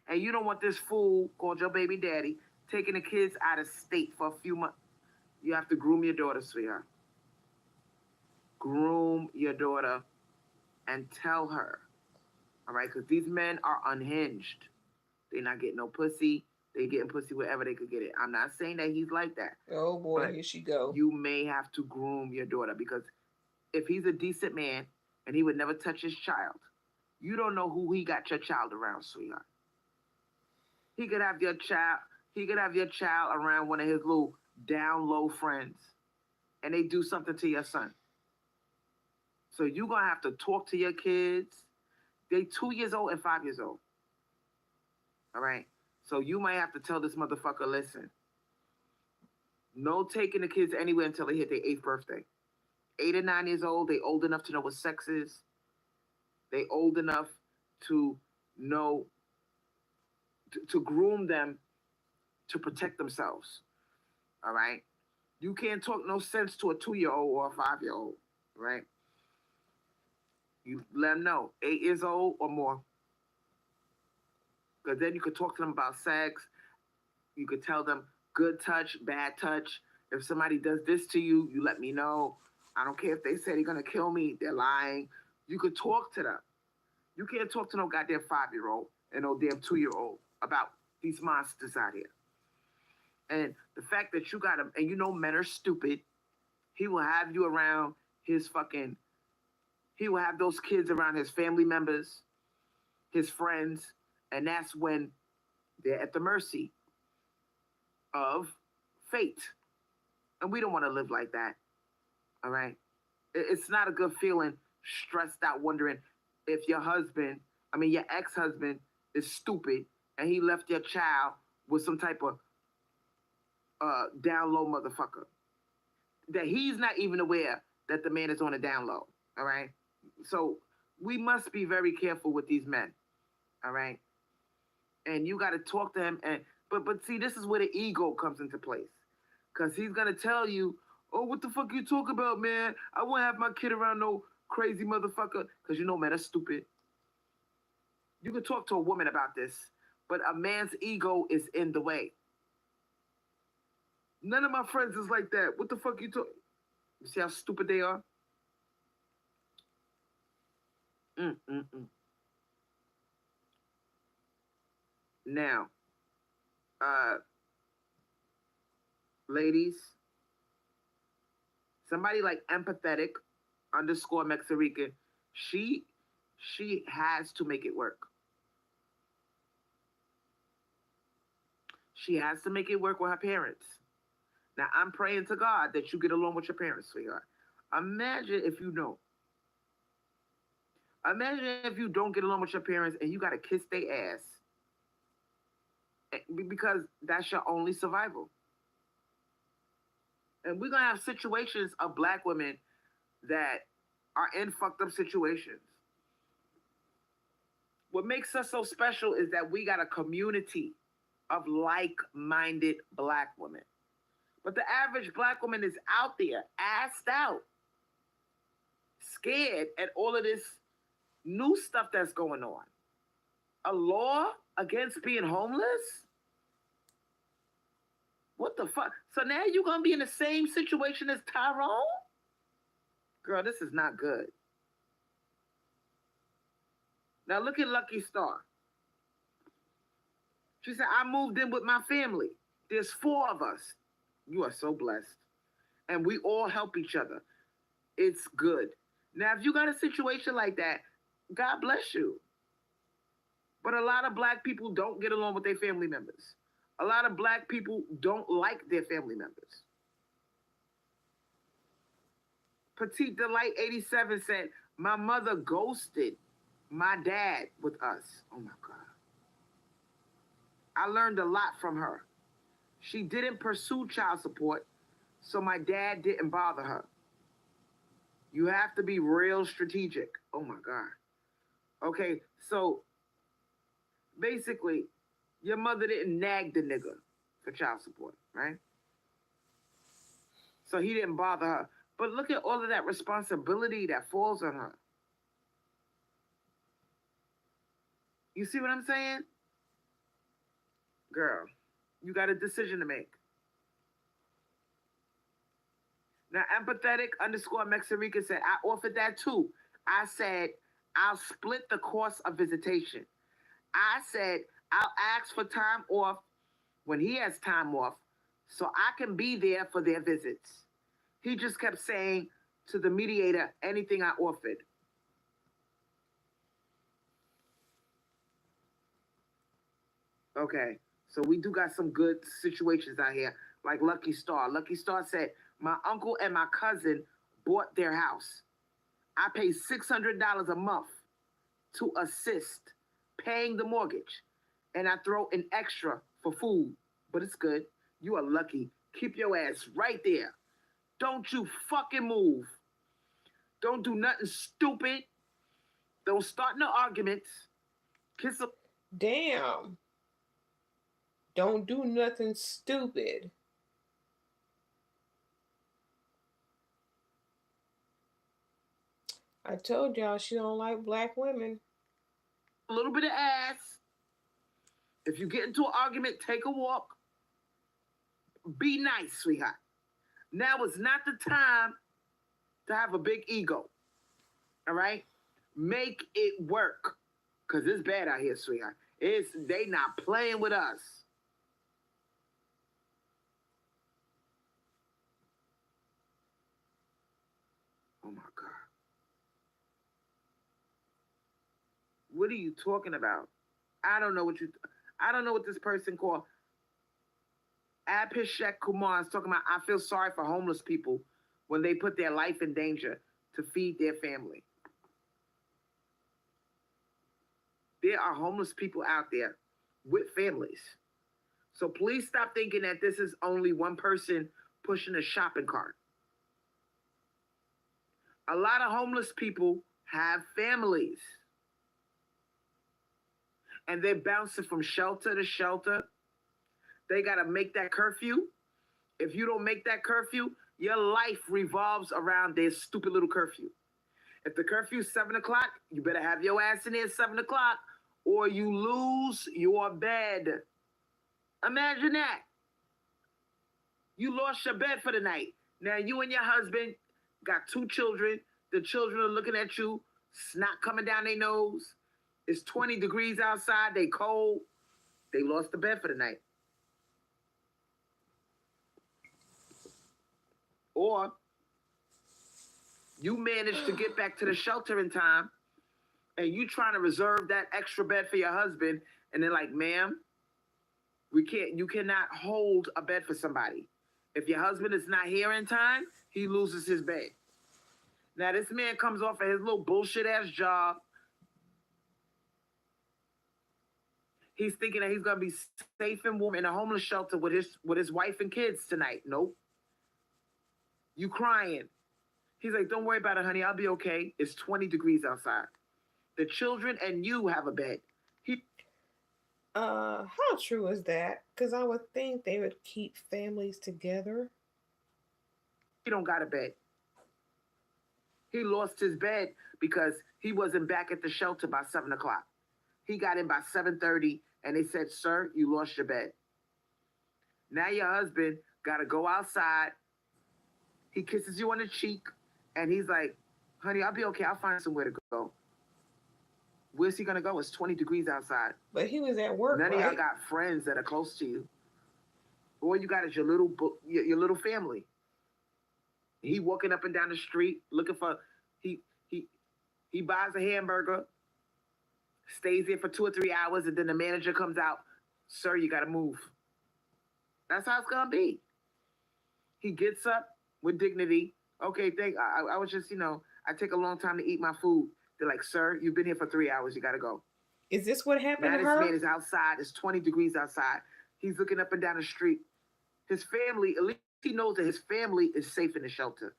And you don't want this fool called your baby daddy taking the kids out of state for a few months. You have to groom your daughter, sweetheart. Groom your daughter and tell her. All right? Because these men are unhinged. They're not getting no pussy. They getting pussy wherever they could get it. I'm not saying that he's like that. Oh boy, here she go. You may have to groom your daughter because if he's a decent man and he would never touch his child, you don't know who he got your child around, sweetheart. He could have your child. He could have your child around one of his little down low friends, and they do something to your son. So you're gonna have to talk to your kids. They 2 years old and 5 years old. All right. So you might have to tell this motherfucker, listen, no taking the kids anywhere until they hit their 8th birthday. 8 or 9 years old, they old enough to know what sex is. They old enough to know, to groom them to protect themselves. All right? You can't talk no sense to a 2-year-old or a 5-year-old, right? You let them know, 8 years old or more. Because then you could talk to them about sex. You could tell them good touch, bad touch. If somebody does this to you, you let me know. I don't care if they say they're gonna kill me, they're lying. You could talk to them. You can't talk to no goddamn 5-year-old and no damn 2-year-old about these monsters out here. And the fact that you got him, and you know men are stupid, he will have you around his fucking, he will have those kids around his family members, his friends, and that's when they're at the mercy of fate. And we don't want to live like that. All right? It's not a good feeling, stressed out, wondering if your ex-husband is stupid and he left your child with some type of down low motherfucker. That he's not even aware that the man is on a down low. All right? So we must be very careful with these men. All right? And you got to talk to him. But see, this is where the ego comes into place. Because he's going to tell you, oh, what the fuck you talk about, man? I won't have my kid around no crazy motherfucker. Because you know, man, that's stupid. You can talk to a woman about this, but a man's ego is in the way. None of my friends is like that. What the fuck you talk? You see how stupid they are? Now, ladies, somebody like empathetic _ Mexican, she has to make it work. She has to make it work with her parents. Now, I'm praying to God that you get along with your parents, sweetheart. Imagine if you don't. Imagine if you don't get along with your parents and you got to kiss their ass. Because that's your only survival. And we're going to have situations of black women that are in fucked up situations. What makes us so special is that we got a community of like-minded black women. But the average black woman is out there, assed out, scared at all of this new stuff that's going on. A law against being homeless? What the fuck? So now you're going to be in the same situation as Tyrone? Girl, this is not good. Now look at Lucky Star. She said, I moved in with my family. There's 4 of us. You are so blessed. And we all help each other. It's good. Now, if you got a situation like that, God bless you. But a lot of black people don't get along with their family members. A lot of black people don't like their family members. Petite Delight 87 said, my mother ghosted my dad with us. Oh my God. I learned a lot from her. She didn't pursue child support, so my dad didn't bother her. You have to be real strategic. Oh my God. Okay, so basically, your mother didn't nag the nigga for child support, right? So he didn't bother her. But look at all of that responsibility that falls on her. You see what I'm saying? Girl, you got a decision to make. Now, empathetic _ Mexican said, I offered that too. I said, I'll split the cost of visitation. I said, I'll ask for time off when he has time off so I can be there for their visits. He just kept saying to the mediator anything I offered. Okay, so we do got some good situations out here, like Lucky Star. Lucky Star said, my uncle and my cousin bought their house. I pay $600 a month to assist paying the mortgage, and I throw an extra for food, but it's good. You are lucky. Keep your ass right there. Don't you fucking move. Don't do nothing stupid. Don't start no arguments. Kiss a... Damn. Don't do nothing stupid. I told y'all she don't like black women. A little bit of ass. If you get into an argument, take a walk. Be nice, sweetheart. Now is not the time to have a big ego. All right? Make it work. Because it's bad out here, sweetheart. They not playing with us. Oh my God. What are you talking about? I don't know what this person called. Abhishek Kumar is talking about, I feel sorry for homeless people when they put their life in danger to feed their family. There are homeless people out there with families. So please stop thinking that this is only one person pushing a shopping cart. A lot of homeless people have families. And they're bouncing from shelter to shelter. They got to make that curfew. If you don't make that curfew, your life revolves around their stupid little curfew. If the curfew is 7 o'clock, you better have your ass in there at 7 o'clock or you lose your bed. Imagine that. You lost your bed for the night. Now you and your husband got 2 children. The children are looking at you, snot coming down their nose. It's 20 degrees outside. They cold. They lost the bed for the night. Or you managed to get back to the shelter in time and you trying to reserve that extra bed for your husband. And they're like, ma'am, you cannot hold a bed for somebody. If your husband is not here in time, he loses his bed. Now this man comes off of his little bullshit ass job. He's thinking that he's gonna be safe and warm in a homeless shelter with his wife and kids tonight. Nope. You crying. He's like, don't worry about it, honey. I'll be okay. It's 20 degrees outside. The children and you have a bed. How true is that? Because I would think they would keep families together. He don't got a bed. He lost his bed because he wasn't back at the shelter by 7 o'clock. He got in by 7:30 and they said, sir, you lost your bed. Now your husband got to go outside. He kisses you on the cheek and he's like, honey, I'll be okay. I'll find somewhere to go. Where's he going to go? It's 20 degrees outside. But he was at work, None right? of y'all got friends that are close to you. All you got is your little family. He walking up and down the street looking for, he buys a hamburger, stays there for 2 or 3 hours, and then the manager comes out, sir, you got to move. That's how it's going to be. He gets up with dignity. Okay, I was just, I take a long time to eat my food. They're like, sir, you've been here for 3 hours. You got to go. Is this what happened now to her? This man is outside. It's 20 degrees outside. He's looking up and down the street. His family, at least he knows that his family is safe in the shelter.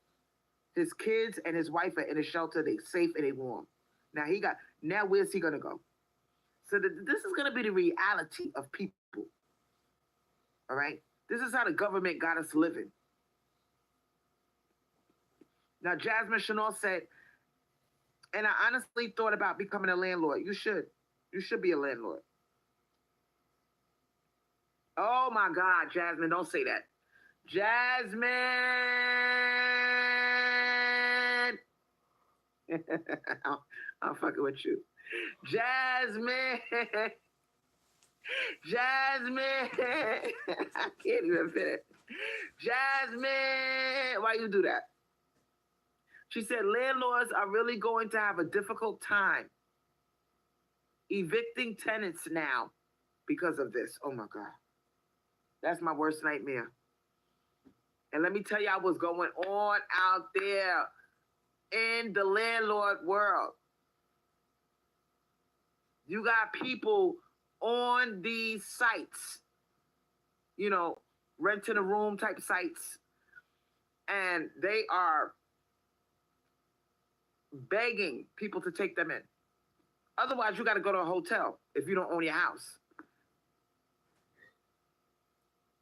His kids and his wife are in the shelter. They're safe and they're warm. Now where's he going to go? So this is going to be the reality of people. All right? This is how the government got us living. Now, Jasmine Chanel said, and I honestly thought about becoming a landlord. You should. You should be a landlord. Oh, my God, Jasmine, don't say that. Jasmine! I'm fucking with you. Jasmine! Jasmine! I can't even finish. Jasmine! Why you do that? She said landlords are really going to have a difficult time evicting tenants now because of this. Oh, my God. That's my worst nightmare. And let me tell you what's going on out there in the landlord world. You got people on these sites, renting a room type sites, and they are begging people to take them in. Otherwise, you got to go to a hotel if you don't own your house.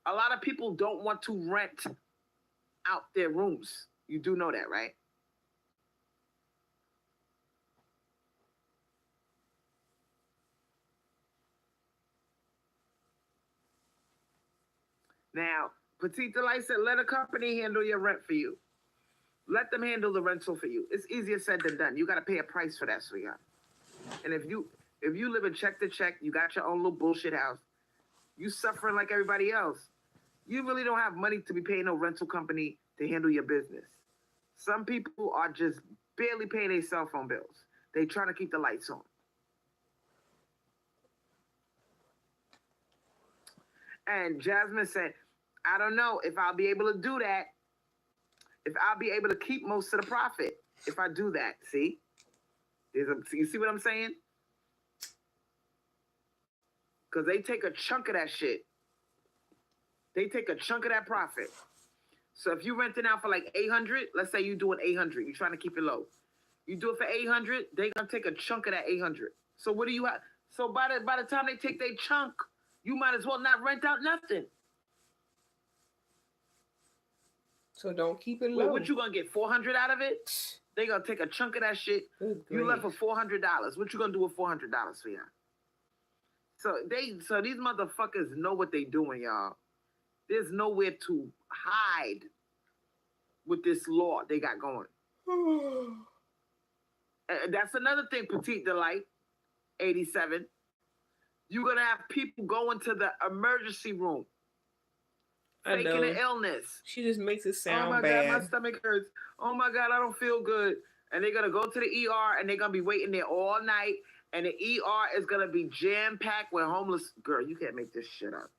A lot of people don't want to rent out their rooms. You do know that, right? Now, Petite Delight said, let a company handle your rent for you. Let them handle the rental for you. It's easier said than done. You got to pay a price for that, sweetheart. And if you live in check to check, you got your own little bullshit house, you suffering like everybody else. You really don't have money to be paying no rental company to handle your business. Some people are just barely paying their cell phone bills. They trying to keep the lights on. And Jasmine said, I don't know if I'll be able to do that. If I'll be able to keep most of the profit if I do that. See? You see what I'm saying? Because they take a chunk of that shit. They take a chunk of that profit. So if you renting out for like 800, let's say you doing 800, you're trying to keep it low. You do it for 800, they gonna take a chunk of that 800. So what do you have? So by the time they take their chunk, you might as well not rent out nothing. So don't keep it low. Well, what you gonna get? 400 out of it? They gonna take a chunk of that shit. You left for $400. What you gonna do with $400 for y'all? So these motherfuckers know what they doing, y'all. There's nowhere to hide with this law they got going. And that's another thing, Petite Delight, 87. You're going to have people going to the emergency room, faking an illness. She just makes it sound bad. Oh, my God, my stomach hurts. Oh, my God, I don't feel good. And they're going to go to the ER, and they're going to be waiting there all night, and the ER is going to be jam-packed with homeless. Girl, you can't make this shit up.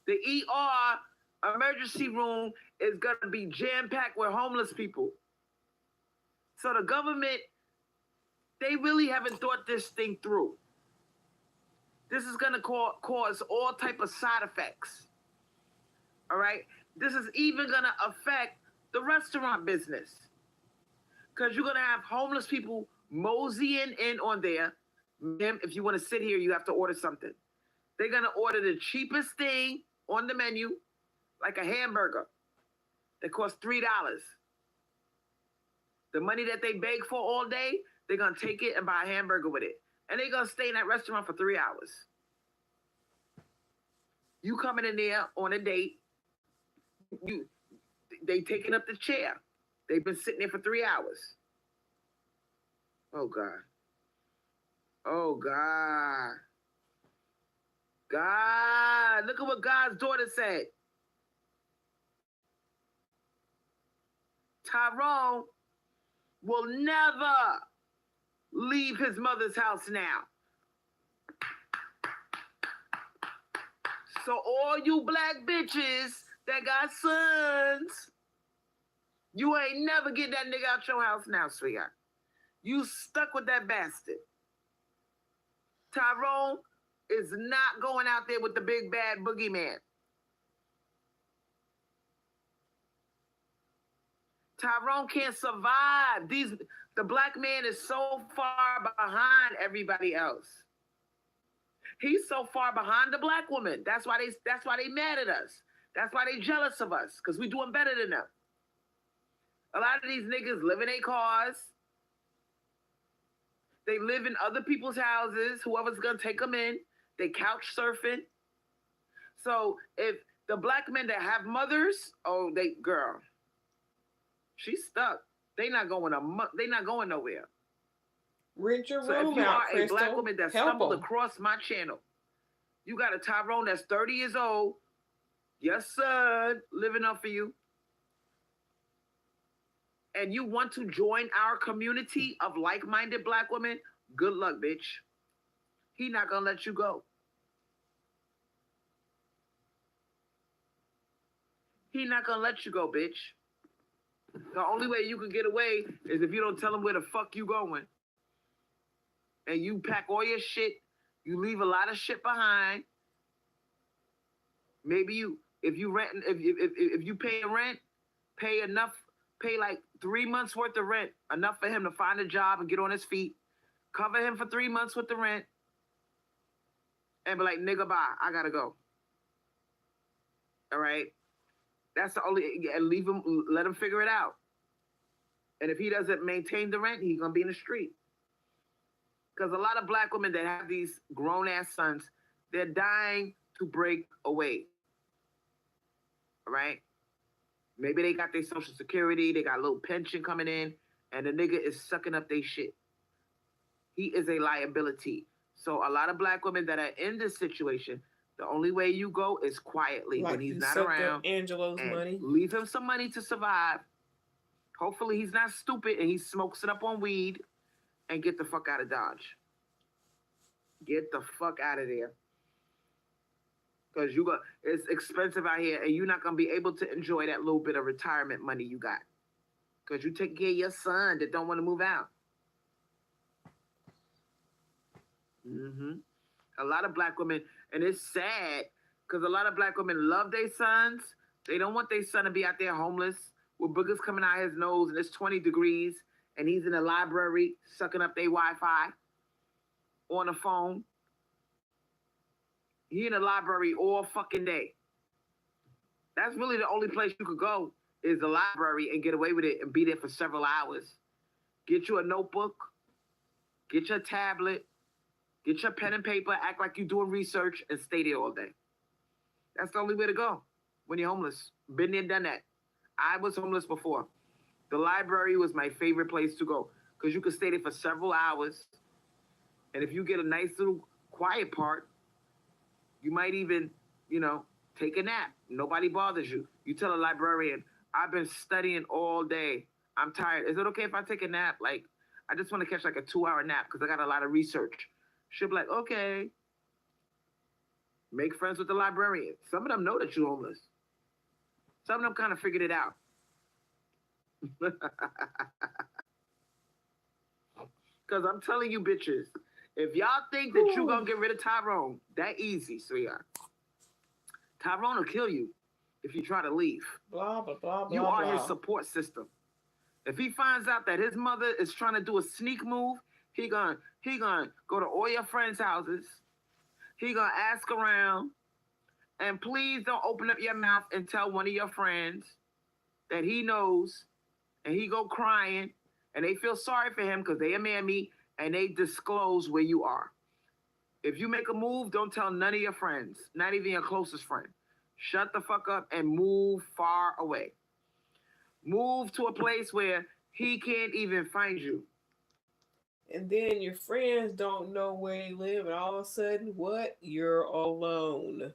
The ER emergency room is going to be jam-packed with homeless people. So the government, they really haven't thought this thing through. This is going to cause all type of side effects. All right? This is even going to affect the restaurant business. Because you're going to have homeless people moseying in on there. If you want to sit here, you have to order something. They're going to order the cheapest thing on the menu, like a hamburger that costs $3. The money that they beg for all day, they're going to take it and buy a hamburger with it. And they're going to stay in that restaurant for 3 hours. You coming in there on a date, they taking up the chair. They've been sitting there for 3 hours. Oh, God. Oh, God. God, look at what God's daughter said. Tyrone will never leave his mother's house now. So all you black bitches that got sons, you ain't never get that nigga out your house now, sweetheart. You stuck with that bastard. Tyrone is not going out there with the big bad boogeyman. Tyrone can't survive. The black man is so far behind everybody else. He's so far behind the black woman. That's why they mad at us. That's why they jealous of us, because we doing better than them. A lot of these niggas live in their cars. They live in other people's houses. Whoever's gonna take them in. They couch surfing. So if the black men that have mothers, girl, she's stuck. They not going nowhere. Rent your so room if you out, are Crystal, a black woman that stumbled across my channel, you got a Tyrone that's 30 years old, your son living up for you, and you want to join our community of like-minded black women, good luck, bitch. He not gonna let you go. He not gonna let you go, bitch. The only way you can get away is if you don't tell him where the fuck you going. And you pack all your shit. You leave a lot of shit behind. Maybe if you pay rent, pay like 3 months worth of rent, enough for him to find a job and get on his feet. Cover him for 3 months with the rent. And be like, nigga, bye, I gotta go. All right? That's the only, and leave him, let him figure it out. And if he doesn't maintain the rent, he's gonna be in the street. Because a lot of black women that have these grown-ass sons, they're dying to break away. All right? Maybe they got their social security, they got a little pension coming in, and the nigga is sucking up their shit. He is a liability. So a lot of black women that are in this situation, the only way you go is quietly like when he's you not suck around. up Angelo's And money. leave him some money to survive. Hopefully he's not stupid and he smokes it up on weed, and get the fuck out of Dodge. Get the fuck out of there. Because it's expensive out here and you're not going to be able to enjoy that little bit of retirement money you got. Because you take care of your son that don't want to move out. A lot of black women, and it's sad because a lot of black women love their sons. They don't want their son to be out there homeless with boogers coming out his nose and it's 20 degrees and he's in the library sucking up their Wi-Fi on the phone. He in the library all fucking day. That's really the only place you could go is the library and get away with it and be there for several hours. Get you a notebook, get your tablet, get your pen and paper, act like you're doing research, and stay there all day. That's the only way to go when you're homeless. Been there, done that. I was homeless before. The library was my favorite place to go because you could stay there for several hours. And if you get a nice little quiet part, you might even, take a nap. Nobody bothers you. You tell a librarian, I've been studying all day. I'm tired. Is it okay if I take a nap? Like, I just want to catch like a 2-hour nap because I got a lot of research. She'll be like, okay. Make friends with the librarian. Some of them know that you're homeless. Some of them kind of figured it out. Because I'm telling you bitches, if y'all think that you're going to get rid of Tyrone, that easy, sweetheart. Tyrone will kill you if you try to leave. Blah, blah, blah, you blah, are blah. his support system. If he finds out that his mother is trying to do a sneak move, he gonna go to all your friends' houses. He gonna ask around. And please don't open up your mouth and tell one of your friends that he knows. And he go crying. And they feel sorry for him because they a mammy. And they disclose where you are. If you make a move, don't tell none of your friends. Not even your closest friend. Shut the fuck up and move far away. Move to a place where he can't even find you. And then your friends don't know where you live, and all of a sudden, what? You're alone.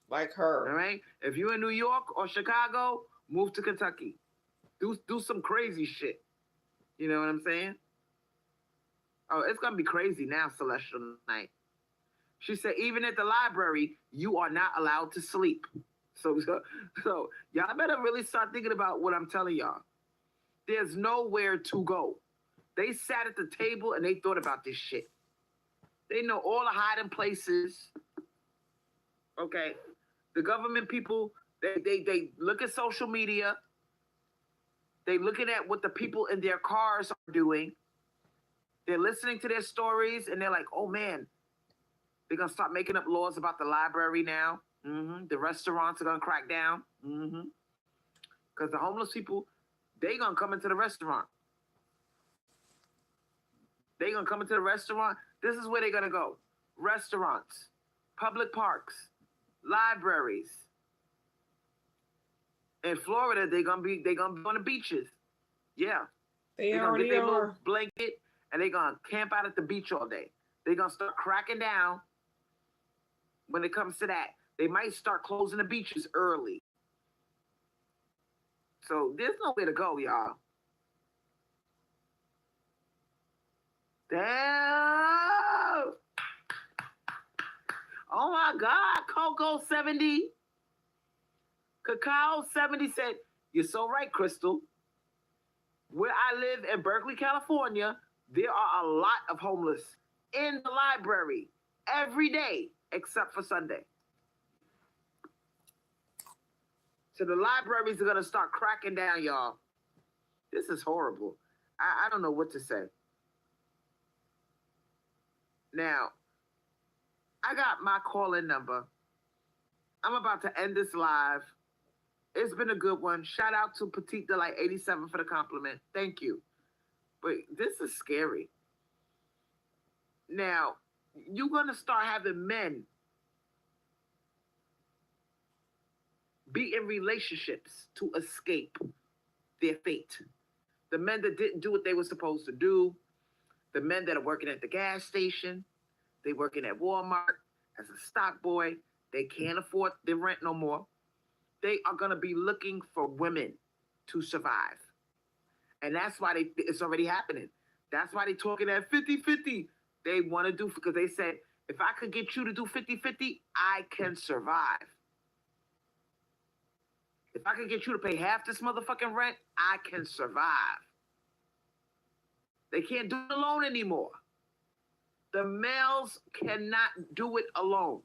Like her. All right? If you're in New York or Chicago, move to Kentucky. Do some crazy shit. You know what I'm saying? Oh, it's going to be crazy now, Celestial Night. She said, even at the library, you are not allowed to sleep. So y'all better really start thinking about what I'm telling y'all. There's nowhere to go. They sat at the table and they thought about this shit. They know all the hiding places. Okay. The government people, they look at social media. They looking at what the people in their cars are doing. They're listening to their stories and they're like, oh man, they're going to start making up laws about the library now. The restaurants are going to crack down. Because the homeless people, they going to come into the restaurant. They going to come into the restaurant. This is where they're going to go. Restaurants, public parks, libraries. In Florida, they're going to be on the beaches. Yeah. They going to already get their are. little blanket and they're going to camp out at the beach all day. They're going to start cracking down when it comes to that. They might start closing the beaches early. So there's nowhere to go, y'all. Damn! Oh my God, Coco 70. Cacao 70 said, you're so right, Crystal. Where I live in Berkeley, California, there are a lot of homeless in the library every day except for Sunday. So the libraries are going to start cracking down, y'all. This is horrible. I don't know what to say. Now, I got my call-in number. I'm about to end this live. It's been a good one. Shout out to Petite Delight 87 for the compliment. Thank you. But this is scary. Now, you're going to start having men be in relationships to escape their fate. The men that didn't do what they were supposed to do, the men that are working at the gas station, they working at Walmart as a stock boy, they can't afford their rent no more. They are going to be looking for women to survive. And that's why it's already happening. That's why they're talking at 50-50. They want to do, because they said, if I could get you to do 50-50, I can survive. If I could get you to pay half this motherfucking rent, I can survive. They can't do it alone anymore. The males cannot do it alone.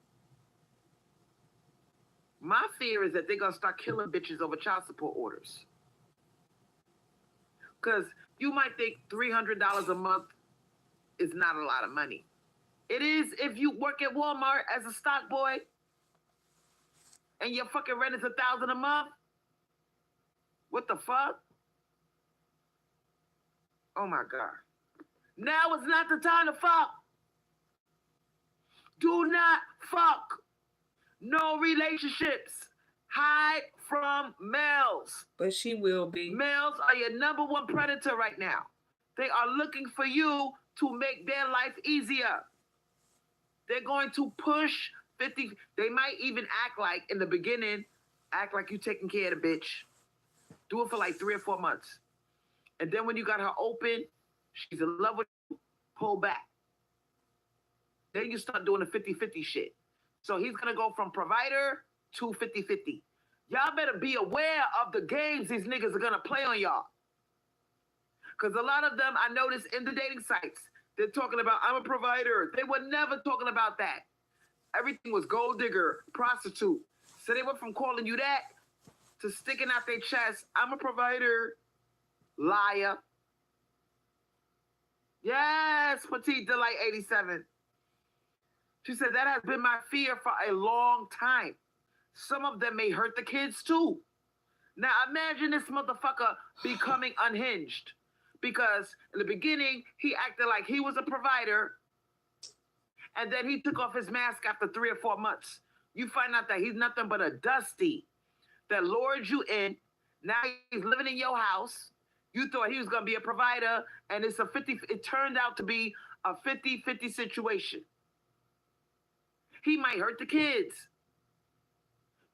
My fear is that they're going to start killing bitches over child support orders. Because you might think $300 a month is not a lot of money. It is if you work at Walmart as a stock boy and your fucking rent is $1,000 a month. What the fuck? Oh my God. Now is not the time to fuck. Do not fuck. No relationships. Hide from males. But she will be. Males are your number one predator right now. They are looking for you to make their life easier. They're going to push 50. They might even act like, in the beginning, act like you taking care of the bitch. Do it for like 3 or 4 months. And then when you got her open, she's in love with you, pull back. Then you start doing the 50-50 shit. So he's going to go from provider to 50-50. Y'all better be aware of the games these niggas are going to play on y'all. Because a lot of them, I noticed in the dating sites, they're talking about, I'm a provider. They were never talking about that. Everything was gold digger, prostitute. So they went from calling you that to sticking out their chest, I'm a provider. Liar. Yes, Petite Delight 87. She said, that has been my fear for a long time. Some of them may hurt the kids too. Now imagine this motherfucker becoming unhinged. Because in the beginning, he acted like he was a provider. And then he took off his mask after 3 or 4 months. You find out that he's nothing but a dusty that lured you in. Now he's living in your house. You thought he was going to be a provider. And it's a 50. It turned out to be a 50-50 situation. He might hurt the kids.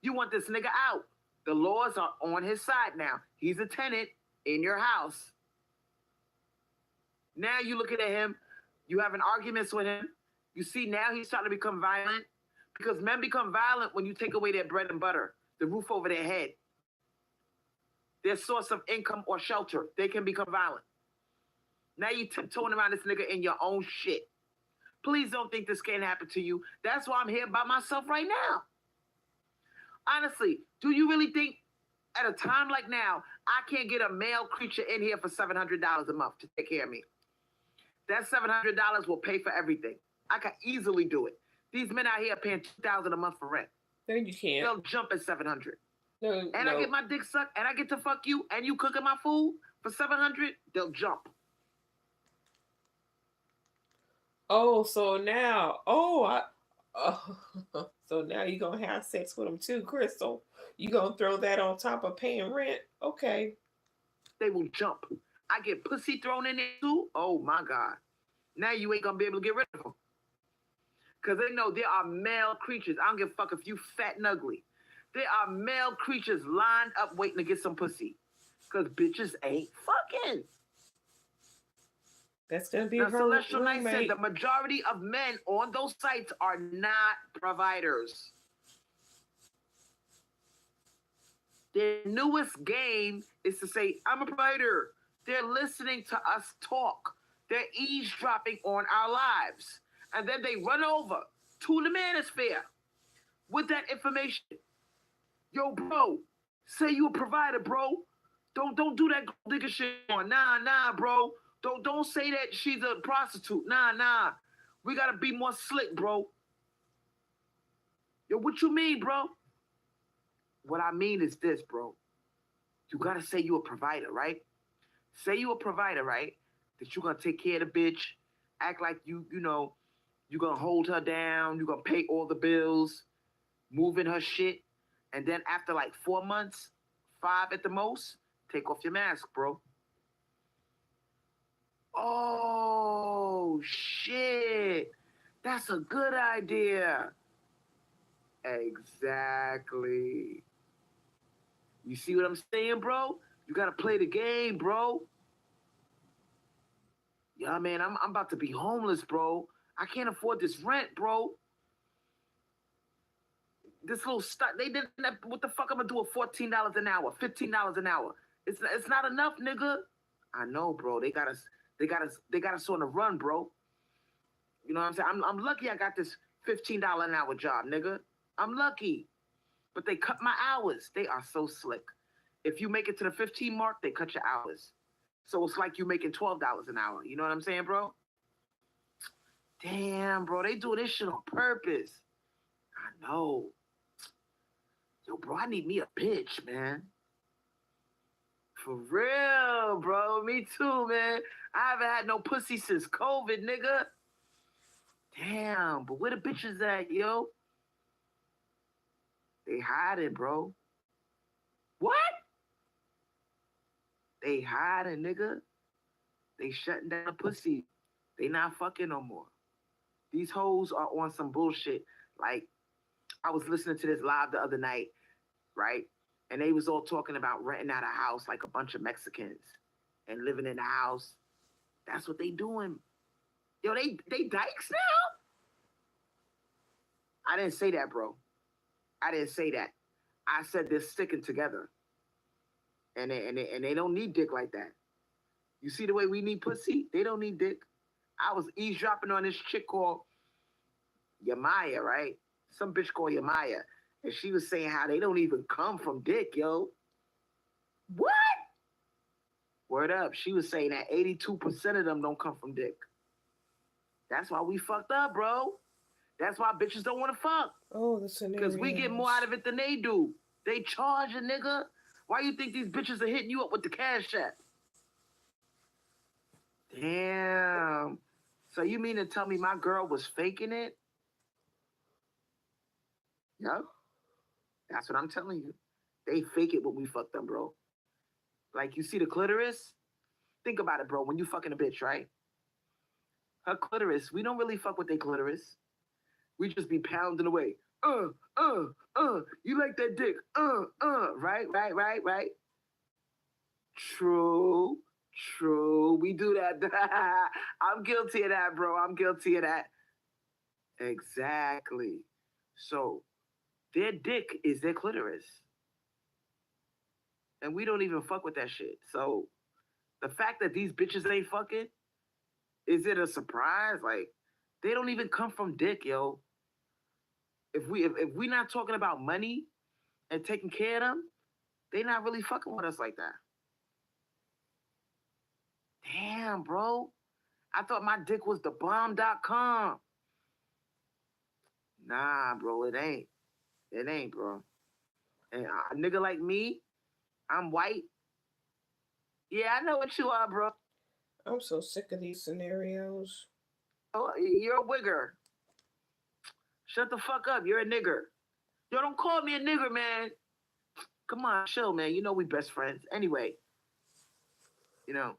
You want this nigga out. The laws are on his side now. He's a tenant in your house. Now you looking at him. You having arguments with him. You see now he's starting to become violent. Because men become violent when you take away their bread and butter, the roof over their head, their source of income or shelter. They can become violent. Now you tiptoeing around this nigga in your own shit. Please don't think this can't happen to you. That's why I'm here by myself right now. Honestly, do you really think at a time like now, I can't get a male creature in here for $700 a month to take care of me? That $700 will pay for everything. I can easily do it. These men out here are paying $2,000 a month for rent. No, you can't. They'll jump at $700. No, and I get my dick sucked, and I get to fuck you, and you cooking my food for $700. They'll jump. Oh, so now, so now you're gonna have sex with them too, Crystal. You gonna throw that on top of paying rent? Okay. They will jump. I get pussy thrown in there too. Oh my God. Now you ain't gonna be able to get rid of them. Because they know there are male creatures. I don't give a fuck if you fat and ugly. There are male creatures lined up waiting to get some pussy. Because bitches ain't fucking. That's going to be now, her Celestial roommate. Knight said the majority of men on those sites are not providers. Their newest game is to say, I'm a provider. They're listening to us talk. They're eavesdropping on our lives. And then they run over to the manosphere with that information. Yo, bro, say you a provider, bro. Don't do that gold digger shit on. Nah, bro. Don't say that she's a prostitute. Nah. We gotta be more slick, bro. Yo, what you mean, bro? What I mean is this, bro. You gotta say you a provider, right? Say you a provider, right? That you gonna take care of the bitch. Act like you know, you gonna hold her down. You gonna pay all the bills. Moving her shit. And then after like 4 months, 5 at the most, take off your mask, bro. Oh, shit. That's a good idea. Exactly. You see what I'm saying, bro? You gotta play the game, bro. Yeah, man, I'm about to be homeless, bro. I can't afford this rent, bro. This little stuff, they didn't have, what the fuck I'm gonna do with $14 an hour, $15 an hour? It's not enough, nigga. I know, bro. They got us on the run, bro. You know what I'm saying? I'm lucky I got this $15 an hour job, nigga. I'm lucky. But they cut my hours. They are so slick. If you make it to the 15 mark, they cut your hours. So it's like you making $12 an hour. You know what I'm saying, bro? Damn, bro. They do this shit on purpose. I know. Yo, bro, I need me a bitch, man. For real, bro. Me too, man. I haven't had no pussy since COVID, nigga. Damn, but where the bitches at, yo? They hiding, bro. What? They hiding, nigga. They shutting down the pussy. They not fucking no more. These hoes are on some bullshit. Like, I was listening to this live the other night, right? And they was all talking about renting out a house like a bunch of Mexicans and living in the house. That's what they doing. Yo, they dykes now? I didn't say that, bro. I didn't say that. I said they're sticking together. And they don't need dick like that. You see the way we need pussy? They don't need dick. I was eavesdropping on this chick called Yemaya, right? Some bitch called Yemaya. And she was saying how they don't even come from dick, yo. What? Word up. She was saying that 82% of them don't come from dick. That's why we fucked up, bro. That's why bitches don't want to fuck. Oh, the scenario. Because we get more out of it than they do. They charge a nigga. Why you think these bitches are hitting you up with the Cashapps? Damn. So you mean to tell me my girl was faking it? Yup. That's what I'm telling you. They fake it when we fuck them, bro. Like, you see the clitoris? Think about it, bro. When you fucking a bitch, right? Her clitoris, we don't really fuck with their clitoris. We just be pounding away. You like that dick? Right. True. We do that. I'm guilty of that, bro. I'm guilty of that. Exactly. So, their dick is their clitoris. And we don't even fuck with that shit. So, the fact that these bitches ain't fucking, is it a surprise? Like, they don't even come from dick, yo. If we not talking about money and taking care of them, they not really fucking with us like that. Damn, bro. I thought my dick was the bomb.com. Nah, bro, it ain't. It ain't, bro. And a nigga like me, I'm white. Yeah, I know what you are, bro. I'm so sick of these scenarios. Oh, you're a wigger. Shut the fuck up. You're a nigger. Yo, don't call me a nigger, man. Come on, chill, man. You know we best friends. Anyway, you know,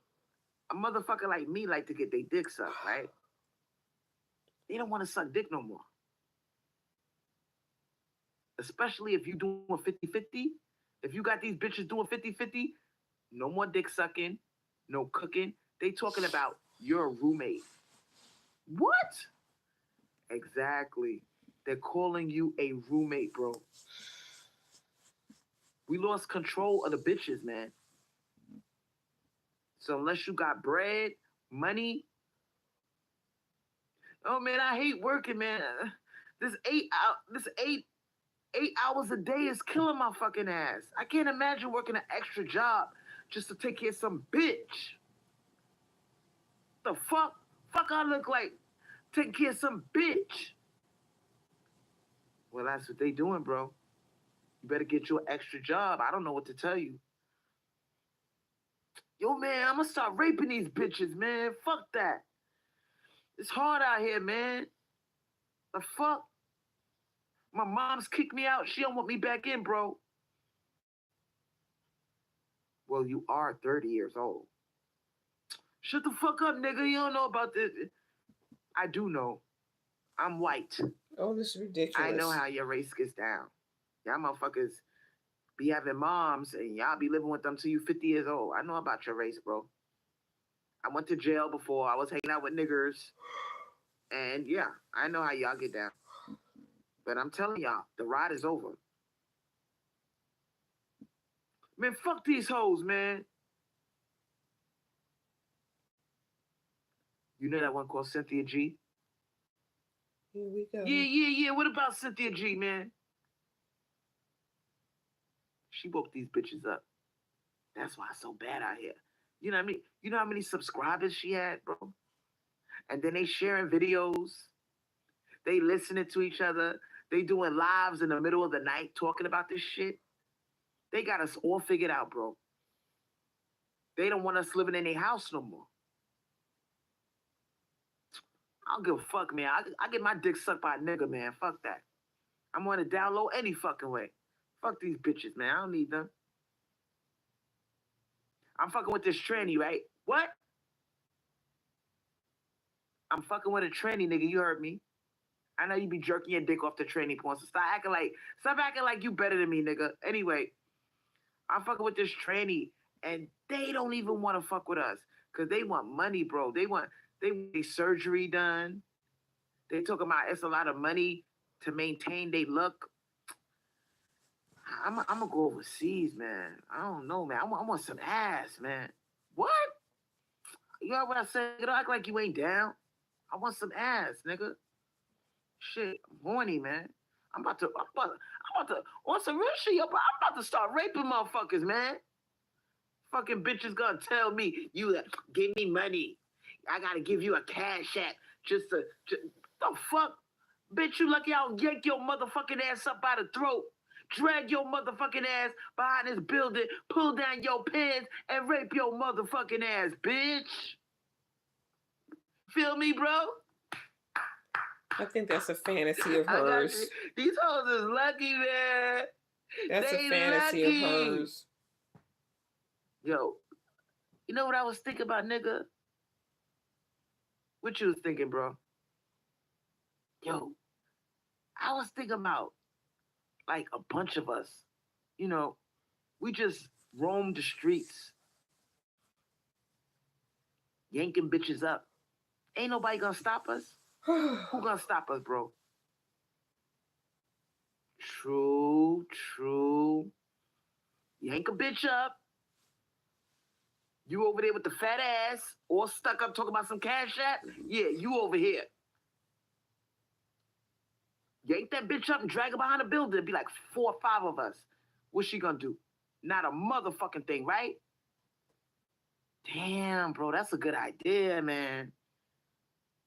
a motherfucker like me like to get their dick sucked, right? They don't want to suck dick no more. Especially if you doing 50-50. If you got these bitches doing 50-50, no more dick sucking, no cooking. They talking about your roommate. What? Exactly. They're calling you a roommate, bro. We lost control of the bitches, man. So unless you got bread, money. Oh man, I hate working, man. This 8 hours a day is killing my fucking ass. I can't imagine working an extra job just to take care of some bitch. The fuck? Fuck I look like taking care of some bitch. Well, that's what they doing, bro. You better get you an extra job. I don't know what to tell you. Yo, man, I'm gonna start raping these bitches, man. Fuck that. It's hard out here, man. The fuck? My mom's kicked me out. She don't want me back in, bro. Well, you are 30 years old. Shut the fuck up, nigga. You don't know about this. I do know. I'm white. Oh, this is ridiculous. I know how your race gets down. Y'all motherfuckers be having moms and y'all be living with them till you 50 years old. I know about your race, bro. I went to jail before. I was hanging out with niggers. And yeah, I know how y'all get down. But I'm telling y'all, the ride is over. Man, fuck these hoes, man. You know that one called Cynthia G? Here we go. Yeah. What about Cynthia G, man? She woke these bitches up. That's why it's so bad out here. You know what I mean? You know how many subscribers she had, bro? And then they sharing videos. They listening to each other. They doing lives in the middle of the night talking about this shit. They got us all figured out, bro. They don't want us living in their house no more. I don't give a fuck, man. I get my dick sucked by a nigga, man. Fuck that. I'm on to download any fucking way. Fuck these bitches, man. I don't need them. I'm fucking with this tranny, right? What? I'm fucking with a tranny, nigga. You heard me. I know you be jerking your dick off the tranny porn, so stop acting like you better than me, nigga. Anyway, I'm fucking with this tranny, and they don't even want to fuck with us because they want money, bro. They want surgery done. They talking about it's a lot of money to maintain their look. I'm gonna go overseas, man. I don't know, man. I want some ass, man. What? You heard what I said? Don't act like you ain't down. I want some ass, nigga. Shit, I'm horny, man. I'm about to on some real shit, yo, bro. I'm about to start raping motherfuckers, man. Fucking bitches gonna tell me, you give me money. I gotta give you a cash app just the fuck? Bitch, you lucky I'll yank your motherfucking ass up by the throat, drag your motherfucking ass behind this building, pull down your pants, and rape your motherfucking ass, bitch. Feel me, bro? I think that's a fantasy of hers. These hoes is lucky, man. That's a fantasy of hers. Yo, you know what I was thinking about, nigga? What you was thinking, bro? Yo, I was thinking about, like, a bunch of us. You know, we just roam the streets, yanking bitches up. Ain't nobody gonna stop us. Who gonna stop us, bro? True. Yank a bitch up. You over there with the fat ass, all stuck up talking about some cash app? Yeah, you over here. Yank that bitch up and drag her behind the building. It'd be like 4 or 5 of us. What's she gonna do? Not a motherfucking thing, right? Damn, bro, that's a good idea, man.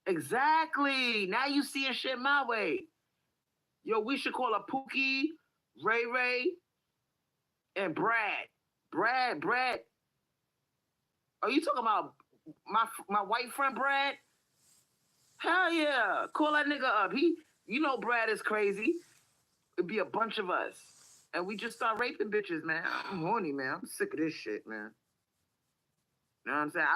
Exactly. Now you seeing shit my way. Yo, we should call her Pookie, Ray Ray, and Brad. Brad. Are you talking about my white friend Brad? Hell yeah. Call that nigga up. You know Brad is crazy. It'd be a bunch of us. And we just start raping bitches, man. I'm horny, man. I'm sick of this shit, man. You know what I'm saying?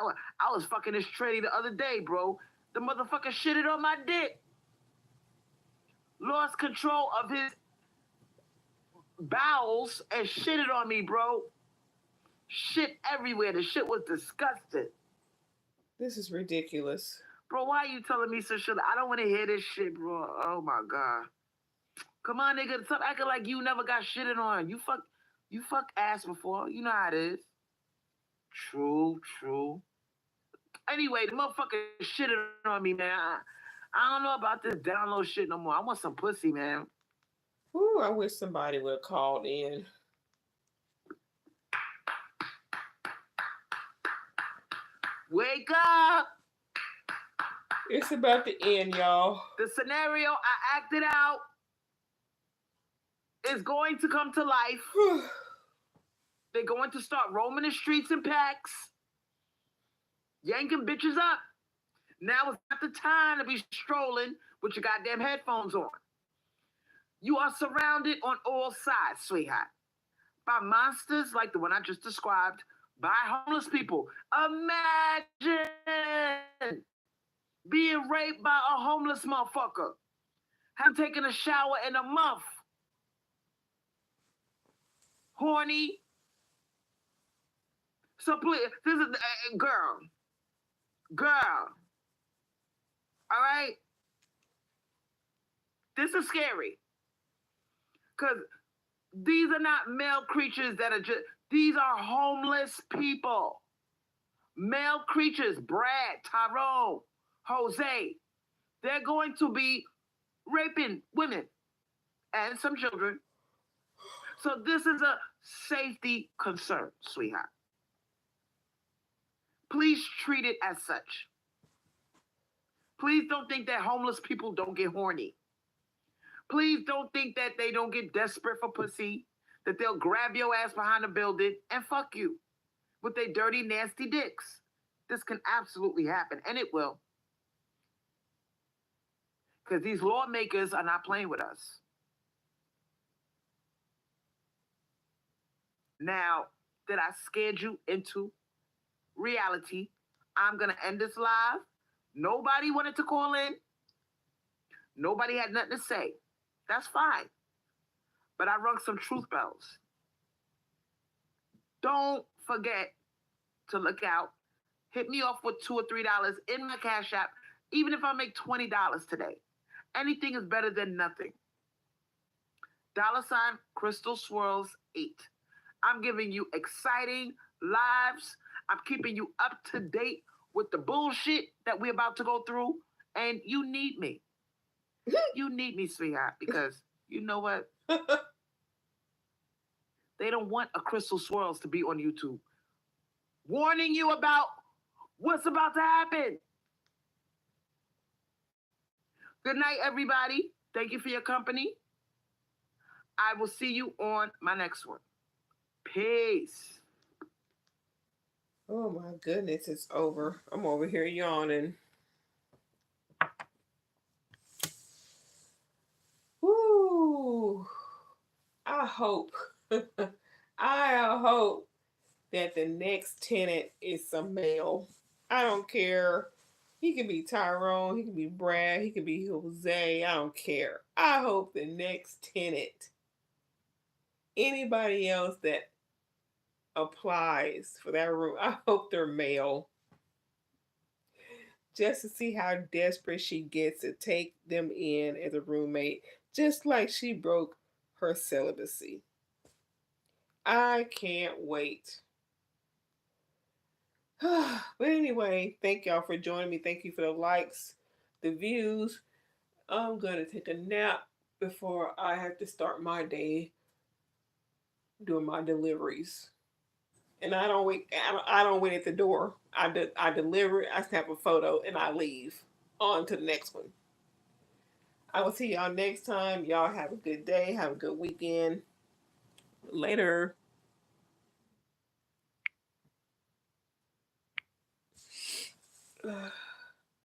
I was fucking this tranny the other day, bro. The motherfucker shitted on my dick. Lost control of his bowels and shitted on me, bro. Shit everywhere. The shit was disgusting. This is ridiculous. Bro, why are you telling me some shit? I don't want to hear this shit, bro. Oh, my God. Come on, nigga. Stop acting like you never got shitted on. You fuck ass before. You know how it is. True. Anyway, the motherfucker shitted on me, man. I don't know about this download shit no more. I want some pussy, man. Ooh, I wish somebody would have called in. Wake up! It's about to end, y'all. The scenario I acted out is going to come to life. They're going to start roaming the streets in packs, yanking bitches up. Now is not the time to be strolling with your goddamn headphones on. You are surrounded on all sides, sweetheart, by monsters like the one I just described, by homeless people. Imagine being raped by a homeless motherfucker. Haven't taken a shower in a month. Horny. So please, this is girl. All right, this is scary because these are not male creatures that are just. These are homeless people. Male creatures, Brad, Tyrone, Jose. They're going to be raping women and some children. So this is a safety concern, sweetheart. Please treat it as such. Please don't think that homeless people don't get horny. Please don't think that they don't get desperate for pussy, that they'll grab your ass behind a building and fuck you with their dirty, nasty dicks. This can absolutely happen, and it will. Because these lawmakers are not playing with us. Now that I scared you into reality, I'm going to end this live. Nobody wanted to call in. Nobody had nothing to say. That's fine. But I rung some truth bells. Don't forget to look out. Hit me off with $2 or $3 in my Cash App, even if I make $20 today. Anything is better than nothing. $ Crystal Swirls 8. I'm giving you exciting lives. I'm keeping you up to date with the bullshit that we're about to go through. And you need me. You need me, sweetheart, because you know what? They don't want a Crystal Swirls to be on YouTube. Warning you about what's about to happen. Good night, everybody. Thank you for your company. I will see you on my next one. Peace. Oh my goodness, it's over. I'm over here yawning. Woo! I hope, I hope that the next tenant is some male. I don't care. He can be Tyrone, he can be Brad, he can be Jose. I don't care. I hope the next tenant, anybody else that applies for that room, I hope they're male. Just to see how desperate she gets to take them in as a roommate, just like she broke her celibacy. I can't wait. But anyway, thank y'all for joining me. Thank you for the likes, the views. I'm going to take a nap before I have to start my day doing my deliveries. And I don't wait. I don't wait at the door. I deliver it. I snap a photo and I leave. On to the next one. I will see y'all next time. Y'all have a good day. Have a good weekend. Later. Ugh.